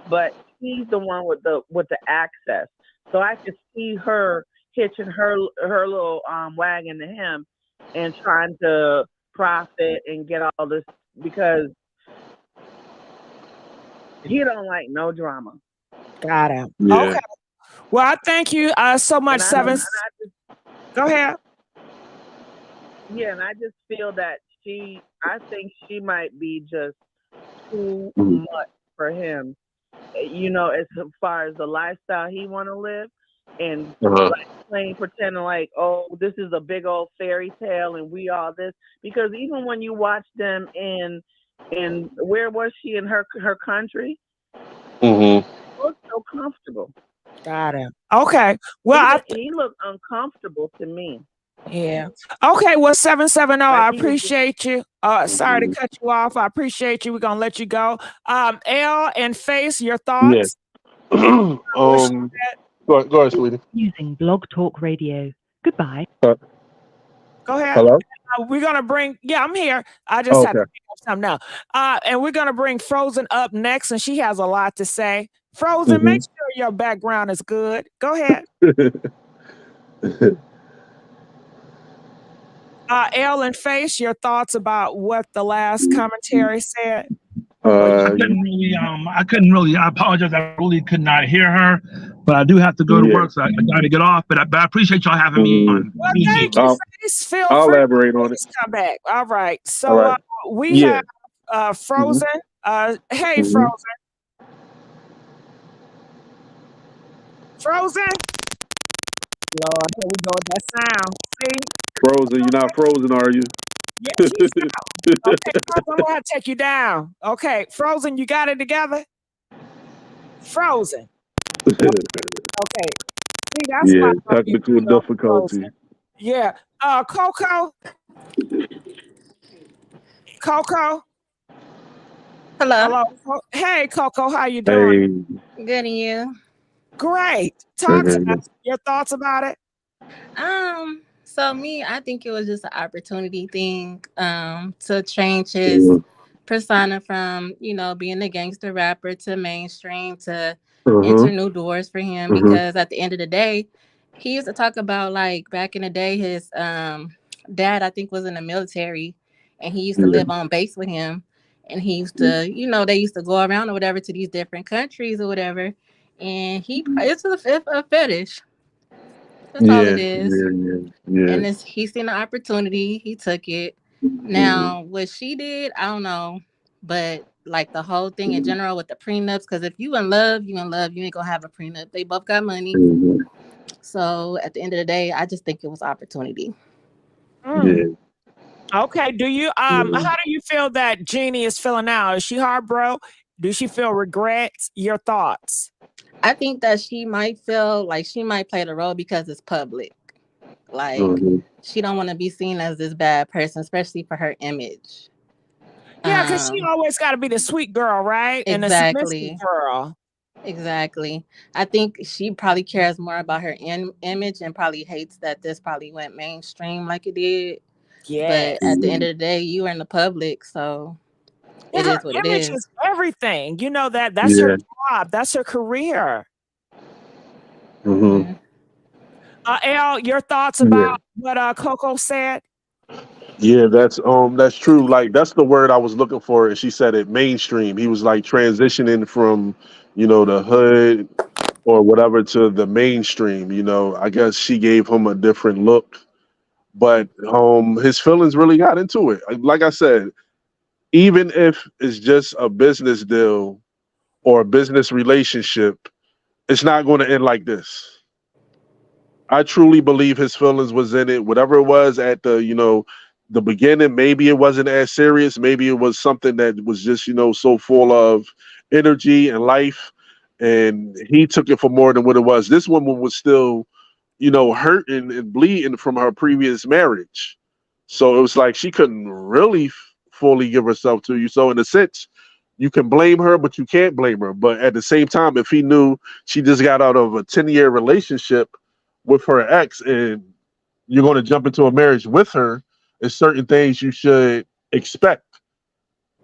but he's the one with the access. So I could see her hitching her little wagon to him and trying to profit and get all this because he don't like no drama. Got it. Yeah. Okay. Well, I thank you so much, Seven. Go ahead. Yeah, and I just feel that I think she might be just too much for him. You know, as far as the lifestyle he want to live, and like playing pretending like, oh, this is a big old fairy tale, and we all this. Because even when you watch them in where was she in her country? He looked so comfortable. Got it. Okay. Well, he looked uncomfortable to me. Yeah. Okay. Well, 770, I appreciate you. Sorry to cut you off. I appreciate you. We're gonna let you go. L and Face, your thoughts? Yes. Go ahead, sweetie. Using Blog Talk Radio. Goodbye. Go ahead. Hello? We're gonna bring. Yeah, I'm here. I just had to pick up something now. And we're gonna bring Frozen up next, and she has a lot to say. Frozen, make sure your background is good. Go ahead. L and Face, your thoughts about what the last commentary said? I couldn't really. I apologize. I really could not hear her, but I do have to go to work, so I got to get off. But I appreciate y'all having me on. Well, thank you, Face. Feel I'll free elaborate on it. come back. All right. So we have Frozen. Hey, Frozen. Frozen. Lord, here we go with that sound. See? Frozen, you're not frozen, are you? Yeah, she's down. Okay, Frozen, I'm gonna take you down. Okay, Frozen, you got it together? Frozen. Okay. See, that's why technical difficulty. Yeah. Coco. Coco. Hello. Hey, Coco, how you doing? Hey. Good, and you? Great. Talk to us. Your thoughts about it? So me, I think it was just an opportunity thing to change his persona from, being a gangster rapper to mainstream to enter new doors for him. Because at the end of the day, he used to talk about, like, back in the day, his dad, I think, was in the military, and he used to live on base with him. And he used to, they used to go around or whatever to these different countries or whatever. And it's a fetish. That's all it is. Yeah. And he seen an opportunity. He took it. Now, what she did, I don't know. But, like, the whole thing in general with the prenups, because if you in love, you in love. You ain't going to have a prenup. They both got money. So, at the end of the day, I just think it was opportunity. Okay. Do you how do you feel that Jeannie is feeling now? Is she heartbroken? Do she feel regrets? Your thoughts? I think that she might feel like she might play the role because it's public. Like, she don't want to be seen as this bad person, especially for her image. Yeah, because she always got to be the sweet girl, right? Exactly. And the submissive girl. Exactly. I think she probably cares more about her image and probably hates that this probably went mainstream like it did. Yeah. But at the end of the day, you are in the public, so it is what it is. Image is everything. You know that. That's her job. That's her career. Mm-hmm. Al, your thoughts about what Coco said? Yeah, that's true. Like that's the word I was looking for, and she said it mainstream. He was like transitioning from, the hood or whatever to the mainstream. I guess she gave him a different look, but his feelings really got into it. Like I said, even if it's just a business deal or a business relationship, it's not going to end like this. I truly believe his feelings was in it. Whatever it was at the beginning, maybe it wasn't as serious. Maybe it was something that was just, so full of energy and life. And he took it for more than what it was. This woman was still, hurting and bleeding from her previous marriage. So it was like she couldn't really fully give herself to you. So in a sense, you can blame her, but you can't blame her. But at the same time, if he knew she just got out of a 10-year relationship with her ex and you're going to jump into a marriage with her, there's certain things you should expect.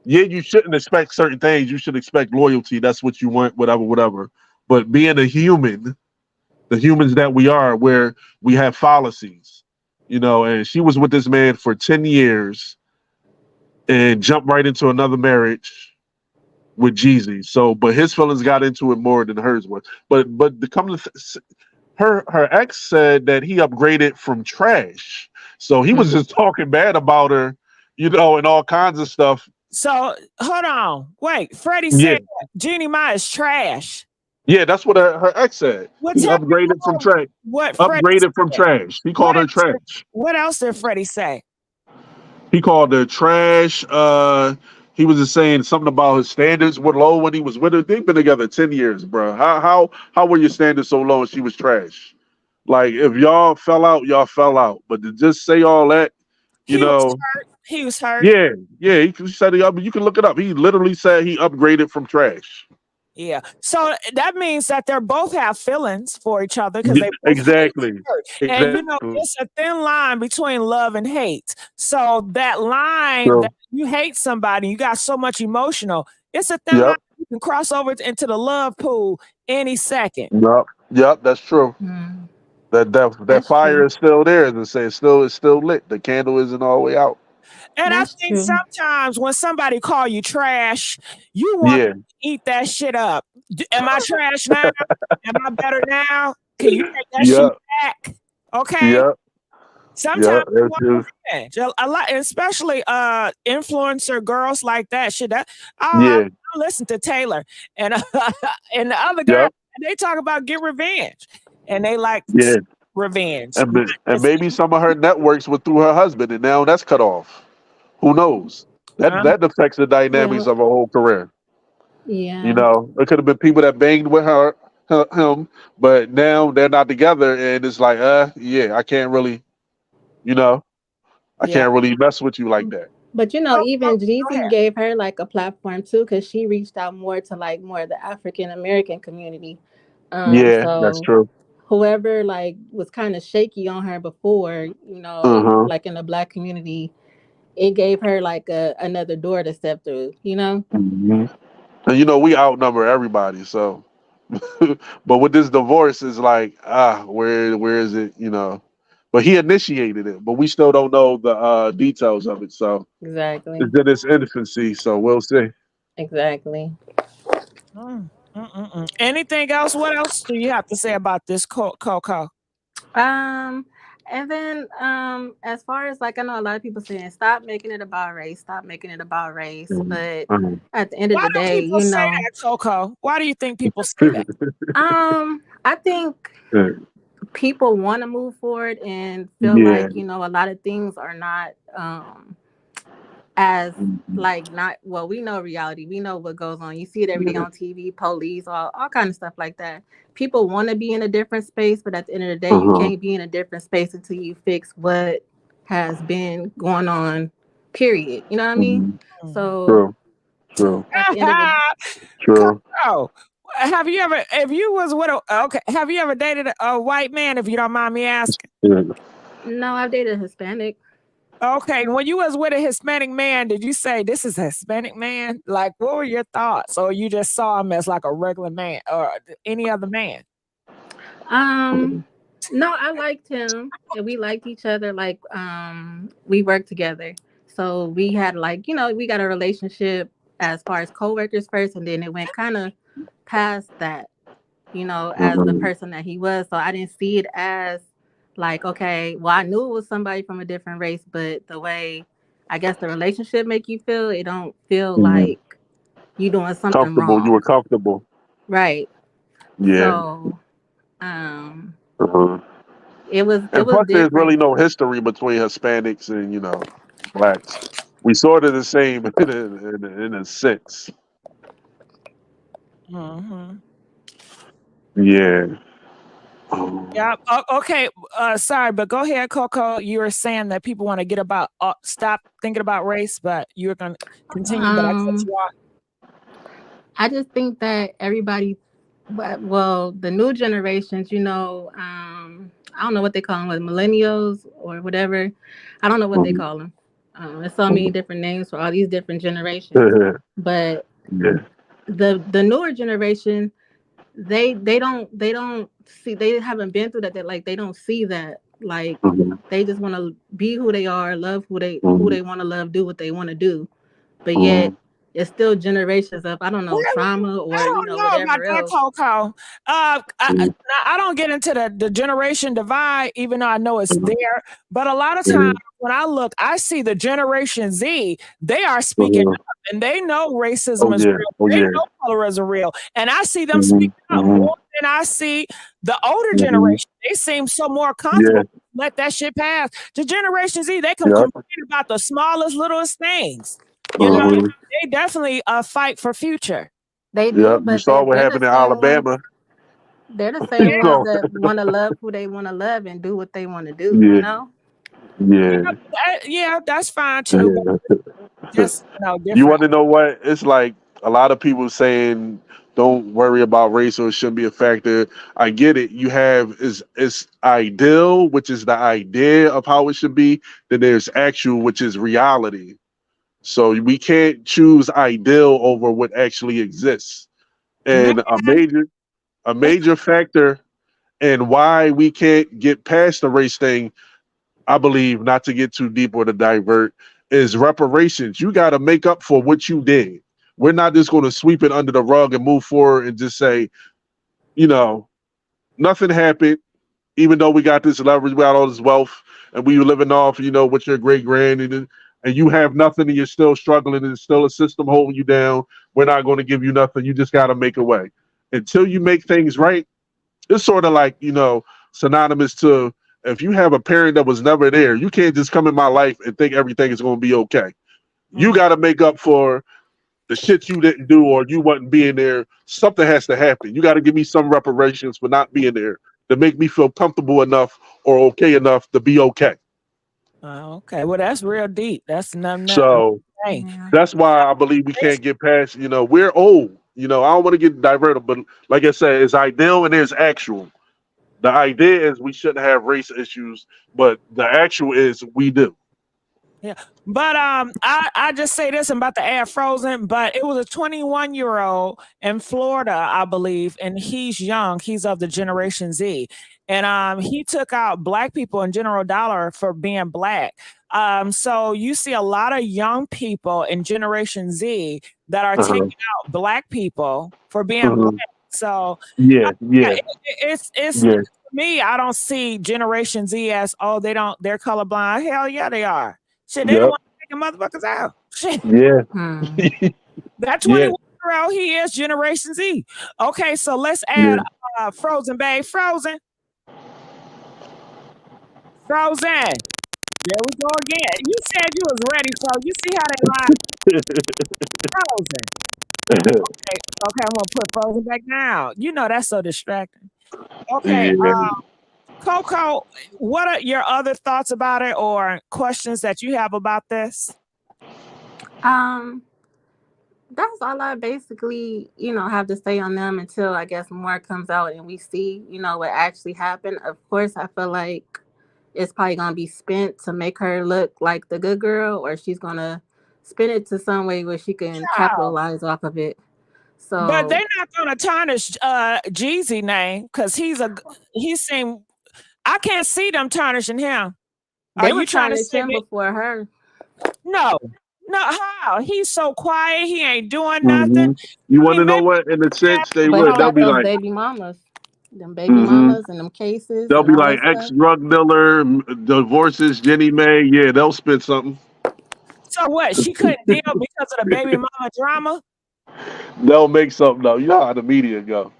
Yeah, you shouldn't expect certain things. You should expect loyalty. That's what you want, whatever, whatever. But being a human, the humans that we are, where we have fallacies, and she was with this man for 10 years and jumped right into another marriage with Jeezy. So, but his feelings got into it more than hers was. But the come to her ex said that he upgraded from trash. So he was just talking bad about her, and all kinds of stuff. So hold on, wait. Freddie Yeah, said Jeannie Mai is trash. yeah, that's what her ex said. Well, He tell me upgraded from trash. what Freddie Upgraded from said. trash. He called her trash. What else did Freddie say? He called her trash. He was just saying something about his standards were low when he was with her. They've been together 10 years, bro. How were your standards so low and she was trash? Like if y'all fell out, y'all fell out. But to just say all that, He was hurt. He was hurt. yeah, he said you can look it up. He literally said he upgraded from trash. Yeah. So that means that they both have feelings for each other because they both Exactly. And it's a thin line between love and hate. So that line that you hate somebody, you got so much emotional. It's a thin line. You can cross over into the love pool any second. Yep, that's true. That fire is still there, as they say. It's still lit. The candle isn't all the way out. And I think sometimes when somebody call you trash, you want to eat that shit up. Am I trash now? Am I better now? Can you take that shit back? Okay. Yep. Sometimes you want revenge. A lot, especially influencer girls like that. I listen to Taylor and and the other guy. They talk about get revenge, and they like revenge. And maybe some of her networks were through her husband, and now that's cut off. Who knows? That affects the dynamics of her whole career. Yeah. It could have been people that banged with him, but now they're not together, and it's like, I can't really, I can't really mess with you like that. But even Jeezy gave her like a platform too, because she reached out more to like more of the African American community. So that's true. Whoever like was kind of shaky on her before, like in the Black community, it gave her like another door to step through, And we outnumber everybody, so. But with this divorce, it's like, where is it? But he initiated it, but we still don't know the details of it. So exactly, it's in its infancy. So we'll see. Exactly. Anything else? What else do you have to say about this Coco? And then as far as like, I know a lot of people saying stop making it about race, but at the end of the day, people say that, Coco? Why do you think people say that? I think people want to move forward and feel like a lot of things are not as like not well, we know reality, we know what goes on, you see it every day on TV, police, all kind of stuff like that. People want to be in a different space, but at the end of the day, you can't be in a different space until you fix what has been going on, period. You know what I mean? So true. At the end of True. Oh, have you ever dated a white man, if you don't mind me asking? No, I've dated a Hispanic. Okay, when you was with a Hispanic man, did you say this is a Hispanic man? Like, what were your thoughts? Or you just saw him as like a regular man or any other man? No, I liked him, and we liked each other. Like, we worked together, so we had like, we got a relationship as far as coworkers first, and then it went kind of past that, as the person that he was. So I didn't see it as like, okay, well, I knew it was somebody from a different race, but the way I guess the relationship make you feel, it don't feel like you doing something Comfortable. You were wrong, comfortable. right? Yeah. So, um. Uh-huh. It was And plus, there's really different. no history between Hispanics and blacks. We sort of the same in a sense. Mm-hmm. Yeah. Yeah. Okay. Sorry, but go ahead, Coco. You were saying that people want to get about stop thinking about race, but you were going to continue. But I cut you off. I just think that everybody, well, the new generations, I don't know what they call them, like millennials or whatever. I don't know what they call them. There's so many different names for all these different generations. But the newer generation, they don't see, they haven't been through that. They don't see that. Like they just want to be who they are, love who they want to love, do what they want to do. But yet it's still generations of, I don't know, trauma or I don't know whatever about that, else. Coco. I don't get into the generation divide, even though I know it's there. But a lot of times when I look, I see the Generation Z. They are speaking up, and they know racism is real. They know colorism is real, and I see them speaking up more than I see the older generation. They seem so more comfortable. Let that shit pass. The Generation Z, they can complain about the smallest, littlest things. They definitely fight for future. They do, but you saw what happened in Alabama. They're the same ones that want to love who they want to love and do what they want to do. Yeah, that's fine too. But just you want to know what? It's like a lot of people saying don't worry about race or it shouldn't be a factor. I get it. You have it's ideal, which is the idea of how it should be. Then there's actual, which is reality. So we can't choose ideal over what actually exists. And a major factor in why we can't get past the race thing, I believe, not to get too deep or to divert, is reparations. You got to make up for what you did. We're not just going to sweep it under the rug and move forward and just say, nothing happened, even though we got this leverage, we got all this wealth, and we were living off, with your great grand, and you have nothing, and you're still struggling, and it's still a system holding you down. We're not going to give you nothing. You just got to make a way. Until you make things right, it's sort of like, synonymous to, if you have a parent that was never there, you can't just come in my life and think everything is going to be okay. You got to make up for the shit you didn't do or you wasn't being there. Something has to happen. You got to give me some reparations for not being there to make me feel comfortable enough or okay enough to be okay. Okay, well, that's real deep. That's nothing. So that's why I believe we can't get past, we're old. I don't want to get diverted, but like I said, it's ideal and there's actual. The idea is we shouldn't have race issues, but the actual is we do. Yeah, but I just say this. I'm about to add Frozen, but it was a 21-year-old in Florida, I believe, and he's young. He's of the Generation Z, and he took out black people in General Dollar for being black. So you see a lot of young people in Generation Z that are taking out black people for being black. So it's for me. I don't see Generation Z as they're colorblind. Hell yeah, they are. Shit, they don't want to take motherfuckers out. Shit. Yeah. That 21-year-old, he is Generation Z. Okay, so let's add Frozen, babe. Frozen. There we go again. You said you was ready, so you see how they lie. Frozen. Okay, I'm gonna put Frozen back down. That's so distracting. Okay, Coco, what are your other thoughts about it or questions that you have about this? That's all I basically, have to say on them until I guess more comes out and we see, what actually happened. Of course, I feel like it's probably gonna be spent to make her look like the good girl, or she's gonna spin it to some way where she can capitalize off of it. So, but they're not gonna tarnish Jeezy name because he seemed I can't see them tarnishing him. They Are were you trying to tarnished say him before her. no? No, how? He's so quiet. He ain't doing nothing. Mm-hmm. You I want to mean, know maybe what? In a sense, they But he would. They'll got be those like, baby mamas. Them baby mm-hmm. mamas and them cases They'll and be all like that ex stuff. drug dealer, divorces, Jeannie Mai. Yeah, they'll spit something. so what? She couldn't deal because of the baby mama drama. They'll make something up. You know how the media go.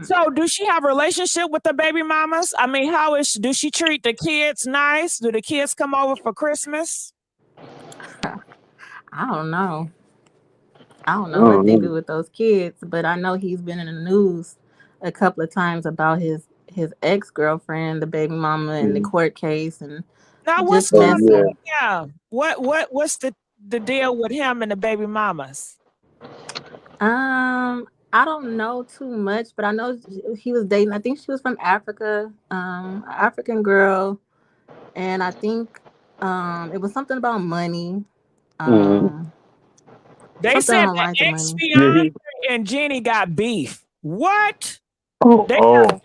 So, do she have a relationship with the baby mamas? I mean, do she treat the kids nice? Do the kids come over for Christmas? I don't know. I don't know what they Oh, do with those kids, but I know he's been in the news a couple of times about his ex-girlfriend, the baby mama, and the court case, and Now, what's just going oh messy. yeah. on? Yeah. What's the deal with him and the baby mamas? I don't know too much, but I know he was dating. I think she was from Africa, African girl, and I think it was something about money. Mm-hmm. They Something said on the lines the of ex money. Yeah. fiance and Jennie got beef. What? They Oh. Trish,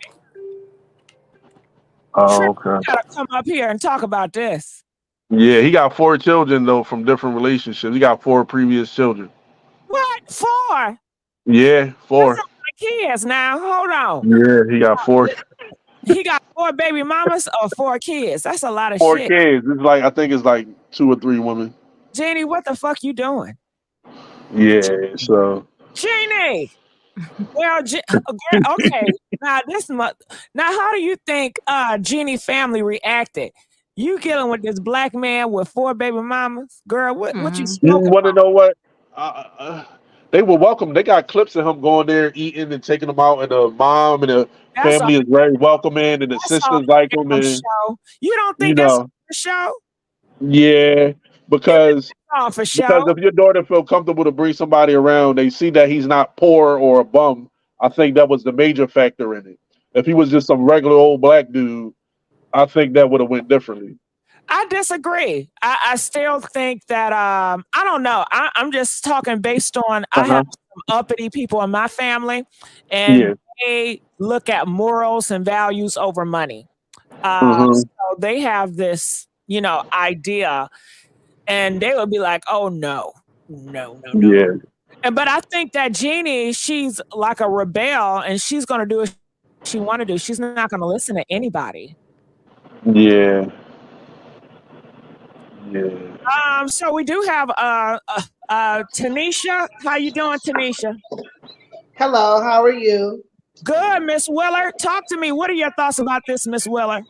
Oh. you Okay. gotta come up here and talk about this. Yeah, he got 4 children though from different relationships. He got 4 previous children. What for? Yeah, That's 4. not my kids now. Hold on. Yeah, he got 4. He got 4 baby mamas or 4 kids. That's a lot of 4 shit. kids. It's like I think it's like 2 or 3 women. Jennie, what the fuck you doing? Yeah. So. Jennie. Well, okay. Now now how do you think Jennie family reacted? You dealing with this black man with 4 baby mamas? Girl, what you Mm-hmm. You smoking want to on? know what? They were welcome. They got clips of him going there eating and taking them out, and the mom and the That's all family is very welcoming, and the that's all sisters like him, damn and show. You don't you think that's know, for show? yeah, You think because that's all for show? if your daughter feel comfortable to bring somebody around, they see that he's not poor or a bum. I think that was the major factor in it. If he was just some regular old black dude, I think that would have went differently. I disagree. I still think that I don't know. I'm just talking based on I have Uh-huh. some uppity people in my family, Yeah. and they look at morals and values over money. Mm-hmm. So they have this, idea, and they would be like, "Oh no, no, no, no." Yeah. But I think that Jeannie, she's like a rebel, and she's going to do what she want to do. She's not going to listen to anybody. Yeah. Yeah. So we do have Tanisha. How you doing, Tanisha? Hello, how are you? Good, Miss Willer. Talk to me. What are your thoughts about this, Miss Willer?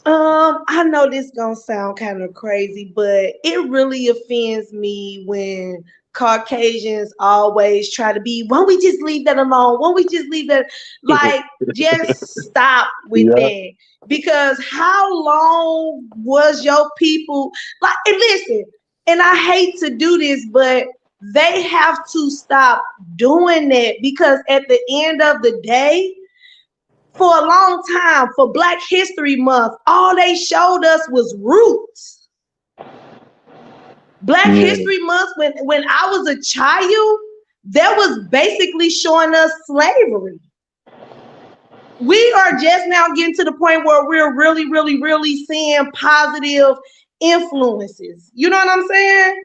I know this gonna sound kind of crazy, but it really offends me when Caucasians always try to be, won't we just leave that alone? Won't we just leave that? Like, just stop with Yeah. that. Because how long was your people like, and listen, and I hate to do this, but they have to stop doing that, because at the end of the day, for a long time, for Black History Month, all they showed us was roots. Black Yeah. History Month, when I was a child, that was basically showing us slavery. We are just now getting to the point where we're really, really, really seeing positive influences. You know what I'm saying?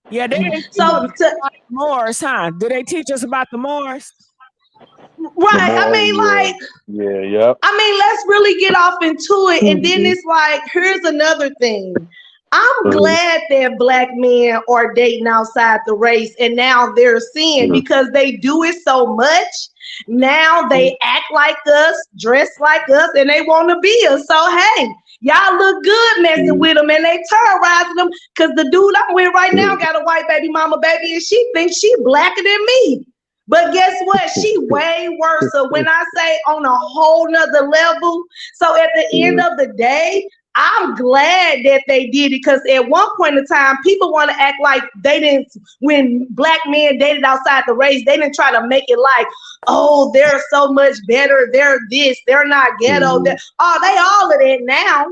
Yeah, they didn't teach So, us about the Moors, huh? Did they teach us about the Moors? right, I mean, like, Yeah, yep. I mean, let's really get off into it. And then it's like, here's another thing. I'm glad that Black men are dating outside the race, and now they're seeing, because they do it so much. Now they act like us, dress like us, and they want to be us. So, hey, y'all look good messing with them, and they terrorizing them, because the dude I'm with right now got a white baby mama baby, and she thinks she blacker than me. But guess what? She way worse. So when I say on a whole nother level, so at the end of the day, I'm glad that they did it, because at one point in time, people want to act like they didn't, when Black men dated outside the race, they didn't try to make it like, oh, they're so much better, they're this, they're not ghetto. They all of that now.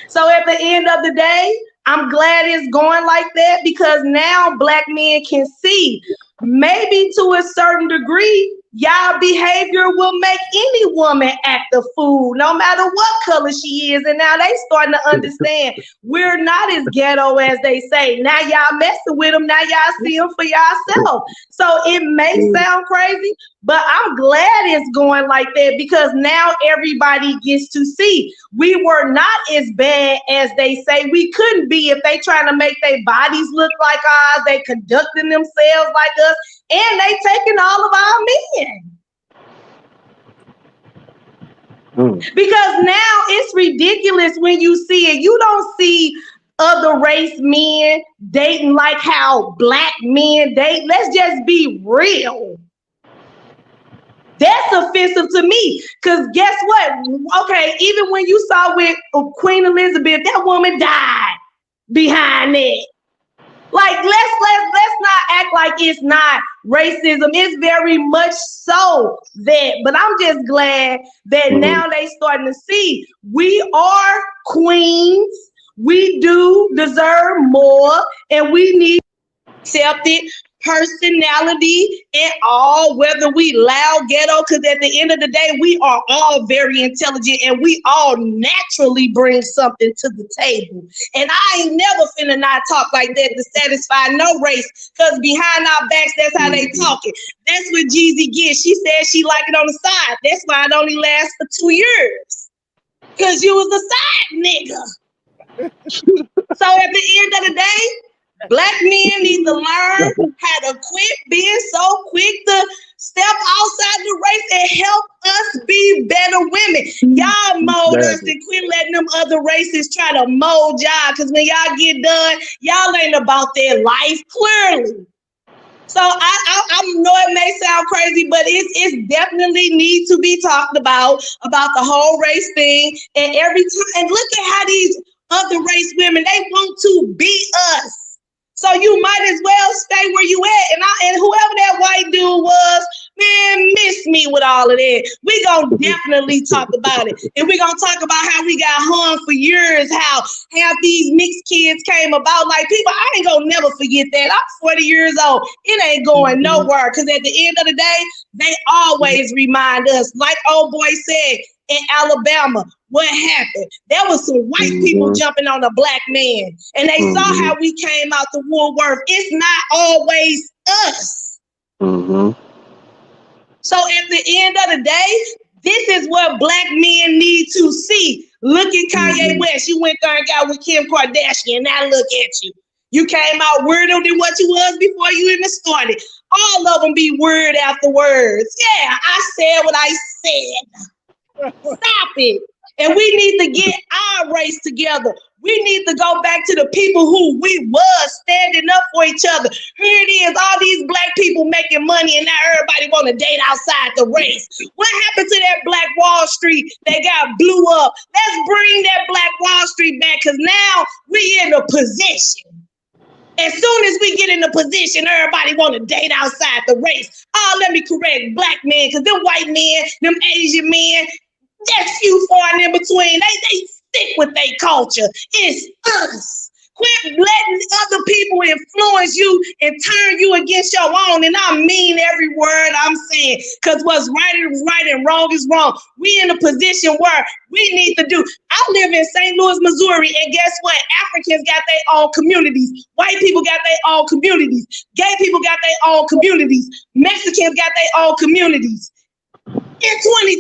So at the end of the day, I'm glad it's going like that, because now Black men can see, maybe to a certain degree, Y'all behavior will make any woman act a fool, no matter what color she is. And now they starting to understand we're not as ghetto as they say. Now y'all messing with them. Now y'all see them for yourself. So it may sound crazy, but I'm glad it's going like that because now everybody gets to see we were not as bad as they say we couldn't be if they trying to make their bodies look like ours. They conducting themselves like us. And they taking all of our men. Because now it's ridiculous when you see it. You don't see other race men dating like how black men date. Let's just be real. That's offensive to me. Because guess what? Okay, even when you saw with Queen Elizabeth, that woman died behind it. Like, let's not act like it's not racism. It's very much so that, but I'm just glad that now they starting to see we are queens. We do deserve more, and we need accepted personality and all, whether we loud ghetto, because at the end of the day, we are all very intelligent and we all naturally bring something to the table. And I ain't never finna not talk like that to satisfy no race, because behind our backs, that's how they talking. That's what Jeezy gets. She said she like it on the side. That's why it only lasts for 2 years. Because you was the side nigga. So at the end of the day, Black men need to learn how to quit being so quick to step outside the race and help us be better women. Y'all mold us and quit letting them other races try to mold y'all, because when y'all get done, y'all ain't about their life, clearly. So I know it may sound crazy, but it's definitely need to be talked about the whole race thing. And every time, and look at how these other race women, they want to be us. So you might as well stay where you at. And whoever that white dude was, man, miss me with all of that. We gonna definitely talk about it. And we gonna talk about how we got hung for years, how these mixed kids came about. Like, people, I ain't gonna never forget that. I'm 40 years old. It ain't going nowhere, because at the end of the day, they always remind us, like old boy said, in Alabama, what happened? There was some white people jumping on a black man, and they saw how we came out the woodwork. It's not always us. So at the end of the day, this is what black men need to see. Look at Kanye West. You went there and got with Kim Kardashian. Now look at you. You came out weirder than what you was before you even started. All of them be weird afterwards. Yeah, I said what I said. Stop it. And we need to get our race together. We need to go back to the people who we was standing up for each other. Here it is, all these black people making money, and now everybody want to date outside the race. What happened to that Black Wall Street that got blew up? Let's bring that Black Wall Street back, because now we in a position. As soon as we get in a position, everybody want to date outside the race. Oh, let me correct black men, because them white men, them Asian men, that's few far and in between. They stick with their culture. It's us. Quit letting other people influence you and turn you against your own. And I mean every word I'm saying, because what's right is right and wrong is wrong. We in a position where we need to do. I live in St. Louis, Missouri, and guess what? Africans got their own communities. White people got their own communities. Gay people got their own communities. Mexicans got their own communities. In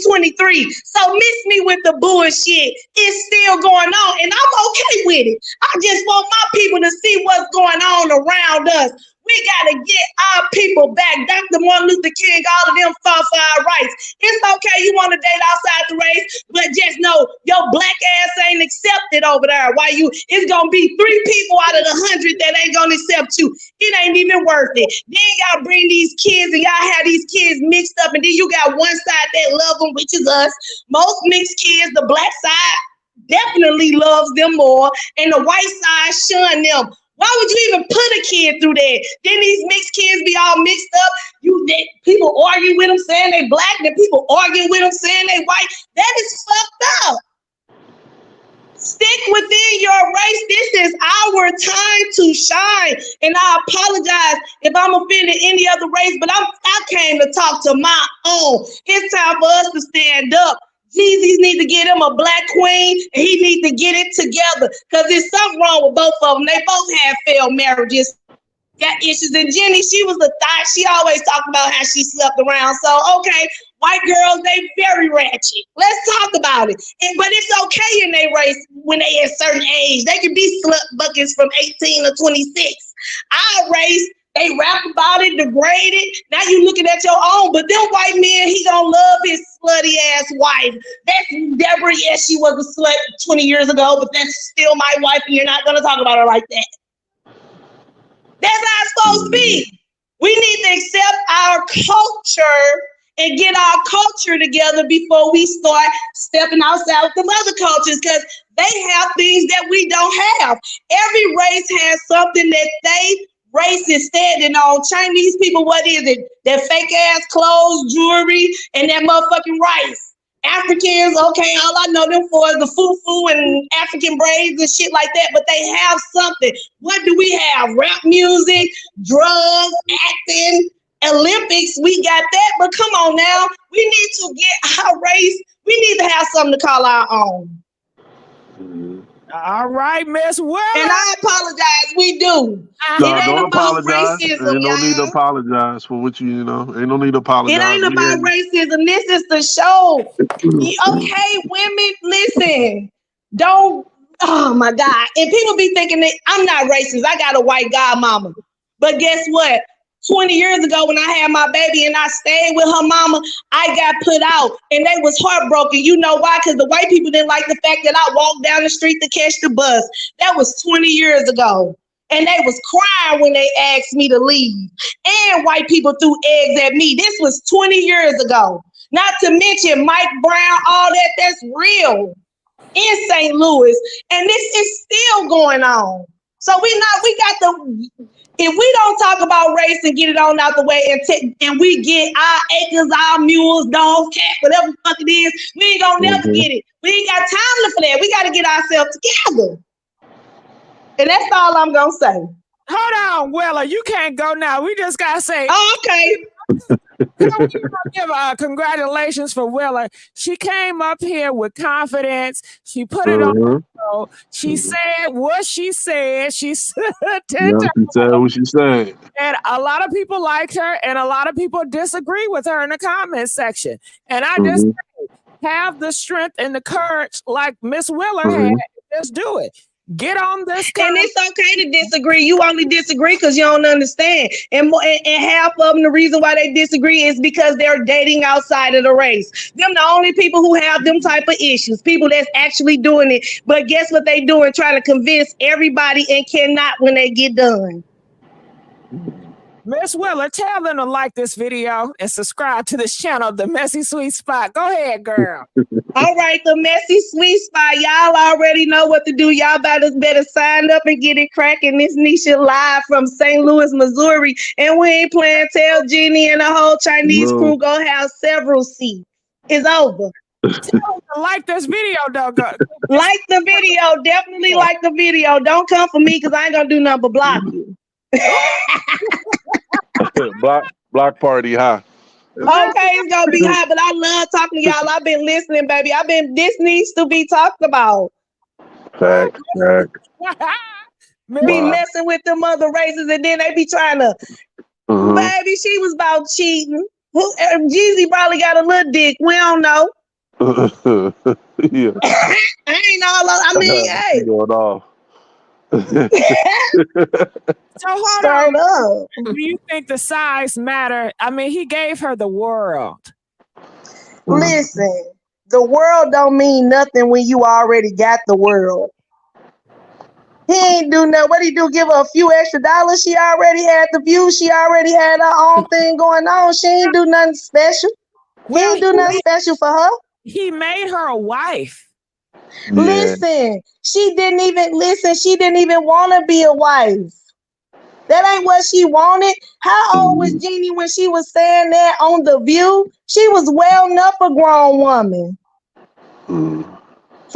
2023, so miss me with the bullshit. It's still going on, and I'm okay with it. I just want my people to see what's going on around us. We gotta get our people back. Dr. Martin Luther King, all of them fought for our rights. It's okay, you want to date outside the race, but just know your black ass ain't accepted over there. Why you? It's gonna be 3 people out of the 100 that ain't gonna accept you. It ain't even worth it. Then y'all bring these kids, and y'all have these kids mixed up, and then you got one side that love them, which is us. Most mixed kids, the black side definitely loves them more, and the white side shun them. Why would you even put a kid through that? Then these mixed kids be all mixed up. People argue with them saying they black, then people arguing with them saying they white. That is fucked up. Stick within your race. This is our time to shine. And I apologize if I'm offending any other race, but I came to talk to my own. It's time for us to stand up. Jeezy need to get him a black queen, and he need to get it together because there's something wrong with both of them. They both had failed marriages, got issues. And Jennie, she was a thought. She always talked about how she slept around. So, okay, white girls, they very ratchet. Let's talk about it. But it's okay in their race when they at a certain age. They can be slut buckets from 18 to 26. Our race, they rap about it, degrade it. Now you looking at your own. But them white men, he gonna love his slutty ass wife. That's Deborah. Yes, she was a slut 20 years ago, but that's still my wife, and you're not gonna talk about her like that. That's how it's supposed to be. We need to accept our culture and get our culture together before we start stepping outside with them other cultures, because they have things that we don't have. Every race has something that they race is standing on. Chinese people, what is it? That fake ass clothes, jewelry, and that motherfucking rice. Africans, okay, all I know them for is the fufu and African braids and shit like that, but they have something. What do we have? Rap music, drugs, acting, Olympics, we got that, but come on now. We need to get our race. We need to have something to call our own. All right, Miss Willa. And I apologize. We do. No, it ain't don't about apologize. racism, Ain't no need to apologize for what you know. Ain't no need to apologize. It ain't about racism. This is the show. Okay, women, listen. Don't. Oh my God. And people be thinking that I'm not racist. I got a white godmama. But guess what? 20 years ago when I had my baby and I stayed with her mama, I got put out and they was heartbroken. You know why? Because the white people didn't like the fact that I walked down the street to catch the bus. That was 20 years ago. And they was crying when they asked me to leave. And white people threw eggs at me. This was 20 years ago. Not to mention Mike Brown, all that, that's real in St. Louis. And this is still going on. So if we don't talk about race and get it on out the way and we get our acres, our mules, dogs, cats, whatever the fuck it is, we ain't gonna never get it. We ain't got time for that. We gotta get ourselves together. And that's all I'm gonna say. Hold on, Willa. You can't go now. We just gotta say. Oh, okay. Give congratulations for Willa. She came up here with confidence. She put it on. She said what she said. She said 10 times. She said what she said. And a lot of people liked her, and a lot of people disagree with her in the comment section. And I just say, have the strength and the courage like Miss Willa had. Just do it. Get on this. And it's okay to disagree. You only disagree because you don't understand. And half of them, the reason why they disagree is because they're dating outside of the race. Them the only people who have them type of issues. People that's actually doing it. But guess what they doing? Trying to convince everybody and cannot when they get done. Miss Willa, tell them to like this video and subscribe to this channel, The Messy Sweet Spot. Go ahead, girl. All right, The Messy Sweet Spot. Y'all already know what to do. Y'all better sign up and get it cracking. This Nisha live from St. Louis, Missouri. And we ain't playing. Tell Jennie and the whole Chinese crew go have several seats. It's over. Like this video, though. Like the video. Definitely like the video. Don't come for me because I ain't going to do nothing but block you. block party, huh? Okay, it's gonna be hot, but I love talking to y'all. I've been listening, baby. This needs to be talked about. Fact. Be messing with them other races, and then they be trying to. Baby, she was about cheating. Jeezy probably got a little dick. We don't know. Yeah. Ain't all. I mean, hey. Going off. So hold on. Do you think the size matter? I mean, he gave her the world. Listen, the world don't mean nothing when you already got the world. He ain't do nothing. What he do? Give her a few extra dollars? She already had the view. She already had her own thing going on. She ain't do nothing special. He ain't do nothing special for her. He made her a wife. Yeah. Listen, she didn't even want to be a wife. That ain't what she wanted. How old was Jeannie when she was saying that on The View? She was well enough a grown woman.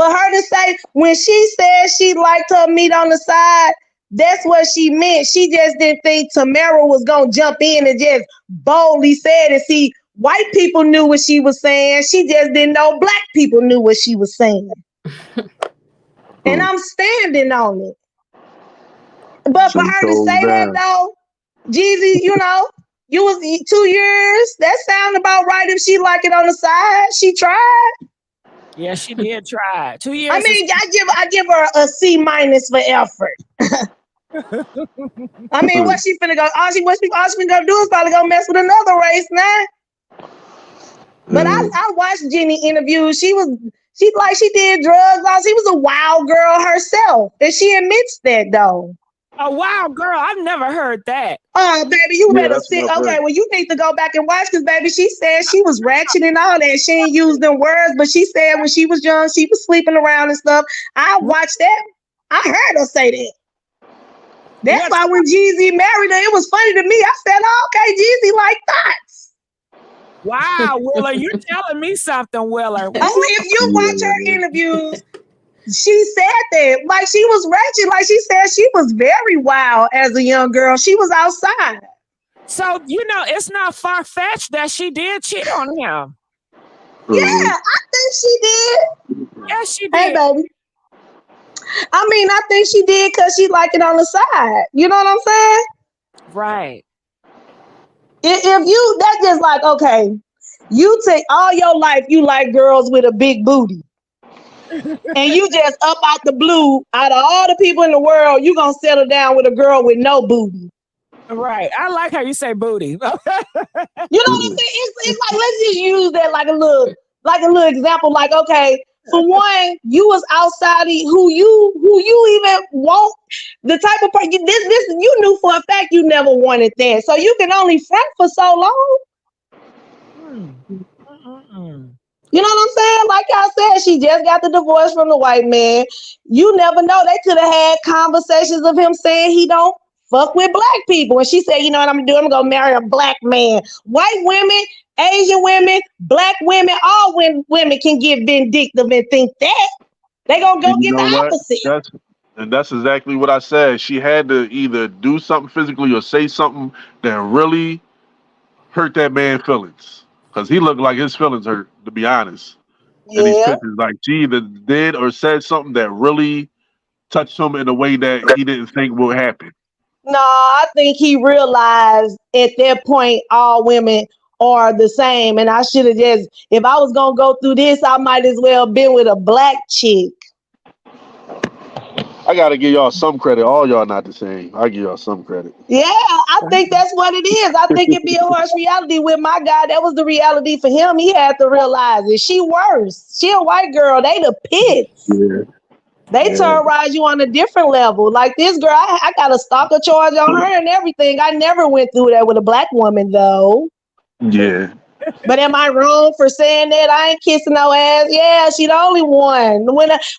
For her to say, when she said she liked her meat on the side, that's what she meant. She just didn't think Tamara was going to jump in and just boldly say it. And see, white people knew what she was saying. She just didn't know black people knew what she was saying. And I'm standing on it. But for her to say that, though, Jeezy, you know, you was 2 years. That sound about right if she like it on the side. She tried. Yeah, she did try. 2 years. I mean, I give her a C- for effort. I mean, what she finna go? All she finna go do is probably go mess with another race now. But I watched Jennie interviews. She did drugs. She was a wild girl herself, and she admits that though. A wild girl? I've never heard that. Oh, baby, you better sit. Okay, well, you need to go back and watch because, baby, she said she was ratchet and all that. She ain't used them words, but she said when she was young, she was sleeping around and stuff. I watched that. I heard her say that. That's why when Jeezy married her, it was funny to me. I said, oh, okay, Jeezy like thoughts. Wow, Willer, you telling me something, Willer. If you watch her interviews, she said that. Like, she was ratchet. Like, she said she was very wild as a young girl. She was outside. So, you know, it's not far-fetched that she did cheat on him. Yeah, I think she did. Yes, she did. Hey, baby. I mean, I think she did because she liked it on the side. You know what I'm saying? Right. If you, that's just like, okay, you take all your life, you like girls with a big booty. And you just up out the blue, out of all the people in the world, you gonna settle down with a girl with no booty. Right. I like how you say booty. You know what I'm saying? It's like, let's just use that like a little example. Like, okay, for one, you was outside of who you even want. The type of person this you knew for a fact you never wanted that. So you can only front for so long. You know what I'm saying? Like I said, she just got the divorce from the white man. You never know. They could have had conversations of him saying he don't fuck with black people. And she said, you know what I'm gonna do? I'm gonna marry a black man. White women, Asian women, black women, all women can get vindictive and think that. They gonna go get the opposite. That's exactly what I said. She had to either do something physically or say something that really hurt that man's feelings. Because he looked like his feelings hurt, to be honest. In these pictures, like she either did or said something that really touched him in a way that he didn't think would happen. No, I think he realized at that point all women are the same. And I should have just, if I was going to go through this, I might as well been with a black chick. I got to give y'all some credit. All y'all not the same. I give y'all some credit. Yeah, I think that's what it is. I think it'd be a harsh reality with my guy. That was the reality for him. He had to realize it. She worse. She a white girl. They the pits. Yeah. They terrorize you on a different level. Like this girl, I got a stalker charge on her and everything. I never went through that with a black woman though. Yeah. But am I wrong for saying that? I ain't kissing no ass. Yeah, she the only one.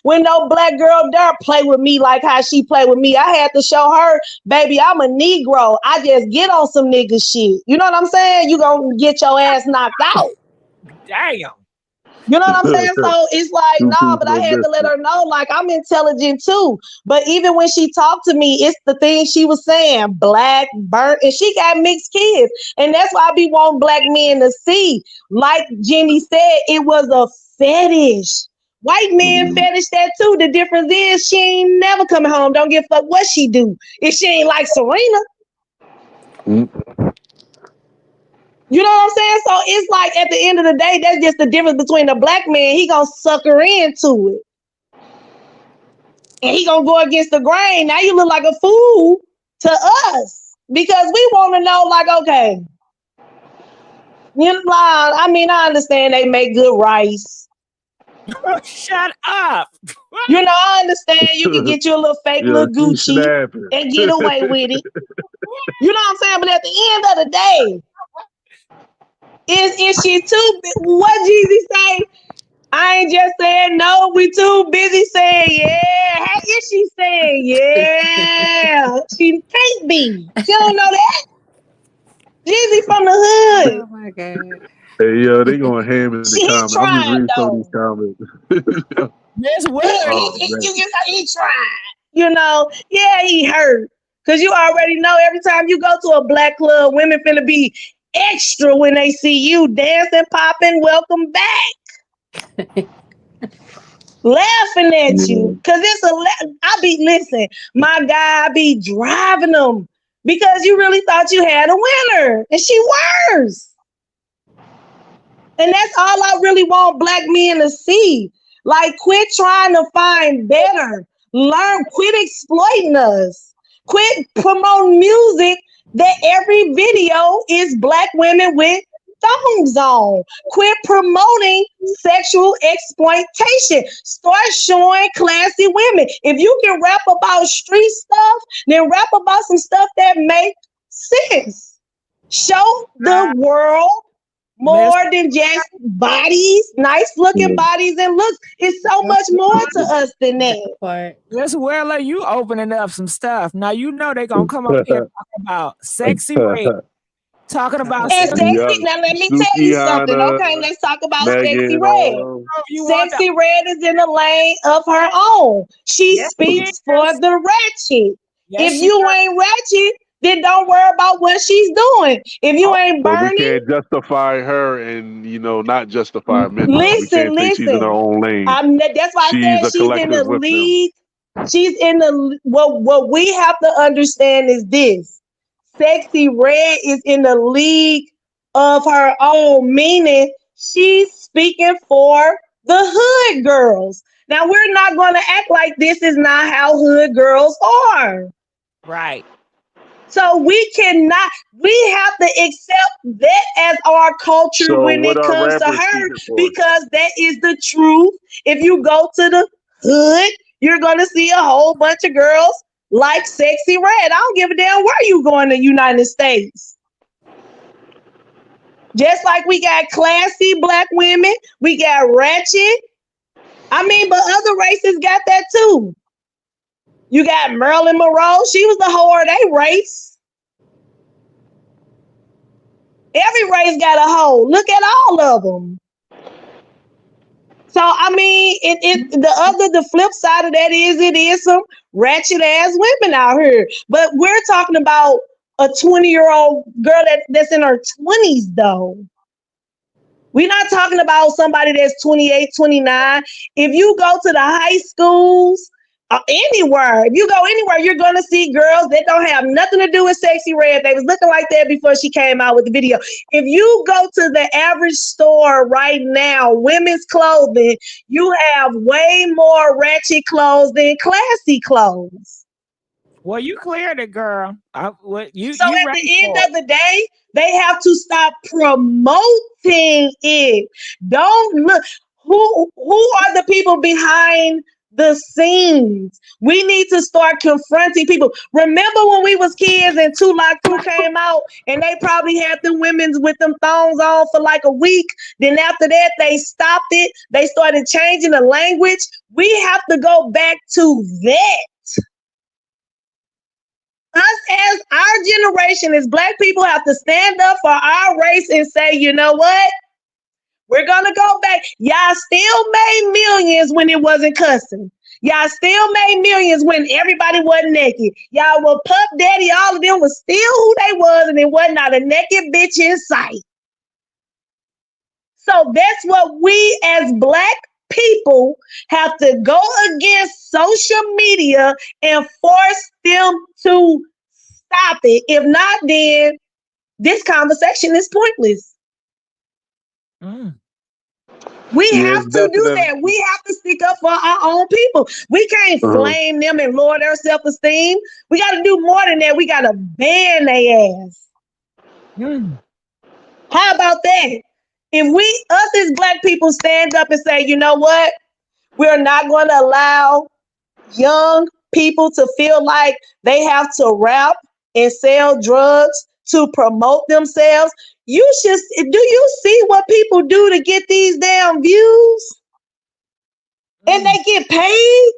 When no black girl dare play with me like how she play with me, I had to show her, baby, I'm a Negro. I just get on some nigga shit. You know what I'm saying? You gonna get your ass knocked out. Damn. You know what I'm saying? So it's like, no, but I had to let her know, like, I'm intelligent too. But even when she talked to me, it's the thing she was saying, black, burnt, and she got mixed kids. And that's why I be wanting black men to see. Like Jennie said, it was a fetish. White men fetish that too. The difference is she ain't never coming home. Don't give a fuck what she do. If she ain't like Serena. You know what I'm saying? So it's like at the end of the day, that's just the difference between a black man. He gonna suck her into it. And he gonna go against the grain. Now you look like a fool to us. Because we want to know, like, okay. You know, I mean, I understand they make good rice. Shut up. You know, I understand you can get you a little fake little Gucci and get away with it. You know what I'm saying? But at the end of the day, is she too? What Jeezy say? I ain't just saying no. We too busy saying yeah. How is she saying yeah? She can't be. She don't know that. Jeezy from the hood. Oh my God. Hey, yo, they going ham in the He comments. I'm just tried reading some of these though. comments. Miss He, Oh, he, man. he, he tried. You know, yeah, he hurt. Cause you already know every time you go to a black club, women finna be extra when they see you dancing, popping, welcome back, laughing at you. Cause listen, my guy, I be driving them because you really thought you had a winner, and she worse. And that's all I really want black men to see. Like, quit trying to find better. Learn, quit exploiting us. Quit promoting music that every video is black women with thongs on. Quit promoting sexual exploitation. Start showing classy women. If you can rap about street stuff, then rap about some stuff that makes sense. Show the world more than just bodies, nice looking bodies and looks. It's so much more to us than that. Miss Wella, you opening up some stuff. Now you know they gonna come up here and talk about sexy red. Talking about and sexy. Yeah, Now let me tell you something. Okay, let's talk about Sexy Red. Sexy Red is in the lane of her own. She speaks for the ratchet. If you ain't ratchet, then don't worry about what she's doing. If you ain't But we burning, can't justify her and, not justify men. listen. She's in her own lane. That's why I said she's in the league. She's in the what we have to understand is this. Sexy Red is in the league of her own, meaning she's speaking for the hood girls. Now, we're not going to act like this is not how hood girls are. Right. So we have to accept that as our culture when it comes to her, because that is the truth. If you go to the hood, you're going to see a whole bunch of girls like Sexy Red. I don't give a damn where you going to the United States. Just like we got classy black women, we got ratchet. I mean, but other races got that too. You got Marilyn Monroe. She was the whore of their race. Every race got a hoe. Look at all of them. So, I mean, the flip side of that is it is some ratchet ass women out here. But we're talking about a 20-year-old girl that's in her 20s, though. We're not talking about somebody that's 28, 29. If you go to the high schools, anywhere, if you go anywhere, you're going to see girls that don't have nothing to do with Sexy Red. They was looking like that before she came out with the video. If you go to the average store right now, women's clothing, you have way more ratchet clothes than classy clothes. Well, you cleared it, girl. So at the end of the day, they have to stop promoting it. Don't look. Who are the people behind the scenes? We need to start confronting people. Remember when we was kids and 2 Like 2 came out and they probably had the women's with them thongs on for like a week. Then after that, they stopped it. They started changing the language. We have to go back to that. Us as our generation, as black people, have to stand up for our race and say, you know what? We're going to go back. Y'all still made millions when it wasn't cussing. Y'all still made millions when everybody wasn't naked. Y'all were Puff Daddy. All of them was still who they was, and it wasn't not a naked bitch in sight. So that's what we as black people have to go against social media and force them to stop it. If not, then this conversation is pointless. We have to do that. We have to stick up for our own people. We can't flame them and lower their self-esteem. We got to do more than that. We got to ban their ass. How about that? If us as black people stand up and say, you know what? We're not going to allow young people to feel like they have to rap and sell drugs to promote themselves. Do you see what people do to get these damn views? And they get paid?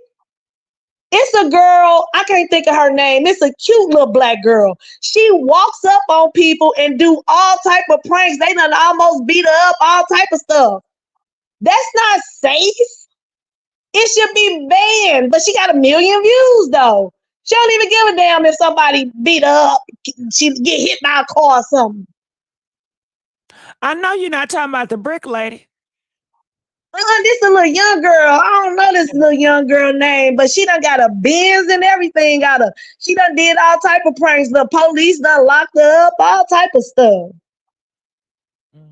It's a girl, I can't think of her name. It's a cute little black girl. She walks up on people and do all type of pranks. They done almost beat her up, all type of stuff. That's not safe. It should be banned. But she got 1 million views though. She don't even give a damn if somebody beat her up, she get hit by a car or something. I know you're not talking about the brick lady. This a little young girl. I don't know this little young girl name, but she done got a Benz and everything. She done did all type of pranks. The police done locked her up, all type of stuff.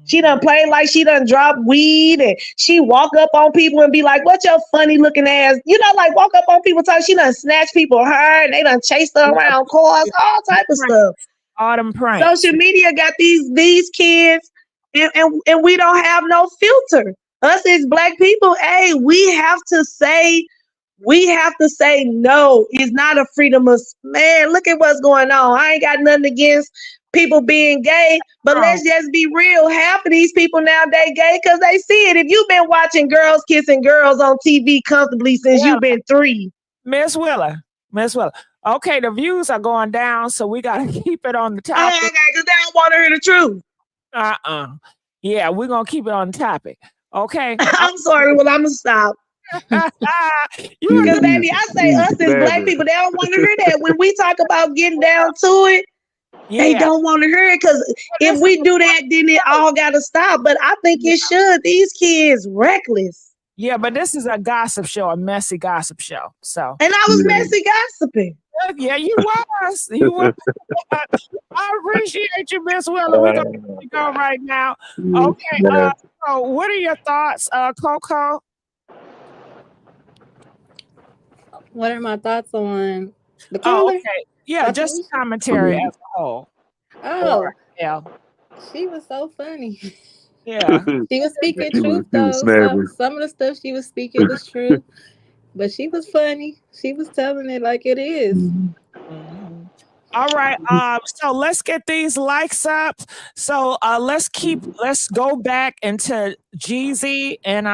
She done played like she done dropped weed, and she walk up on people and be like, "What your funny looking ass?" You know, like walk up on people, talk. She done snatch people hair, and they done chased her around cars, all type of stuff. All them pranks. Social media got these kids, and we don't have no filter. Us as black people, hey, we have to say no. It's not a freedom of, man, look at what's going on. I ain't got nothing against people being gay, but let's just be real. Half of these people nowadays gay because they see it. If you've been watching girls kissing girls on TV comfortably since you've been 3. Miss Willa. Okay, the views are going down, so we got to keep it on the topic. Okay, because they don't want to hear the truth. Yeah, we're going to keep it on the topic. Okay. I'm sorry. Well, I'm going to stop. Because, baby, I say us as black people, they don't want to hear that. When we talk about getting down to it, they don't want to hear it. Because if we do that, then it all got to stop. But I think it should. These kids reckless. Yeah, but this is a gossip show, a messy gossip show. So, and I was messy gossiping. Yeah, you was. I appreciate you, Miss Willa. We're gonna let you go right now. Okay. So what are your thoughts, Coco? What are my thoughts on the caller? Okay. Yeah, just commentary as a whole. Oh, yeah. She was so funny. Yeah. She was speaking truth though. Some of the stuff she was speaking was true. But she was funny. She was telling it like it is. Mm-hmm. All right. So let's get these likes up. So let's go back into Jeezy and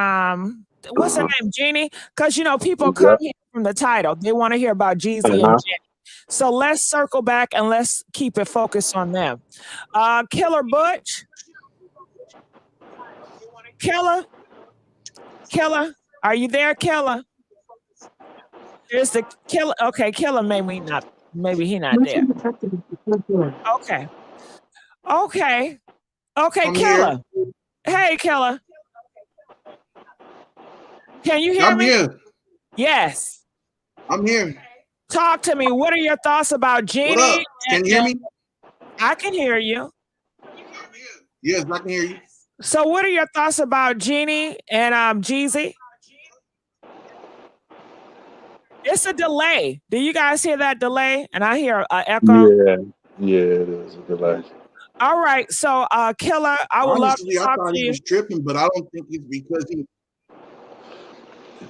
what's her name? Jeannie? Because people come here from the title. They want to hear about Jeezy and Jennie. So let's circle back and let's keep it focused on them. Killer Butch. Killer. Are you there, Killer? There's the Killer. Okay, Killer. Maybe he not there. Okay, Killer. Hey, Killer. Can you hear me? I'm here. Yes. I'm here. Talk to me. What are your thoughts about Jeannie? What up? Can you hear me? I can hear you. Yes, I can hear you. So what are your thoughts about Jeannie and Jeezy? It's a delay. Do you guys hear that delay? And I hear an echo. Yeah, it is a delay. All right, so Killer, I would love to talk to you. He was tripping, but I don't think it's because he.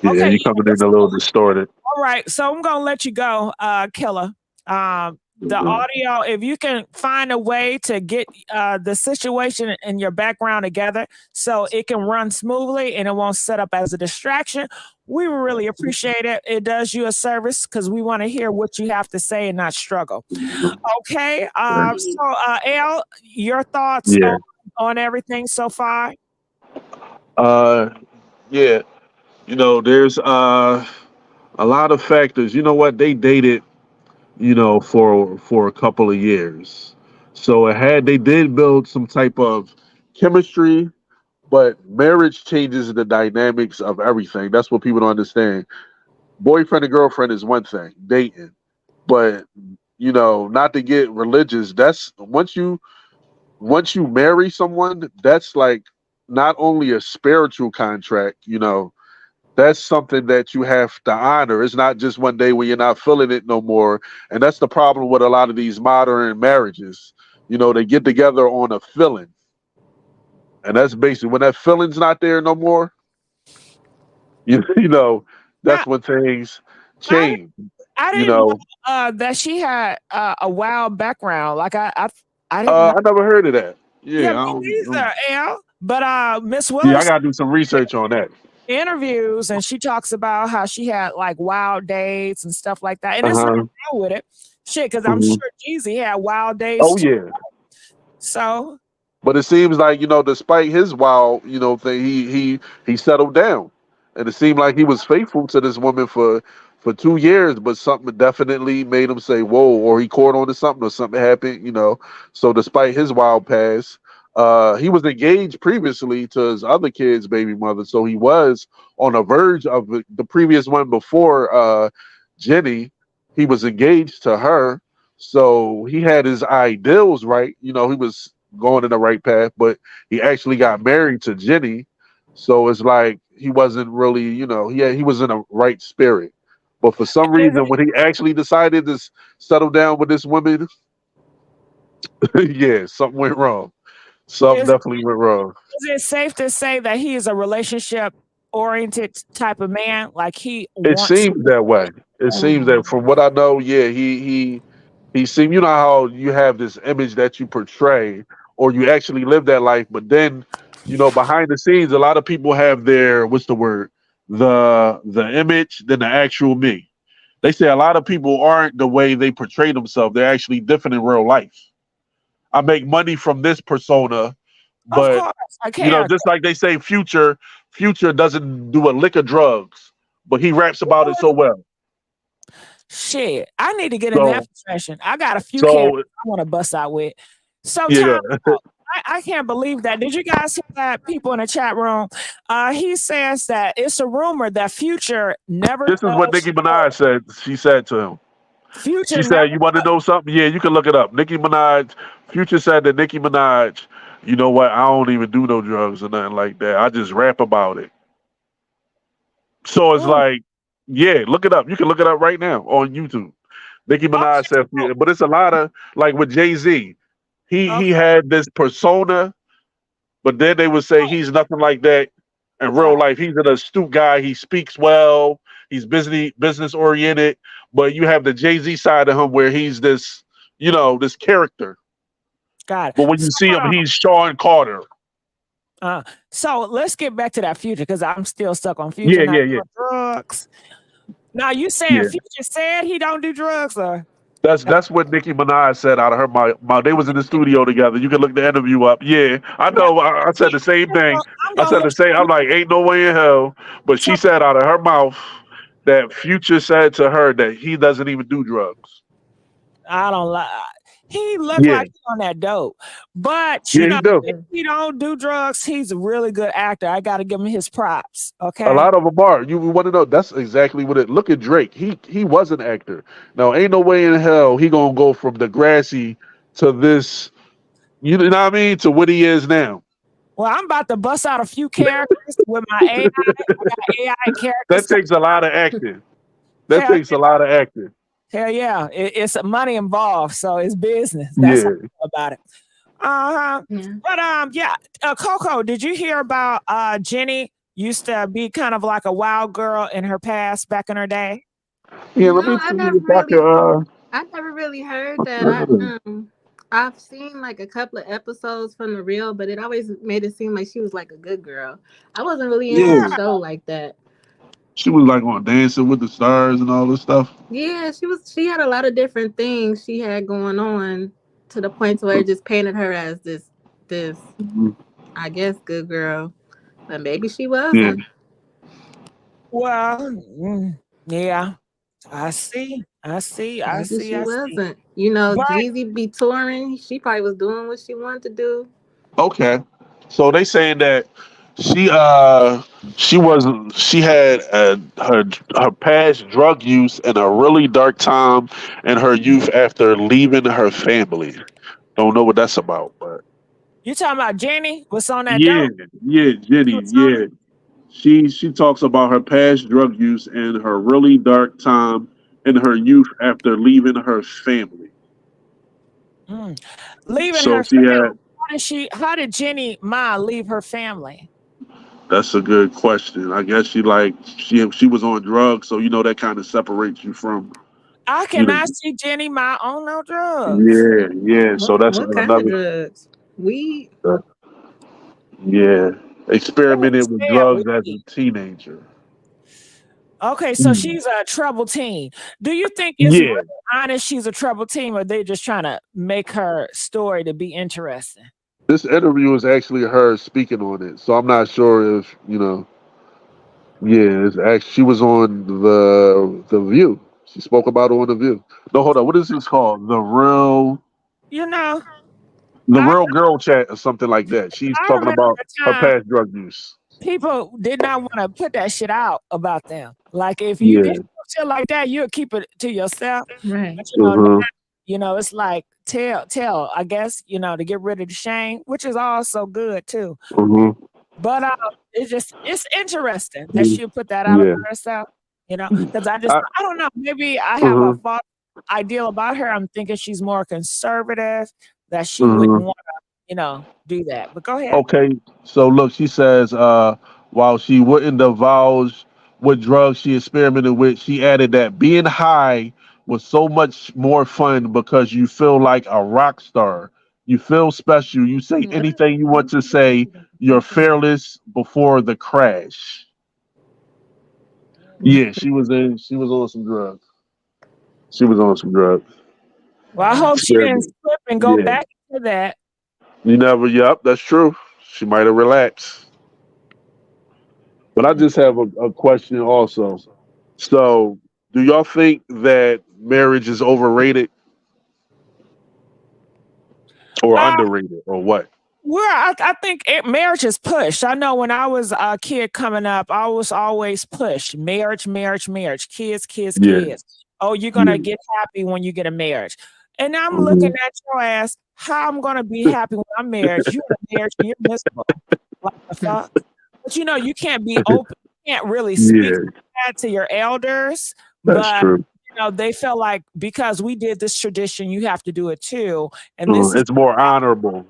Yeah, you coming in a little distorted. All right, so I'm gonna let you go, Killer. The audio, if you can find a way to get the situation and your background together so it can run smoothly and it won't set up as a distraction, we would really appreciate it. It does you a service because we want to hear what you have to say and not struggle. Okay. So Al, your thoughts on everything so far? Yeah. There's a lot of factors. You know what? They dated for a couple of years. So they did build some type of chemistry, but marriage changes the dynamics of everything. That's what people don't understand. Boyfriend and girlfriend is one thing, dating. But, not to get religious, that's once you marry someone, that's like not only a spiritual contract, that's something that you have to honor. It's not just one day when you're not feeling it no more. And that's the problem with a lot of these modern marriages. They get together on a feeling. And that's basically when that feeling's not there no more, that's when things change. I didn't know that she had a wild background. Like I didn't I never heard of that. Yeah, me neither, Al. But Miss Willis. Yeah, I gotta do some research on that. interviews and she talks about how she had like wild dates and stuff like that. And there's nothing wrong with it. Shit, because I'm sure Jeezy had wild days Oh too. yeah. So But it seems like, despite his wild, thing, he settled down. And it seemed like he was faithful to this woman for 2 years, but something definitely made him say, whoa, or he caught on to something or something happened. So despite his wild past, he was engaged previously to his other kid's baby mother. So he was on the verge of the previous one before Jennie. He was engaged to her. So he had his ideals right. He was going in the right path, but he actually got married to Jennie. So it's like he wasn't really, he was in a right spirit. But for some reason, when he actually decided to settle down with this woman, yeah, something went wrong. Something definitely went wrong. Is it safe to say that he is a relationship oriented type of man? Like he It wants seems that way. It seems that from what I know, yeah, he seemed, how you have this image that you portray or you actually live that life, but then, behind the scenes, a lot of people have their, what's the word? The image than the actual me. They say a lot of people aren't the way they portray themselves. They're actually different in real life. I make money from this persona, of but course, I can't. just like they say, Future doesn't do a lick of drugs, but he raps about it so well. Shit, I need to get in that profession. I got a few So characters I want to bust out with. yeah, Sometimes I can't believe that. Did you guys hear that? People in the chat room. He says that it's a rumor that Future never. this is what Nicki Minaj said. She said to him. Future She said, "You want to know something? Yeah, you can look it up." Nicki Minaj. Future said that Nicki Minaj. You know what? I don't even do no drugs or nothing like that. I just rap about it. So it's like, yeah, look it up. You can look it up right now on YouTube. Nicki Minaj said, but it's a lot of like with Jay-Z. He had this persona, but then they would say he's nothing like that in real life. He's an astute guy. He speaks well. He's business oriented. But you have the Jay-Z side of him where he's this, this character. Got it. But when you see him, he's Sean Carter. So let's get back to that Future because I'm still stuck on Future. Yeah. Drugs. Now you saying Future said he don't do drugs, or? That's what Nicki Minaj said out of her mouth. They was in the studio together. You can look the interview up. Yeah, I know. I said the same thing. I said the same. I'm like, ain't no way in hell. But she said out of her mouth that Future said to her that he doesn't even do drugs. I don't like. He looked like he on that dope, but if he don't do drugs, he's a really good actor. I got to give him his props. Okay, a lot of them are. You want to know? That's exactly what it. Look at Drake. He was an actor. Now, ain't no way in hell he gonna go from Degrassi to this. You know what I mean? To what he is now. Well, I'm about to bust out a few characters with my AI. I got AI characters. That takes a lot of acting. That takes a lot of acting. Hell yeah, it's money involved, so it's business. That's how I feel about it. But Coco, did you hear about Jennie used to be kind of like a wild girl in her past back in her day? Yeah, let me see I never really heard that. I've seen like a couple of episodes from the reel, but it always made it seem like she was like a good girl. I wasn't really into the show like that. She was like on Dancing with the Stars and all this stuff. Yeah, she had a lot of different things she had going on to the point where it just painted her as this I guess good girl, but maybe she wasn't. Well, yeah, I see. She wasn't. Jeezy be touring. She probably was doing what she wanted to do. Okay, so they saying that she had her past drug use and a really dark time in her youth after leaving her family. Don't know what that's about, but you talking about Jennie? What's on that? Jennie. Yeah, she talks about her past drug use and her really dark time in her youth after leaving her family. Leaving her family. How did Jeannie Mai leave her family? That's a good question. I guess she was on drugs, so that kind of separates you from. I cannot see Jeannie Mai on no drugs. Yeah. So that's what kind of drugs? Weed. Yeah. Experimented with drugs as a teenager. Okay, so she's a trouble teen. Do you think it's really honest she's a trouble teen, or they just trying to make her story to be interesting? This interview is actually her speaking on it, so I'm not sure if it's actually she was on the View. She spoke about it on the View. No, hold on. What is this called? The real girl chat or something like that. She's I talking remember about the her time past drug use. people did not want to put that shit out about them. Like if you did shit like that, you'll keep it to yourself. Right. But now, it's like tell, I guess, to get rid of the shame, which is also good too. But it's interesting that she'll put that out about herself, because I don't know, maybe I have a false ideal about her. I'm thinking she's more conservative, that she wouldn't want to, do that. But go ahead. Okay, so look, she says, while she wouldn't divulge what drugs she experimented with, she added that being high was so much more fun because you feel like a rock star. You feel special. You say anything you want to say. You're fearless before the crash. Yeah, she was on some drugs. She was on some drugs. Well, I hope she didn't slip and go back to that. Yep, that's true. She might have relaxed. But I just have a question also. So, do y'all think that marriage is overrated or underrated or what? Well, I think marriage is pushed. I know when I was a kid coming up, I was always pushed. Marriage, kids. Oh, you're going to get happy when you get a marriage. And I'm looking at your ass, how I'm going to be happy when I'm married. You're in a marriage and you're miserable. What the fuck? But you can't be open. You can't really speak that to your elders. That's true. They felt like because we did this tradition, you have to do it too. And this it's more honorable.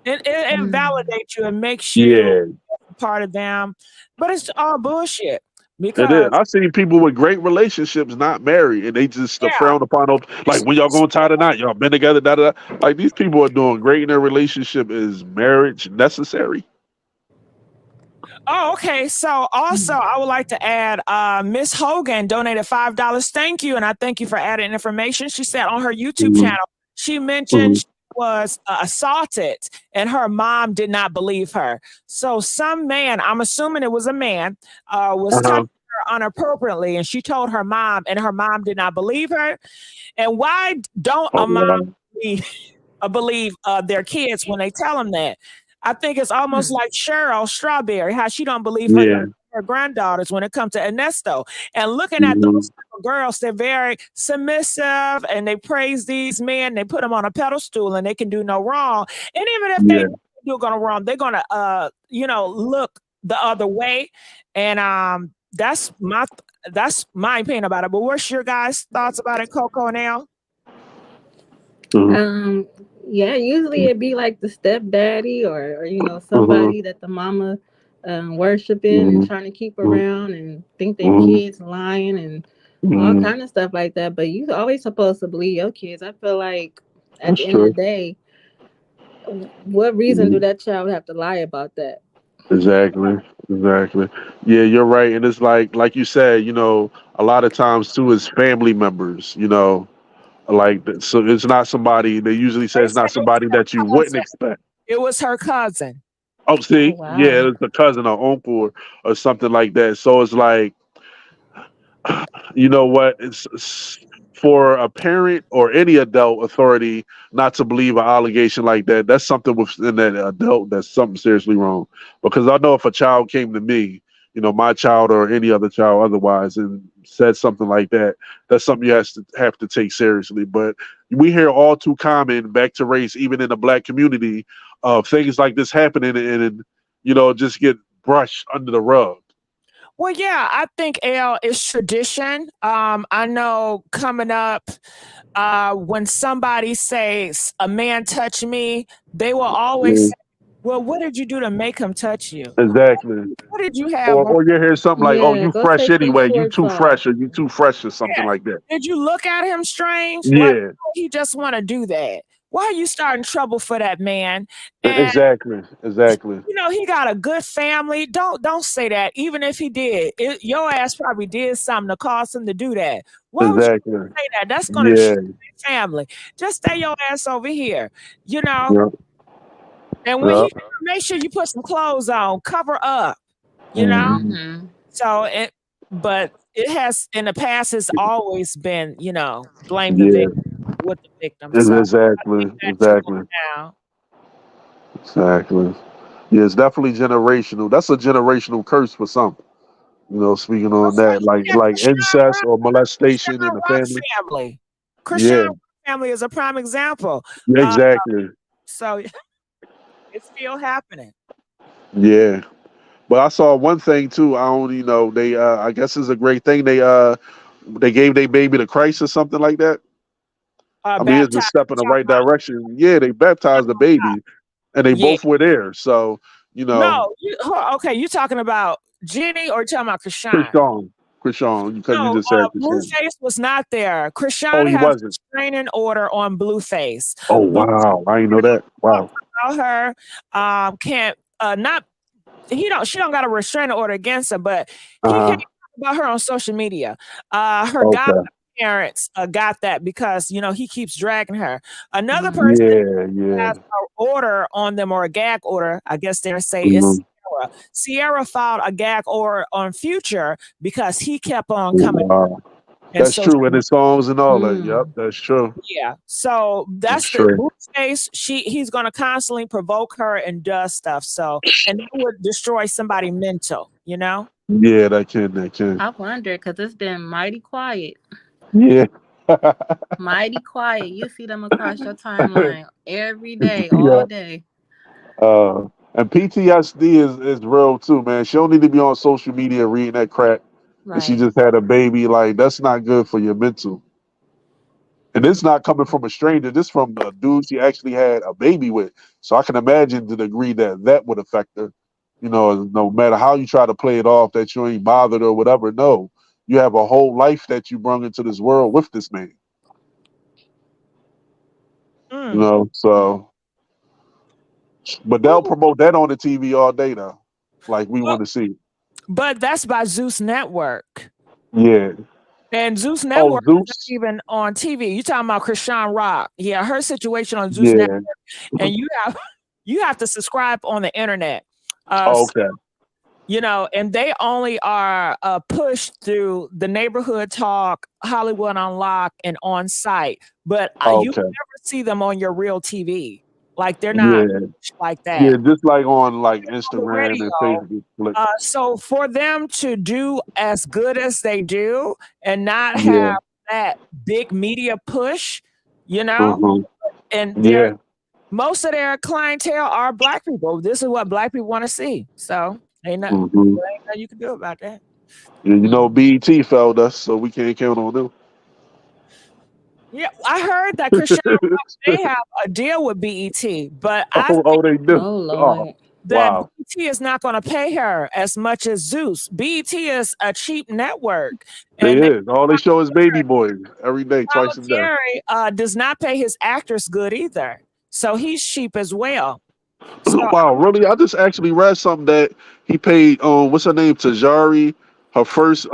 It validates you and makes you part of them. But it's all bullshit. Because I've seen people with great relationships not married, and they just frown upon them. Like, when y'all gonna tie the knot? Y'all been together, da da da. Like, these people are doing great in their relationship. Is marriage necessary? Oh, okay. So also, I would like to add, Miss Hogan donated $5. Thank you, and I thank you for adding information. She said on her YouTube channel, she mentioned she was assaulted, and her mom did not believe her. So some man, I'm assuming it was a man, was touching her inappropriately, and she told her mom, and her mom did not believe her. And why don't a mom believe their kids when they tell them that? I think it's almost like Cheryl Strawberry, how she don't believe her granddaughters when it comes to Ernesto. And looking at those girls, they're very submissive and they praise these men. They put them on a pedestal and they can do no wrong. And even if they do go wrong, they're going to, look the other way. And that's my opinion about it. But what's your guys' thoughts about it, Coco and Al? Yeah, usually it'd be like the stepdaddy or somebody that the mama worshiping and trying to keep around and think their kids lying and all kind of stuff like that. But you always supposed to believe your kids. I feel like at the end of the day, what reason do that child have to lie about that? Exactly. Yeah, you're right. And it's like you said, a lot of times too is family members, like, so it's not somebody, they usually say it's not somebody that you wouldn't expect. It was her cousin. Oh, see? Oh, wow. Yeah, it's a cousin or uncle or something like that. So it's like, you know what? It's for a parent or any adult authority not to believe an allegation like that. That's something within that adult that's something seriously wrong. Because I know if a child came to me, my child or any other child otherwise, and said something like that, that's something you have to take seriously. But we hear all too common, back to race, even in the Black community, things like this happening and just get brushed under the rug. Well, yeah, I think is tradition. I know coming up, when somebody says a man touched me, they will always say, well, what did you do to make him touch you? Exactly. What did you have? Or you hear something like, oh, you fresh anyway, you too fresh, or you too fresh, or something like that. Did you look at him strange? Yeah. Like, he just want to do that. Why are you starting trouble for that man? And Exactly. you know, he got a good family. Don't say that. Even if he did, your ass probably did something to cause him to do that. Why would you Exactly. say that? That's gonna Yeah. destroy your family. Just stay your ass over here, you know. Yep. And when Yep. he make sure you put some clothes on, cover up, you know. So but it has in the past has always been, you know, blame the Yeah. victim with the victim. So I Exactly. think that too Exactly. now. Exactly. Yeah, it's definitely generational. That's a generational curse for some. You know, speaking on that, Yeah, like incest or Krishan molestation in the Rock family. family. Yeah. Krishan family is a prime example. Yeah, exactly. So it's still happening. Yeah. But I saw one thing too. I don't, you know, they I guess it's a great thing. They gave their baby to Christ or something like that. I mean, it's a Baptized. step in the right direction. Yeah, they baptized the baby, and they Yeah. both were there. So, you know, No, okay, you talking about Jennie or you talking about Krishan? Krishan, because you No, just said Krishan. Blueface was not there. Oh, Krishan he has a wasn't. restraining order on Blueface. Oh, Blueface wow, I didn't know that. Wow. about her can't not she don't got a restraining order against her, but he can't talk about her on social media. Her Okay. godparents got that because you know he keeps dragging her. Another person Yeah. has an order on them or a gag order, I guess they're saying is Mhm. Sierra. Sierra filed a gag order on Future because he kept on coming. Wow. And That's so true. And the songs and all that. Yep, that's true. yeah, so That's that's the true. Blueface. He's gonna constantly provoke her and does stuff. So and that would destroy somebody mental, you know? Yeah, that can. I wonder because it's been mighty quiet. Yeah. Mighty quiet. You see them across your timeline every day, Yeah. all day. And PTSD is real too, man. She don't need to be on social media reading that crap. And she Right. just had a baby. Like, that's not good for your mental. And it's not coming from a stranger. This from the dude she actually had a baby with. So I can imagine the degree that would affect her. You know, no matter how you try to play it off that you ain't bothered or whatever. No, you have a whole life that you brung into this world with this man. You know, so but they'll promote that on the TV all day now. Like we want to see. But that's by Zeus Network. Yeah. And Zeus Oh, Network is not Zeus. even on TV. You talking about Krishan Rock. Yeah, her situation on Zeus Yeah. Network. And you have to subscribe on the internet. Okay. You know, and they only are pushed through the Neighborhood Talk, Hollywood Unlocked, and On Site. But you Okay. never see them on your real TV. Like they're Yeah. not like that. Yeah, just like on like On the Instagram and radio. Facebook. Flick. So for them to do as good as they do and not Yeah. have that big media push, you know, and Yeah. most of their clientele are Black people. This is what Black people want to see. So ain't nothing you can do about that. Yeah, you know, BET failed us, so we can't count on them. Yeah, I heard that Krishan Rock, they have a deal with BET, but I think Oh, they do. Oh Lord. that Wow. BET is not going to pay her as much as Zeus. BET is a cheap network, They and is. All they show is baby boys every day, twice a day. Gary does not pay his actors good either, so he's cheap as well. So Wow, really? I just actually read something that he paid what's her name? Tajari, her first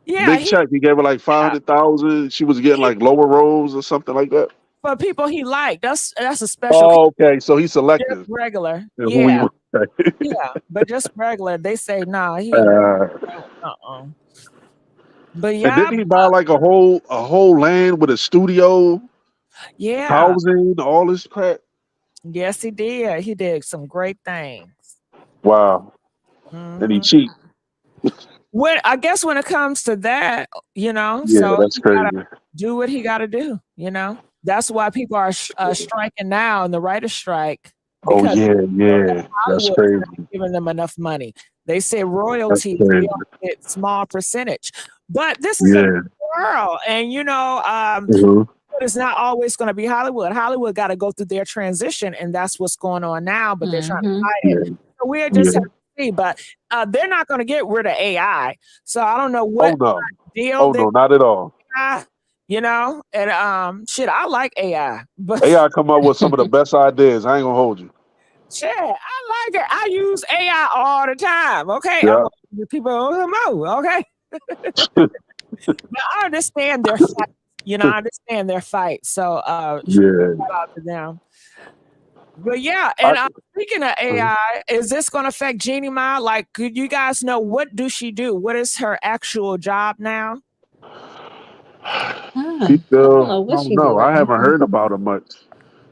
big check. He gave her like 500,000. She was getting like lower roles or something like that. for people he liked, that's a special. Oh, okay. So he's Just selective. regular, in who he wants. yeah, but just regular. They say nah, he But And yeah, didn't he buy like a whole land with a studio, yeah, housing, all this crap? yes, he did. He did some great things. Wow. And he cheap. I guess when it comes to that, you know, Yeah, so that's he crazy. gotta do what he got to do. You know, that's why people are striking now in the writer's strike. Oh Because yeah. That's Hollywood crazy. is not giving them enough money. They say That's royalties, crazy. they only get small percentage. But this is a world, and you know, it's not always going to be Hollywood. Hollywood got to go through their transition, and that's what's going on now. But they're trying to fight it. So we're just have to see. But they're not going to get rid of AI. So I don't know what deal Oh no, not at all. you know, and shit, I like AI, but AI come up with some of the best ideas. I ain't gonna hold you. shit, I like it. I use AI all the time. Okay, Yeah. people don't know. Okay, but I understand their fight. You know, I understand their fight. So, shout out to them. But yeah, and speaking of AI, is this going to affect Jeannie Mai? Like, could you guys know what do she do? What is her actual job now? I don't know. I haven't heard about her much.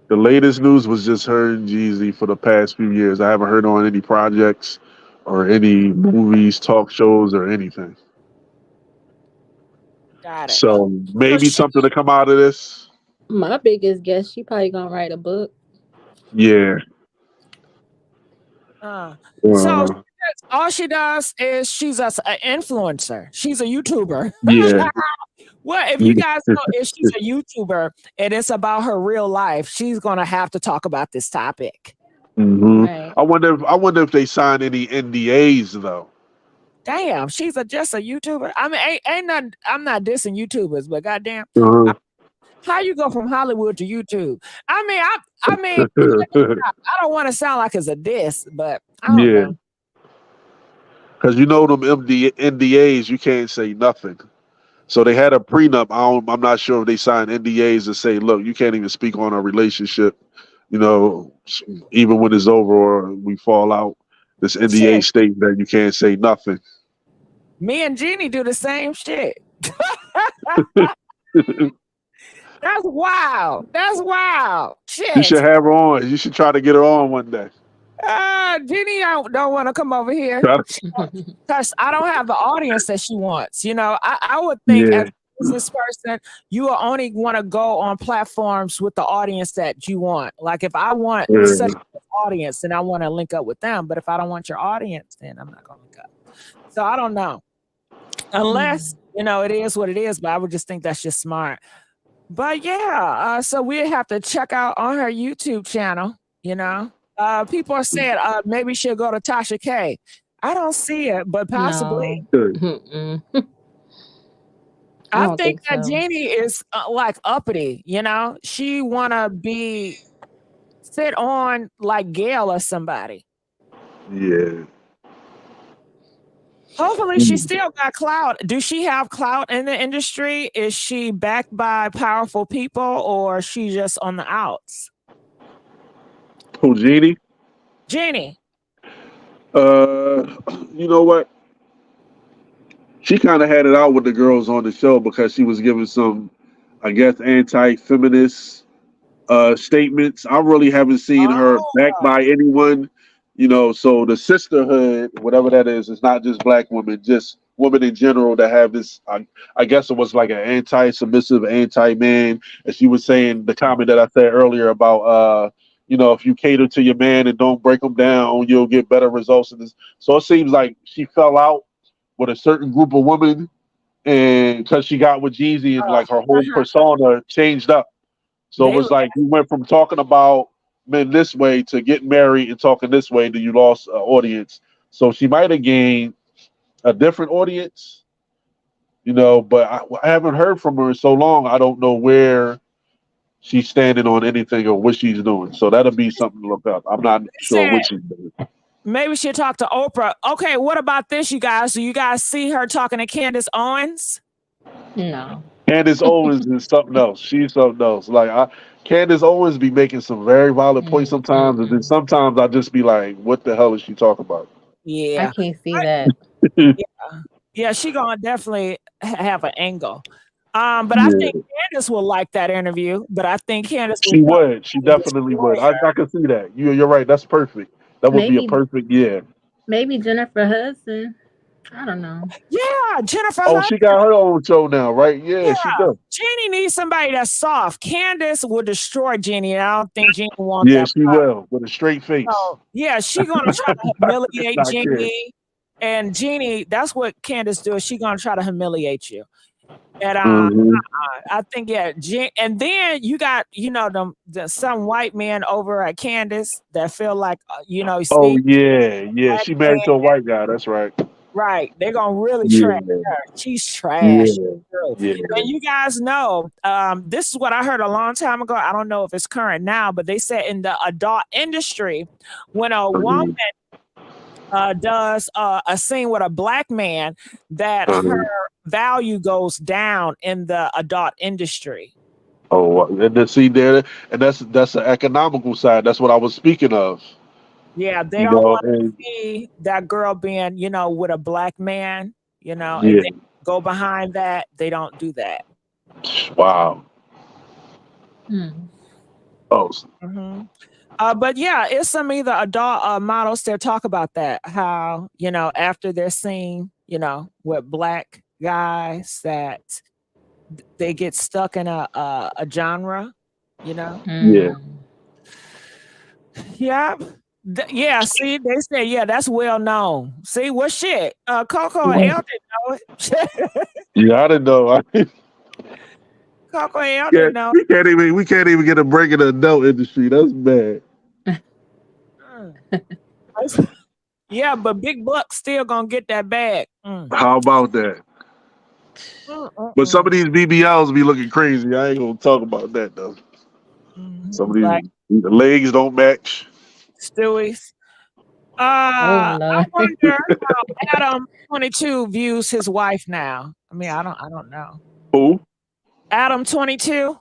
The latest news was just her and Jeezy for the past few years. I haven't heard on any projects or any movies, talk shows, or anything. Got it. So maybe something to come out of this. My biggest guess, she probably gonna write a book. Yeah. So all she does is she's an influencer. She's a YouTuber. Yeah. Well, if you guys know if she's a YouTuber and it's about her real life, she's gonna have to talk about this topic. Mm-hmm. Right. I wonder if they signed any NDAs though. Damn, she's just a YouTuber. I mean, ain't nothing. I'm not dissing YouTubers, but goddamn, how you go from Hollywood to YouTube? I mean, I don't want to sound like it's a diss, but I don't know. Because you know them NDAs, you can't say nothing. So they had a prenup. I'm not sure if they signed NDAs to say, look, you can't even speak on our relationship. You know, even when it's over or we fall out, this NDA states that you can't say nothing. Me and Jeannie do the same shit. That's wild. That's wild. Shit. You should have her on. You should try to get her on one day. Jeannie don't want to come over here because I don't have the audience that she wants. You know, I would think as a business person, you will only want to go on platforms with the audience that you want. Like if I want such an audience, then I want to link up with them. But if I don't want your audience, then I'm not going to link up. So I don't know. Unless, you know, it is what it is, but I would just think that's just smart. But yeah, so we have to check out on her YouTube channel, you know. People are saying maybe she'll go to Tasha K. I don't see it, but possibly. No. I think that Jeannie is like uppity, you know. She wanna sit on like Gail or somebody. Yeah. Hopefully she still got clout. Do she have clout in the industry? Is she backed by powerful people or is she just on the outs? Who, Jeannie? Jeannie. You know what? She kind of had it out with the girls on the show because she was giving some, I guess, anti-feminist statements. I really haven't seen her backed by anyone, you know. So the sisterhood, whatever that is not just black women, just women in general that have this. I guess it was like an anti-submissive, anti-man. As she was saying, the comment that I said earlier about, you know, if you cater to your man and don't break him down, you'll get better results in this. So it seems like she fell out with a certain group of women, and because she got with Jeezy and like her whole persona changed up. So it was like you went from talking about men this way to getting married and talking this way, then you lost an audience. So she might have gained a different audience, you know, but I haven't heard from her in so long. I don't know where she's standing on anything or what she's doing. So that'll be something to look up. I'm not sure what she's doing. Maybe she'll talk to Oprah. Okay, what about this, you guys? Do you guys see her talking to Candace Owens? No. Candace Owens is something else. She's something else. Like Candace Owens be making some very valid points sometimes, and then sometimes I just be like, "What the hell is she talking about?" Yeah, I can't see that. yeah, she gonna definitely have an angle. But I think Candace will like that interview. But I think Candace she would. She definitely would. I can see that. You're right. That's perfect. That would be a perfect Maybe Jennifer Hudson. I don't know. Yeah, Jennifer Oh, Hudson. she got her own show now, right? Yeah, she does. Jeannie needs somebody that's soft. Candace will destroy Jeannie, and I don't think Jeannie wants that. Yeah, she will, with a straight face. So, yeah, she's gonna try to humiliate Jeannie. And Jeannie, that's what Candace does. She's gonna try to humiliate you. And I think, and then you got, you know, some white men over at Candace that feel like, you know, oh yeah, she married to a white guy. That's right. Right. They're gonna really Yeah, trash her. She's trash. yeah, yeah. And you guys know, this is what I heard a long time ago. I don't know if it's current now, but they said in the adult industry, when a woman does a scene with a black man, that her value goes down in the adult industry. Oh, and then see there, and that's the economical side. That's what I was speaking of. Yeah, they You don't know, want to see that girl being, with a black man, if yeah. they go behind that, they don't do that. Wow. Oh, But yeah, it's some either adult models that talk about that, how, after they're seen, with black guys, that they get stuck in a genre, yeah. Yeah. Yeah, see, they say, yeah, that's well known. See, what shit? Coco and L didn't know it. Yeah, I didn't know. Coco and L didn't know. We can't even get a break in the adult industry. That's bad. Yeah, but Big Buck still gonna get that bag. How about that? But some of these BBLs be looking crazy. I ain't gonna talk about that though. Some of these the legs don't match. Stewie's. I wonder how Adam 22 views his wife now. I mean, I don't know. Who? Adam 22.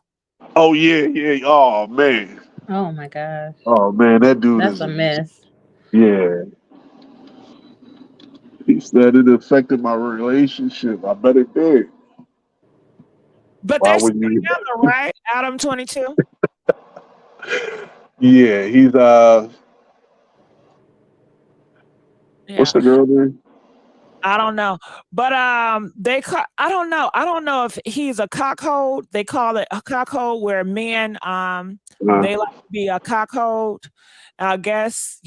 Oh yeah. Oh man. Oh my gosh. Oh man, that dude That's is a mess. Yeah. He said it affected my relationship. I bet it did. But they're still together, right? Adam 22. Yeah, he's what's the girl name? I don't know, but I don't know. I don't know if he's a cockhold. They call it a cockhold, where men they like to be a cockhold. I guess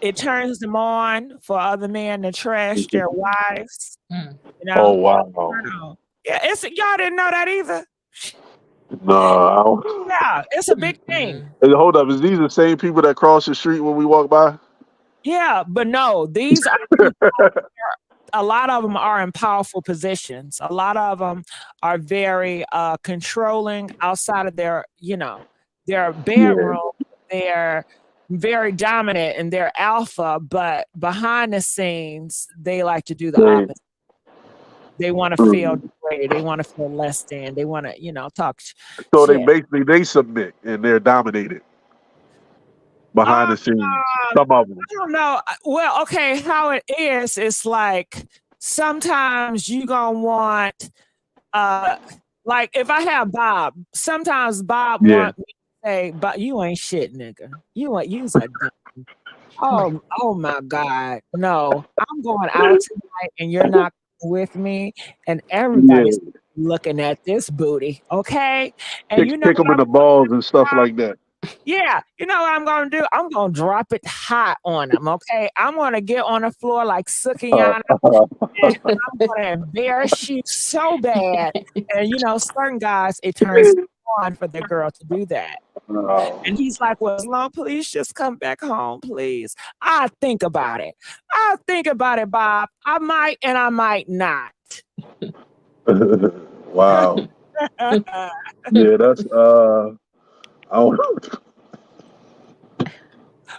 it turns them on for other men to trash their wives. Oh wow. Yeah, y'all didn't know that either. No. Yeah, it's a big thing. Hey, hold up, is these the same people that cross the street when we walk by? Yeah, but no, these are people, a lot of them are in powerful positions. A lot of them are very controlling outside of their bedroom. They're very dominant and they're alpha, but behind the scenes, they like to do the opposite. They want to feel degraded. They want to feel less than. They want to, talk. So shit. they submit and they're dominated behind the scenes. Some of them. I don't know. Well, okay, how it is, it's like sometimes you gonna want, like if I have Bob, sometimes Bob want me to say, "But you ain't shit, nigga. You's a dumb." Oh my God, no! I'm going out tonight, and you're not with me, and everybody's looking at this booty, okay? And pick them in the balls and stuff like that. Yeah, you know what I'm gonna do? I'm gonna drop it hot on them, okay? I'm gonna get on the floor like Sukiyana, and I'm gonna embarrass you so bad. And certain guys, it turns on for the girl to do that. And he's like, "Well, as long, please just come back home, please. I'll think about it. I'll think about it, Bob. I might and I might not." Wow. Yeah, that's I don't know.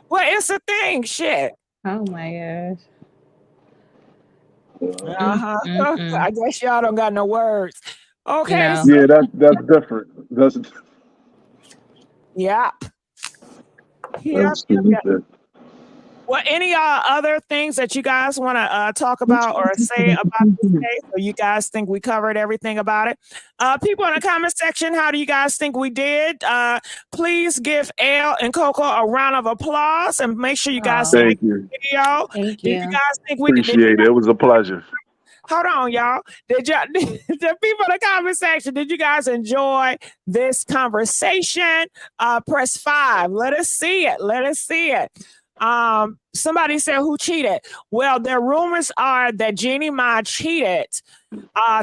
Well, it's a thing, shit. Oh my gosh. I guess y'all don't got no words. Okay. No. Yeah, that's different. That's Yep. Well, any other things that you guys want to talk about or say about this case, or you guys think we covered everything about it? People in the comment section, how do you guys think we did? Please give Elle and Coco a round of applause, and make sure you guys thank you. Video. Thank Did you guys think we appreciate it? It was a pleasure. Hold on, y'all. The people in the comment section, did you guys enjoy this conversation? Press 5. Let us see it. Somebody said who cheated. Well, there rumors are that Jeannie Mai cheated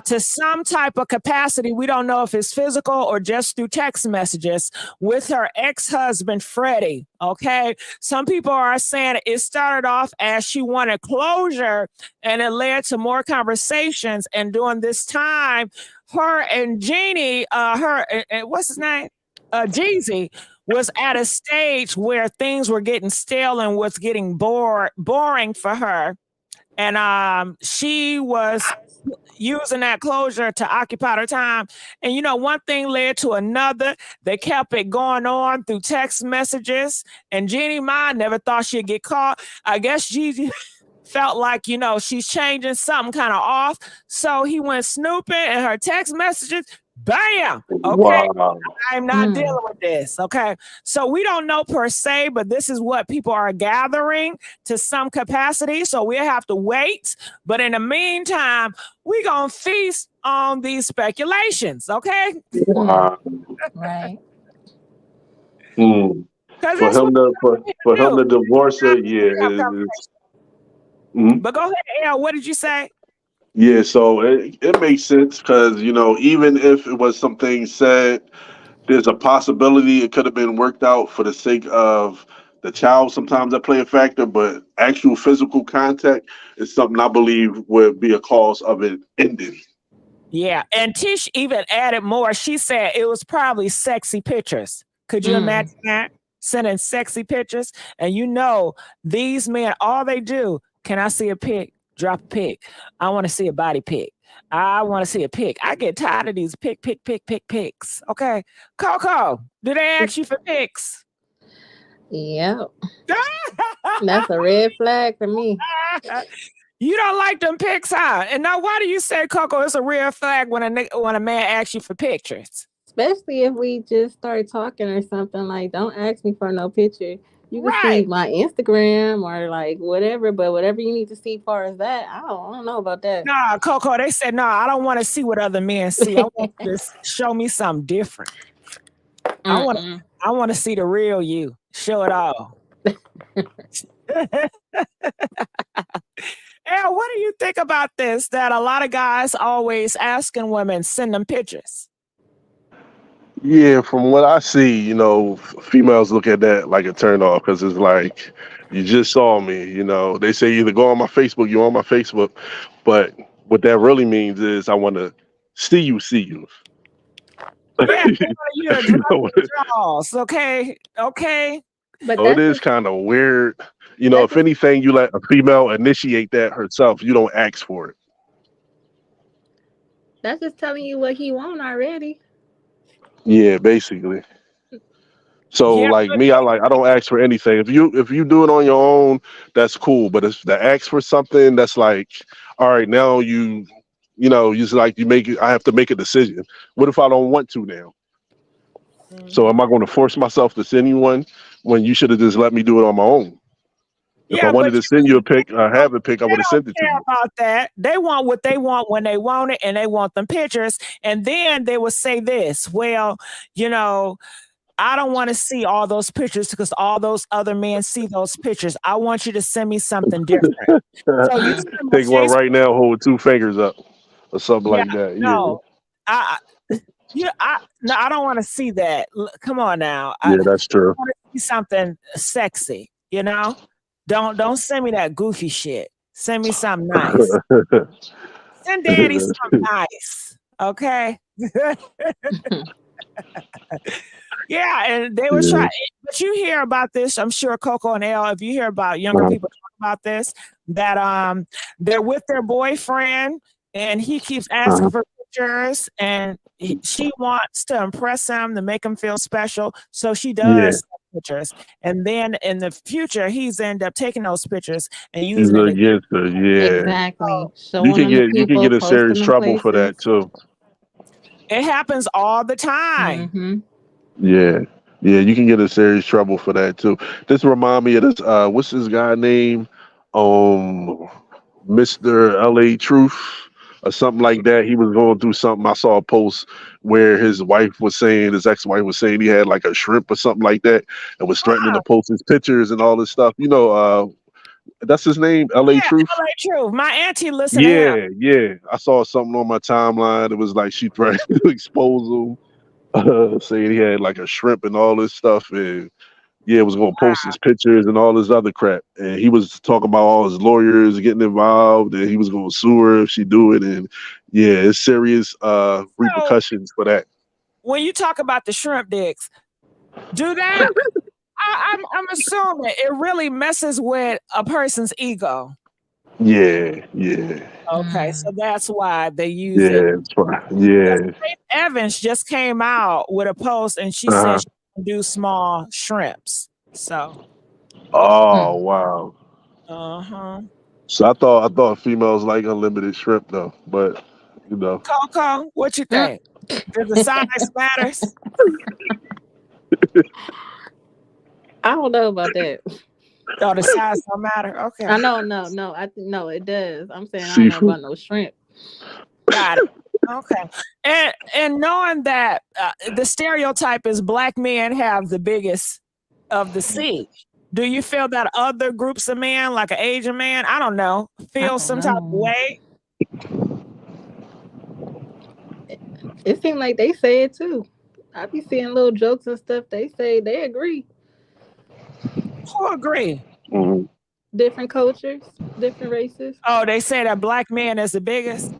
to some type of capacity. We don't know if it's physical or just through text messages with her ex-husband, Freddie. Okay. Some people are saying it started off as she wanted closure and it led to more conversations. And during this time, her and Jeannie, what's his name? Jeezy was at a stage where things were getting stale and was getting boring for her. And she was using that closure to occupy her time. And, one thing led to another. They kept it going on through text messages. And Jeannie Mai never thought she'd get caught. I guess Jeezy felt like, she's changing something kind of off. So he went snooping in her text messages. Bam. Okay. Wow. I'm not dealing with this. Okay. So we don't know per se, but this is what people are gathering to some capacity. So we'll have to wait. But in the meantime, we're going to feast on these speculations. Okay. Wow. Right. For him to divorce her, But go ahead, Elle. What did you say? Yeah, so it makes sense because, even if it was something said, there's a possibility it could have been worked out for the sake of the child. Sometimes that play a factor, but actual physical contact is something I believe would be a cause of it ending. Yeah, and Tish even added more. She said it was probably sexy pictures. Could you imagine that? Sending sexy pictures? And these men, all they do, can I see a pic? Drop a pic. I want to see a body pic. I want to see a pic. I get tired of these pics. Okay. Coco, do they ask you for pics? Yeah. That's a red flag for me. You don't like them pics, huh? And now why do you say, Coco, it's a red flag when a man asks you for pictures? Especially if we just start talking or something. Like, don't ask me for no picture. You can see my Instagram or like whatever, but whatever you need to see as far as that, I don't know about that. Nah, Coco, they said, I don't want to see what other men see. I want you to show me something different. I want to see the real you. Show it all. Elle, what do you think about this? That a lot of guys always asking women, send them pictures. Yeah, from what I see, females look at that like a turn off because it's like, you just saw me, they say either go on my Facebook, you're on my Facebook, but what that really means is I want to see you. Yeah, you're draws, okay. But it is kind of weird. If anything, you let a female initiate that herself, you don't ask for it. That's just telling you what he want already. Yeah, basically. So like me, I don't ask for anything. If you do it on your own, that's cool. But if to ask for something, that's like, all right, now you make it. I have to make a decision. What if I don't want to now? So am I going to force myself to send you one when you should have just let me do it on my own? If I wanted to send you a pic, have a pic, I would have sent it to you. About that, they want what they want when they want it, and they want them pictures. And then they will say this: well, I don't want to see all those pictures because all those other men see those pictures. I want you to send me something different. So you take one right now, hold 2 fingers up, or something like that. No, I don't want to see that. Come on now. Yeah, that's true. I want to see something sexy. Don't send me that goofy shit. Send me something nice. Send daddy something nice. Okay. Yeah, and they were trying, but you hear about this, I'm sure, Coco and Elle, if you hear about younger people talk about this, that they're with their boyfriend and he keeps asking for pictures and she wants to impress him to make him feel special, so she does pictures, and then in the future he's end up taking those pictures and using it against her. Exactly. So you can get in serious trouble for that too. It happens all the time. Yeah, you can get in serious trouble for that too. This remind me of this. What's this guy name? Mr. LA Truth. or something like that. He was going through something. I saw a post where his ex-wife was saying he had like a shrimp or something like that, and was threatening to post his pictures and all this stuff. That's his name, L.A. Truth. L.A. Truth. My auntie listened to him. Yeah. I saw something on my timeline. It was like she threatened to expose him, saying he had like a shrimp and all this stuff, and was gonna post his pictures and all this other crap. And he was talking about all his lawyers getting involved, and he was gonna sue her if she do it. And it's serious repercussions for that. When you talk about the shrimp dicks, do that? I'm assuming it really messes with a person's ego. Yeah. Okay, so that's why they use it. Yeah, it's fine. Yeah. Faith Evans just came out with a post, and she said she can do small shrimps. So. Oh wow. So I thought females like unlimited shrimp though, but Coco, what you think? Does the size matters? I don't know about that. Oh, the size don't matter. Okay. No. No, it does. I'm saying I don't know about no shrimp. Got it. Okay. And knowing that the stereotype is black men have the biggest of the sea, do you feel that other groups of men, like an Asian man, I don't know, feel some type of way? It seems like they say it too. I be seeing little jokes and stuff. They say they agree. Who agree? Mm-hmm. Different cultures, different races. Oh, they say that black man is the biggest?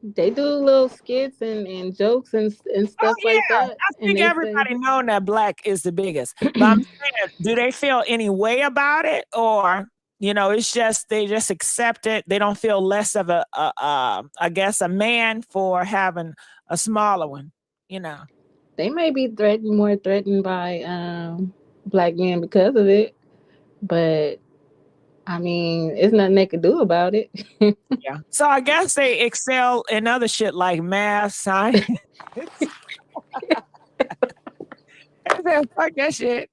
They do little skits and jokes and stuff like that. I think everybody knows that black is the biggest. But I'm saying, do they feel any way about it? Or, it's just, they just accept it. They don't feel less of a man for having a smaller one, They may be more threatened by black men because of it. But I mean, it's nothing they can do about it. Yeah. So I guess they excel in other shit like math, science. Fuck that shit.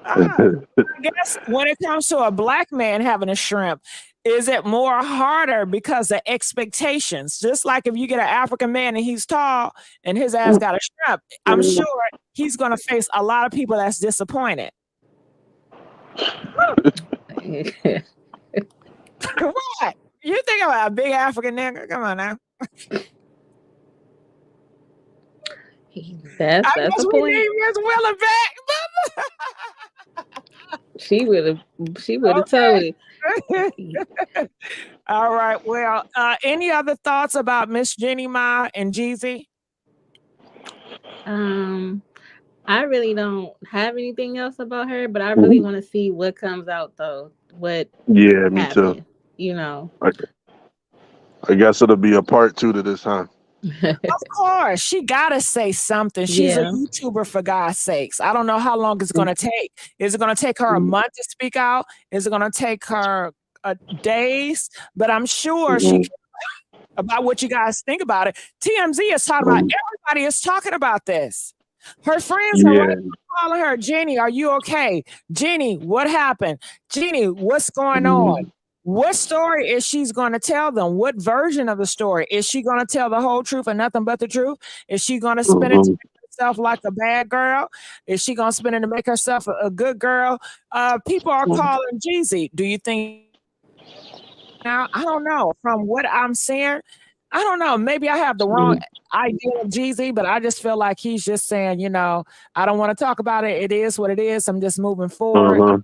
I guess when it comes to a black man having a shrimp, is it more harder because of expectations? Just like if you get an African man and he's tall and his ass got a shrimp, I'm sure he's going to face a lot of people that's disappointed. What? You think about a big African nigga? Come on now. That's the point. Need Miss Willa back. She would have told it. All right. Well, any other thoughts about Miss Jeannie Mai and Jeezy? I really don't have anything else about her, but I really want to see what comes out though. Me too. I guess it'll be a part 2 to this, huh? Of course, she gotta say something. She's a YouTuber, for God's sakes. I don't know how long it's gonna take. Is it gonna take her a month to speak out? Is it gonna take her days? But I'm sure she can, about what you guys think about it. TMZ is talking about, everybody is talking about this. Her friends are calling her, Jennie, are you okay? Jennie, what happened? Jennie, what's going on? What story is she going to tell them? What version of the story? Is she going to tell the whole truth and nothing but the truth? Is she going to spin it to make herself like a bad girl? Is she going to spin it to make herself a good girl? People are calling Jeezy. Do you think? Now, I don't know. From what I'm seeing, I don't know. Maybe I have the wrong idea of Jeezy, but I just feel like he's just saying, I don't want to talk about it. It is what it is. I'm just moving forward.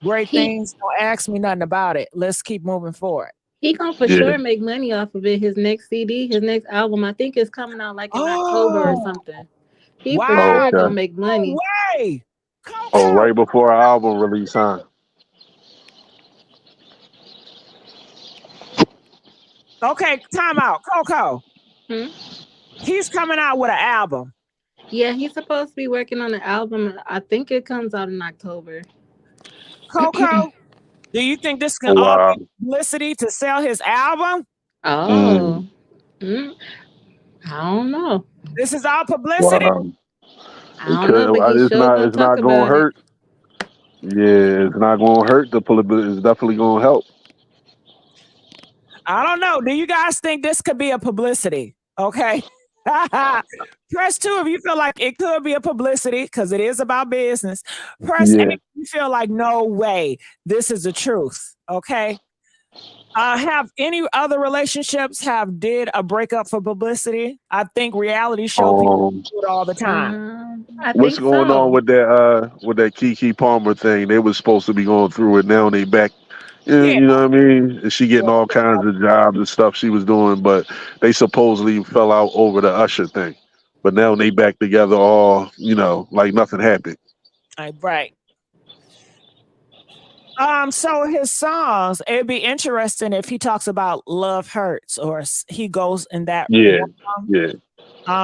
Great things. Don't ask me nothing about it. Let's keep moving forward. He gonna for sure make money off of it. His next CD, his next album, I think it's coming out like in October or something. He for sure gonna make money. Right before our album release, huh? Okay, time out. Coco. He's coming out with an album. Yeah, he's supposed to be working on an album. I think it comes out in October. Coco, do you think this can all be publicity to sell his album? I don't know. This is all publicity? I don't know, but it's not going to hurt. Yeah, it's not going to hurt the publicity. It's definitely going to help. I don't know. Do you guys think this could be a publicity? Okay. Press 2 if you feel like it could be a publicity because it is about business. Press 8 if you feel like no way, this is the truth. Okay. Have any other relationships did a breakup for publicity? I think reality show people do it all the time. I What's think going on so. with that Keke Palmer thing? They was supposed to be going through it. Now they back. Yeah. You know what I mean? And she getting all kinds of jobs and stuff she was doing, but they supposedly fell out over the Usher thing. But now they back together all, like nothing happened. Right. So his songs, it'd be interesting if he talks about love hurts or he goes in that. Yeah.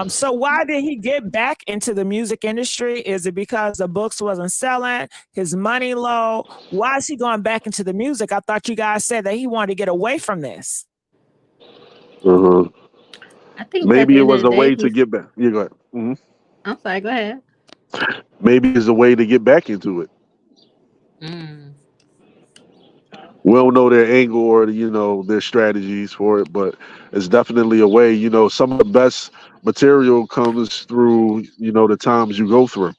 So why did he get back into the music industry? Is it because the books wasn't selling, his money low? Why is he going back into the music? I thought you guys said that he wanted to get away from this. I think maybe it was a way to get back. You go ahead. Mm-hmm. I'm sorry, go ahead. Maybe it's a way to get back into it. We don't know their angle or their strategies for it, but it's definitely a way. Some of the best material comes through the times you go through.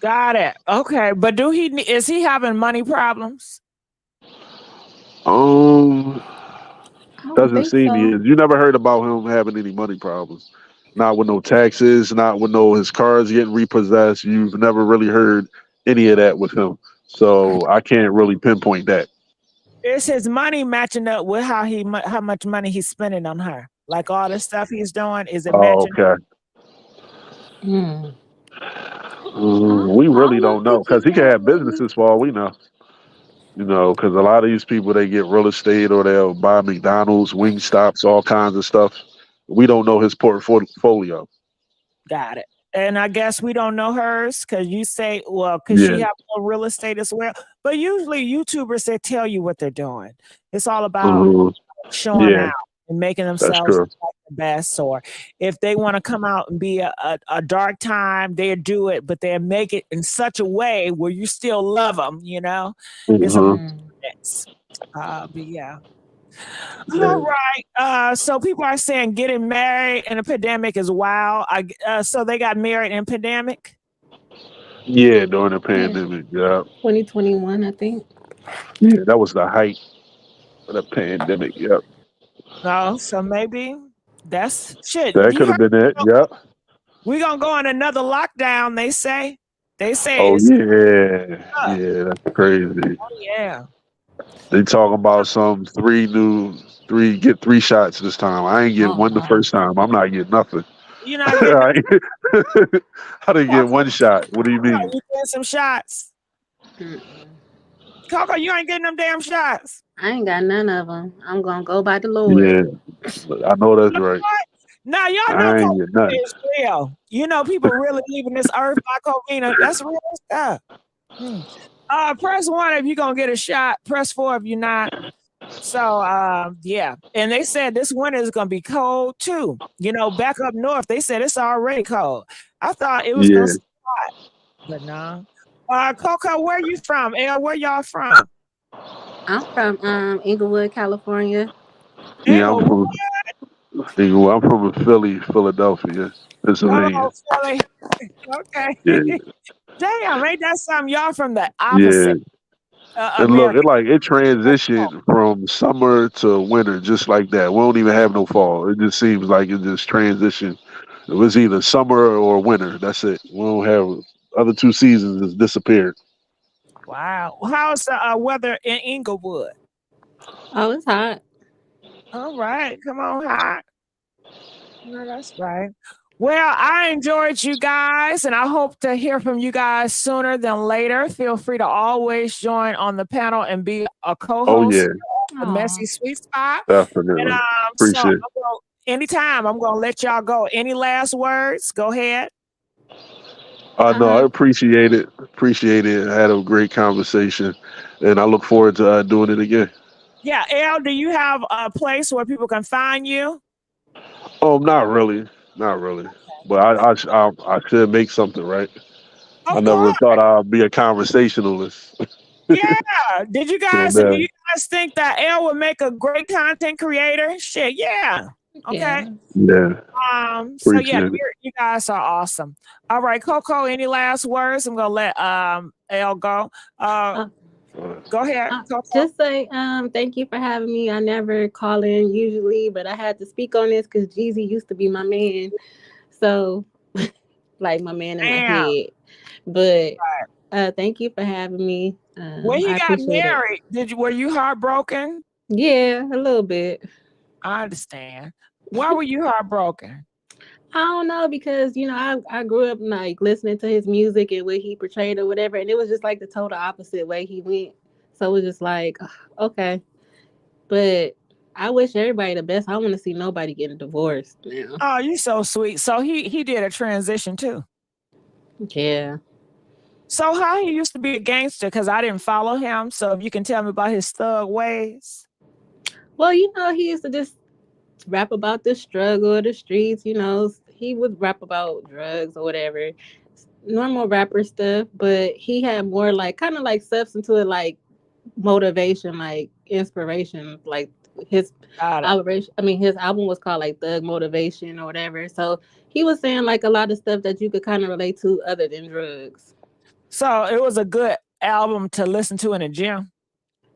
Got it. Okay, but is he having money problems? Doesn't seem he is. You never heard about him having any money problems. Not with no taxes, not with his cars getting repossessed. You've never really heard any of that with him. So I can't really pinpoint that. Is his money matching up with how much money he's spending on her? Like all the stuff he's doing, is it matching? Okay. We really don't know because he can have businesses for all we know. Because a lot of these people, they get real estate or they'll buy McDonald's, wing stops, all kinds of stuff. We don't know his portfolio. Got it. And I guess we don't know hers because you say, well, because she have more real estate as well. But usually YouTubers, they tell you what they're doing. It's all about showing out and making themselves like the best. Or if they want to come out and be a dark time, they'll do it, but they'll make it in such a way where you still love them, It's but yeah. All right. So people are saying getting married in a pandemic is wild. So they got married in pandemic? Yeah, during the pandemic. Yeah. 2021, I think. Yeah, that was the height of the pandemic. Yep. Oh, so maybe that's shit. That could have been it. Yep. We're gonna go on another lockdown, they say. Oh, yeah, that's crazy. Oh, yeah. They talking about some get 3 shots this time. I ain't getting one the first time. I'm not getting nothing. You're not getting I didn't get 1 shot. What do you mean? You getting some shots? Coco, you ain't getting them damn shots. I ain't got none of them. I'm gonna go by the Lord. Yeah, I know that's right. Now y'all know COVID is real. People really leaving this earth by COVID. That's real stuff. Press 1 if you're gonna get a shot. Press 4 if you're not. So yeah. And they said this winter is gonna be cold too. Back up north, they said it's already cold. I thought it was gonna start, but no. Coco, where you from? Where y'all from? I'm from Inglewood, California. Yeah, I'm from Philadelphia, Pennsylvania. Oh, Philly. Okay. Yeah. Damn, ain't that something? Y'all from the opposite. And look, it transitioned from summer to winter just like that. We don't even have no fall. It just seems like it just transitioned. It was either summer or winter. That's it. We don't have other 2 seasons has disappeared. Wow. How's the weather in Inglewood? Oh, it's hot. All right. Come on, hot. No, that's right. Well, I enjoyed you guys, and I hope to hear from you guys sooner than later. Feel free to always join on the panel and be a co-host. Oh, yeah. The Messy Sweet Spot. Definitely. And, Appreciate it. Anytime, I'm going to let y'all go. Any last words? Go ahead. No, I appreciate it. I had a great conversation, and I look forward to doing it again. Yeah, Elle, do you have a place where people can find you? Oh, not really. But I should make something, right? I never thought I'd be a conversationalist. Yeah. Did you guys? Yeah, Do you guys think that Elle would make a great content creator? Shit. Yeah. Okay. yeah. So yeah, Appreciate it. you guys are awesome. All right, Coco. Any last words? I'm gonna let Elle go. Go ahead, Coco. Just say thank you for having me. I never call in usually, but I had to speak on this because Jeezy used to be my man. So like my man in my head. But thank you for having me. When he I got appreciate it. married, were you heartbroken? Yeah, a little bit. I understand. Why were you heartbroken? I don't know because I grew up like listening to his music and what he portrayed or whatever, and it was just like the total opposite way he went. So it was just like, okay, but I wish everybody the best. I want to see nobody getting divorced now. Oh, you so sweet. So he did a transition too. Yeah. So how he used to be a gangster? Because I didn't follow him. So if you can tell me about his thug ways. Well, he used to just rap about the struggle of the streets. He would rap about drugs or whatever, normal rapper stuff. But he had more like kind of like substance to it, like motivation, like inspiration, like his his album was called like Thug Motivation or whatever. So he was saying like a lot of stuff that you could kind of relate to other than drugs. So it was a good album to listen to in the gym.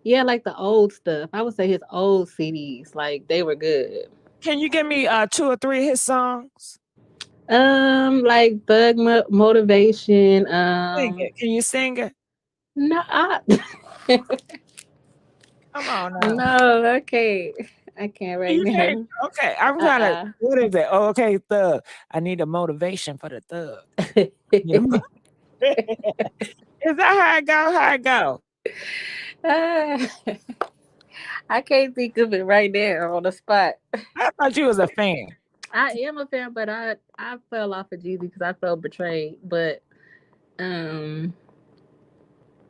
Yeah, like the old stuff. I would say his old CDs, like they were good. Can you give me 2 or 3 of his songs? Like Thug Motivation. Sing it. Can you sing it? No, Come on now. No, okay. I can't right now. Okay, I'm trying to. What is it? Oh, okay, thug. I need a motivation for the thug. Is that how it go? How it go? I can't think of it right there on the spot. I thought you was a fan. I am a fan, but I fell off of Jeezy because I felt betrayed. But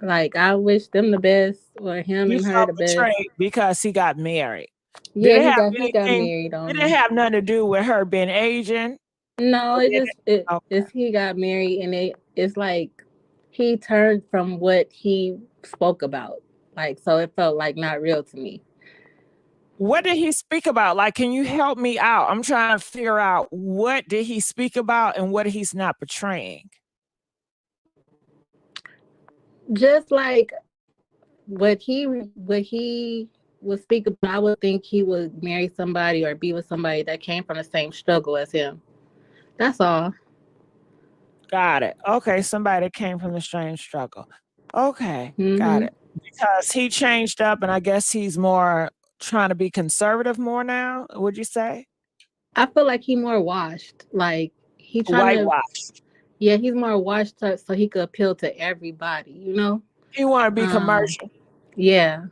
like I wish them the best, or him and her the best. Because he got married. Yeah, he got married on. It didn't have nothing to do with her being Asian. No, it's he got married, and it's like he turned from what he spoke about. Like, so it felt like not real to me. What did he speak about? Like, can you help me out? I'm trying to figure out what did he speak about and what he's not portraying. Just like what he would speak about, I would think he would marry somebody or be with somebody that came from the same struggle as him. That's all. Got it. Okay, somebody that came from the same struggle. Okay, got it. Because he changed up, and I guess he's more trying to be conservative more now, would you say? I feel like he's more washed. Like he trying whitewashed. Yeah, he's more washed up so he could appeal to everybody, He want to be commercial. Yeah.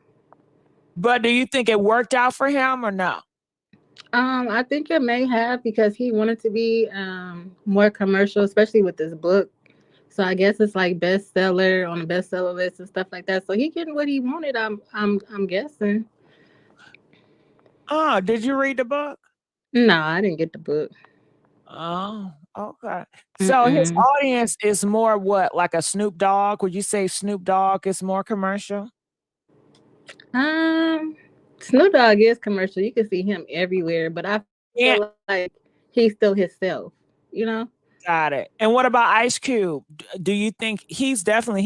But do you think it worked out for him or no? I think it may have, because he wanted to be more commercial, especially with this book. So I guess it's like bestseller on the bestseller list and stuff like that. So he getting what he wanted. I'm guessing. Oh, did you read the book? No, I didn't get the book. Oh, okay. So his audience is more what, like a Snoop Dogg? Would you say Snoop Dogg is more commercial? Snoop Dogg is commercial. You can see him everywhere, but I feel like he's still himself, Got it. And what about Ice Cube? Do you think he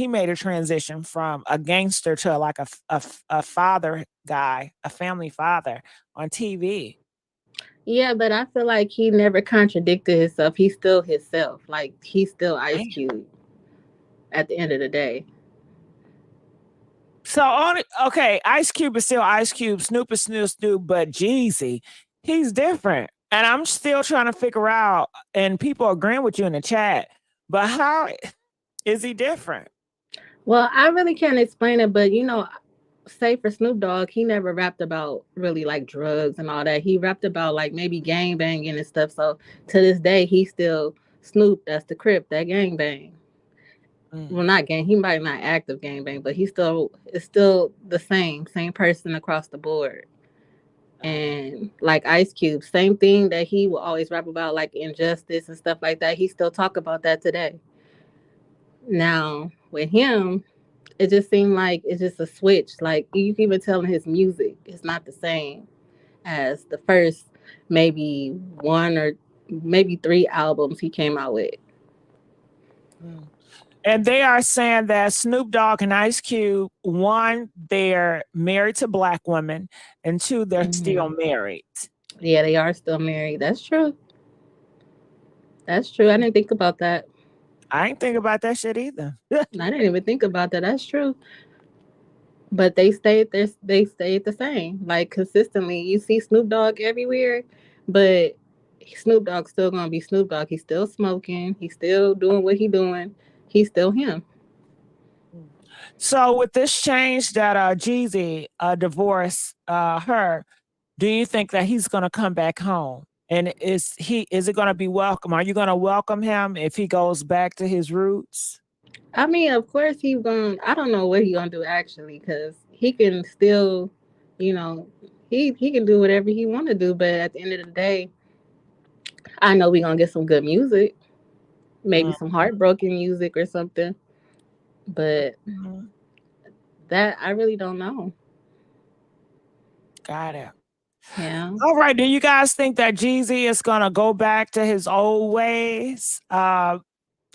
made a transition from a gangster to like a father guy, a family father on TV? Yeah, but I feel like he never contradicted himself. He's still himself. Like he's still Ice Cube at the end of the day. So Ice Cube is still Ice Cube, Snoop is Snoop, but Jeezy, he's different. And I'm still trying to figure out, and people are agreeing with you in the chat, but how is he different? Well, I really can't explain it, but say for Snoop Dogg, he never rapped about really like drugs and all that. He rapped about like maybe gang banging and stuff. So to this day, he's still Snoop. That's the Crip, that gang bang. Well, not gang. He might not active gang bang, but it's still the same person across the board. And like Ice Cube, same thing that he will always rap about, like injustice and stuff like that. He still talk about that today. Now with him, it just seemed like it's just a switch. Like you can even tell in his music, it's not the same as the first maybe one or maybe 3 albums he came out with. And they are saying that Snoop Dogg and Ice Cube, 1, they're married to black women, and 2, they're still married. Yeah, they are still married. That's true. That's true. I didn't think about that. I ain't think about that shit either. I didn't even think about that. That's true. But they stayed there. They stayed the same, like consistently. You see Snoop Dogg everywhere, but Snoop Dogg's still gonna be Snoop Dogg. He's still smoking. He's still doing what he's doing. He's still him. So with this change that Jeezy divorced her, do you think that he's gonna come back home? And is it gonna be welcome? Are you gonna welcome him if he goes back to his roots? I mean, of course he's gonna. I don't know what he's gonna do actually, because he can still, you know, he can do whatever he want to do. But at the end of the day, I know we're gonna get some good music, maybe some heartbroken music or something. But that I really don't know. Got it. Yeah. All right. Do you guys think that Jeezy is gonna go back to his old ways?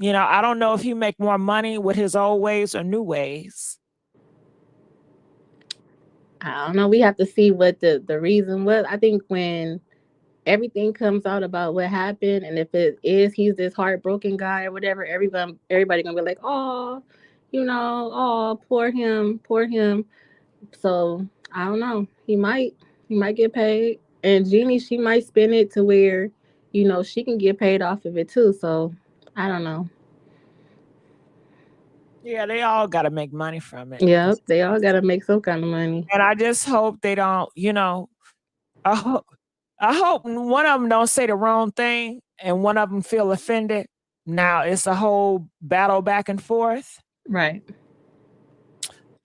You know, I don't know if he make more money with his old ways or new ways. I don't know. We have to see what the reason was. I think when everything comes out about what happened, and if it is he's this heartbroken guy or whatever, everybody gonna be like, oh, you know, oh, poor him. So I don't know. He might get paid, and Jeannie, she might spin it to where, you know, she can get paid off of it too. So I don't know. Yeah, they all got to make money from it. Yep, they all got to make some kind of money. And I just hope they don't, you know, I hope one of them don't say the wrong thing and one of them feel offended. Now it's a whole battle back and forth. Right.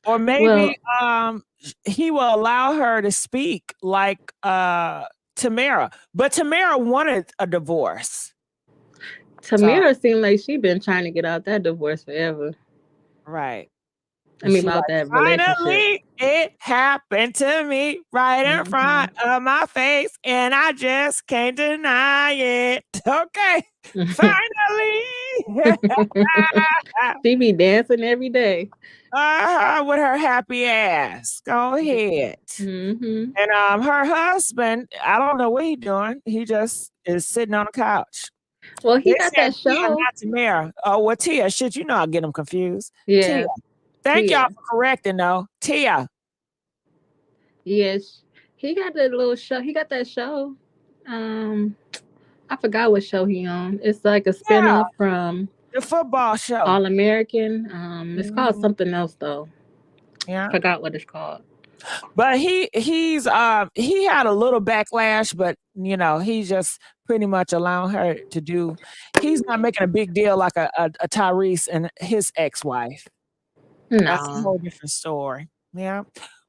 Or maybe he will allow her to speak like Tamara. But Tamara wanted a divorce. Tamara seemed like she been trying to get out that divorce forever. Right. I mean, about that relationship. Finally, it happened to me right in front of my face, and I just can't deny it. Okay, finally. She be dancing every day. With her happy ass. Go ahead. And her husband, I don't know what he's doing. He just is sitting on the couch. Well, he got that show. Not Tamara. Oh, well, Tia. Shit, you know I get them confused. Yeah. Tia. Thank y'all for correcting, though. Tia. Yes. He got that little show. He got that show. I forgot what show he on. It's like a spinoff from the football show. All American. It's called something else though. Yeah. I forgot what it's called. But he had a little backlash, but you know, he's just pretty much allowing her to do. He's not making a big deal like a Tyrese and his ex-wife. No. That's a whole different story. Yeah.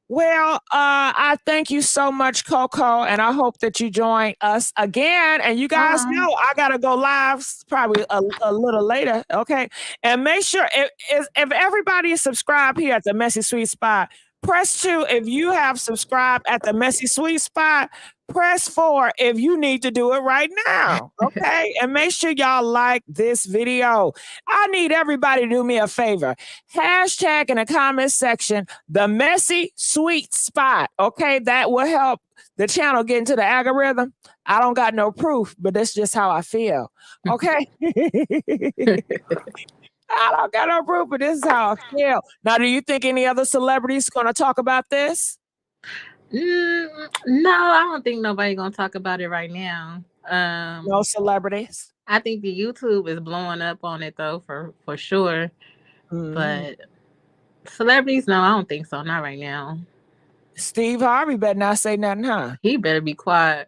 Well, I thank you so much, Coco, and I hope that you join us again. And you guys know I gotta go live probably a little later, okay? And make sure if everybody is subscribed here at the Messy Sweet Spot, press 2 if you have subscribed at the Messy Sweet Spot. Press 4 if you need to do it right now, okay? And make sure y'all like this video. I need everybody to do me a favor. Hashtag in the comment section, the Messy Sweet Spot, okay? That will help the channel get into the algorithm. I don't got no proof, but that's just how I feel, okay? I don't got no proof, but this is how I feel. Now, do you think any other celebrities going to talk about this? No, I don't think nobody's gonna talk about it right now. No celebrities. I think the YouTube is blowing up on it though, for sure. But celebrities, no, I don't think so. Not right now. Steve Harvey better not say nothing, huh? He better be quiet.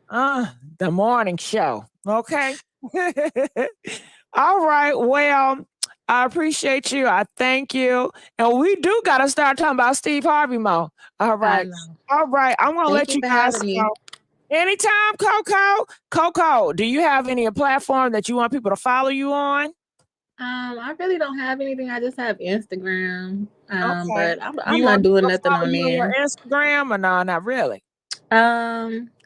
The morning show. Okay. All right. Well, I appreciate you. I thank you. And we do got to start talking about Steve Harvey more. All right. All right. I'm going to let you guys know. Anytime, Coco. Coco, do you have any platform that you want people to follow you on? I really don't have anything. I just have Instagram. Okay. But I'm You not want doing people to nothing follow on you on your there. Instagram or no, not really?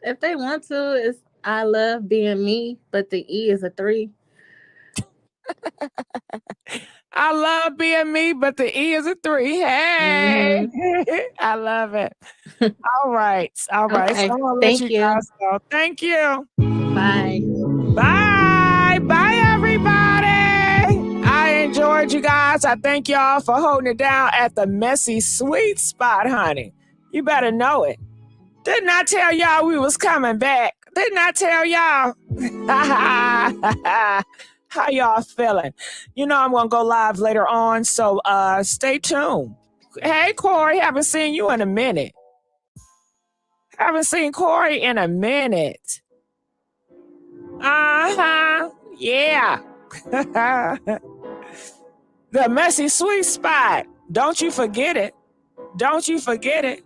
If they want to, it's I love being me, but the E is a 3. I love being me, but the E is a 3. Hey, I love it. All right. All right. So Okay. I'm gonna let Thank you you. guys go. Thank you. Bye. Bye. Bye, everybody. I enjoyed you guys. I thank y'all for holding it down at the Messy Sweet Spot, honey. You better know it. Didn't I tell y'all we was coming back? Didn't I tell y'all? How y'all feeling? You know I'm gonna go live later on, so stay tuned. Hey Corey, haven't seen you in a minute. Haven't seen Corey in a minute. Uh-huh. Yeah. The Messy Sweet Spot. Don't you forget it. Don't you forget it.